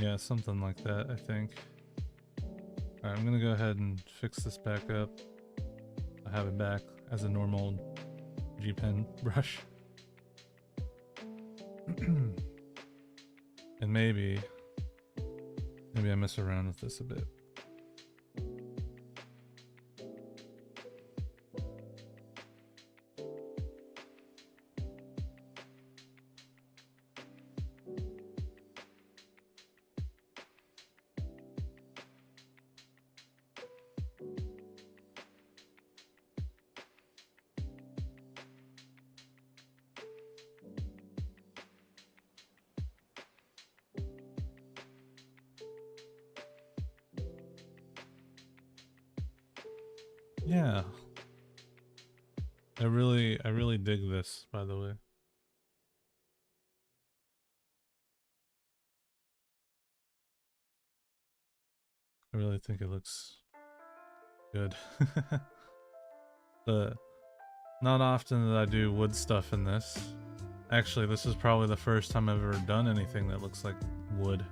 Yeah, something like that, I think. Alright, I'm gonna go ahead and fix this back up. I have it back as a normal G-Pen brush. And maybe I mess around with this a bit. Yeah. I really dig this, by the way. I really think it looks good. But not often that I do wood stuff in this. Actually, this is probably the first time I've ever done anything that looks like wood.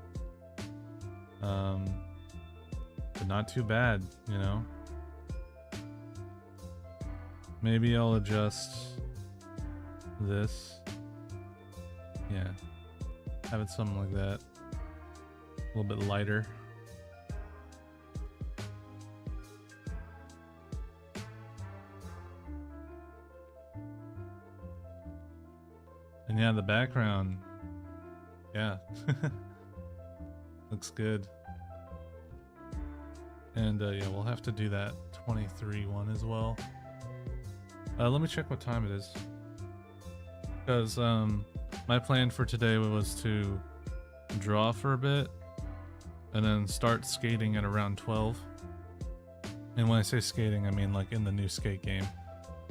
But not too bad, you know? Maybe I'll adjust this. Yeah. Have it something like that. A little bit lighter. And yeah, the background. Yeah. Looks good. And yeah, we'll have to do that 23 one as well. Let me check what time it is. Because my plan for today was to draw for a bit and then start skating at around 12. And when I say skating, I mean like in the new skate game.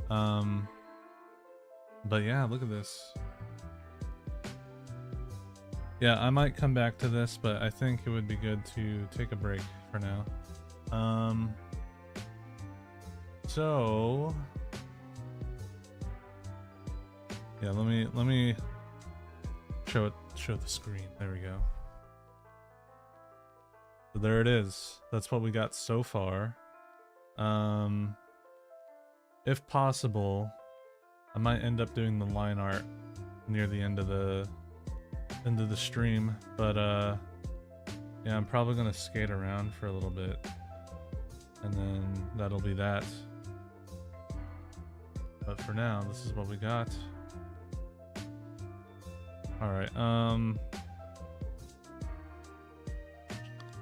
But yeah, look at this. Yeah, I might come back to this, but I think it would be good to take a break for now. So yeah, let me show the screen. There we go. So there it is. That's what we got so far. If possible, I might end up doing the line art near the end of the stream, but yeah, I'm probably gonna skate around for a little bit, and then that'll be that. But for now, this is what we got. All right,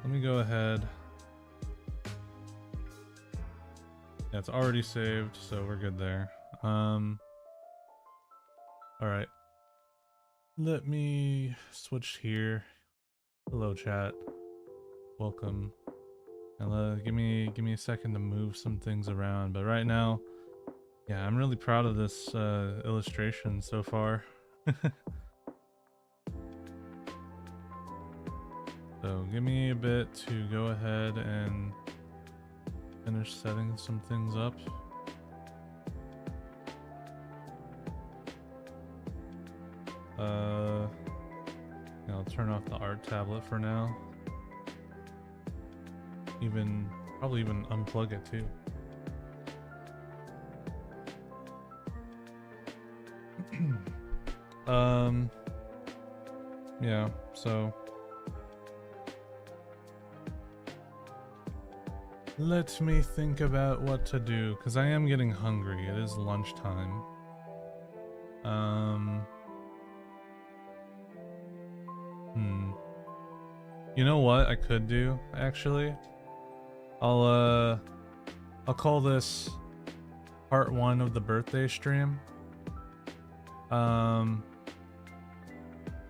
let me go ahead. Yeah, it's already saved, so we're good there. All right. Let me switch here. Hello, chat. Welcome. And give me a second to move some things around. But right now, yeah, I'm really proud of this illustration so far. So give me a bit to go ahead and finish setting some things up. I'll turn off the art tablet for now. Probably even unplug it too. Yeah, so let me think about what to do, because I am getting hungry. It is lunchtime. You know what I could do, actually? I'll call this part 1 of the birthday stream. I'm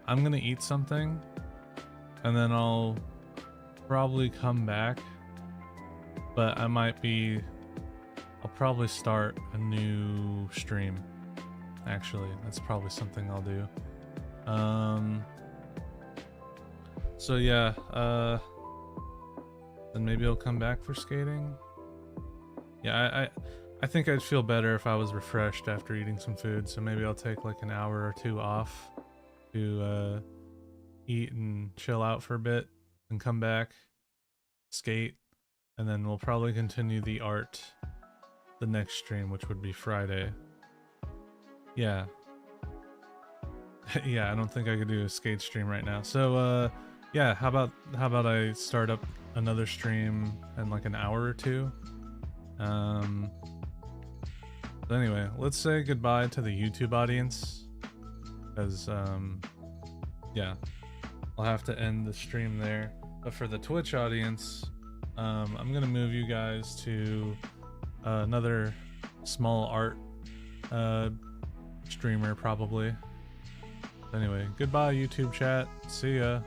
gonna eat something, and then I'll probably come back, but I'll probably start a new stream. Actually, that's probably something I'll do. So yeah, then maybe I'll come back for skating. Yeah, I think I'd feel better if I was refreshed after eating some food, so maybe I'll take like an hour or two off to eat and chill out for a bit and come back, skate, and then we'll probably continue the art the next stream, which would be Friday. Yeah. Yeah, I don't think I could do a skate stream right now. So yeah, how about I start up another stream in like an hour or two? But anyway, let's say goodbye to the YouTube audience, because yeah, I'll have to end the stream there. But for the Twitch audience, I'm gonna move you guys to another small art streamer probably. Anyway, goodbye YouTube chat. See ya.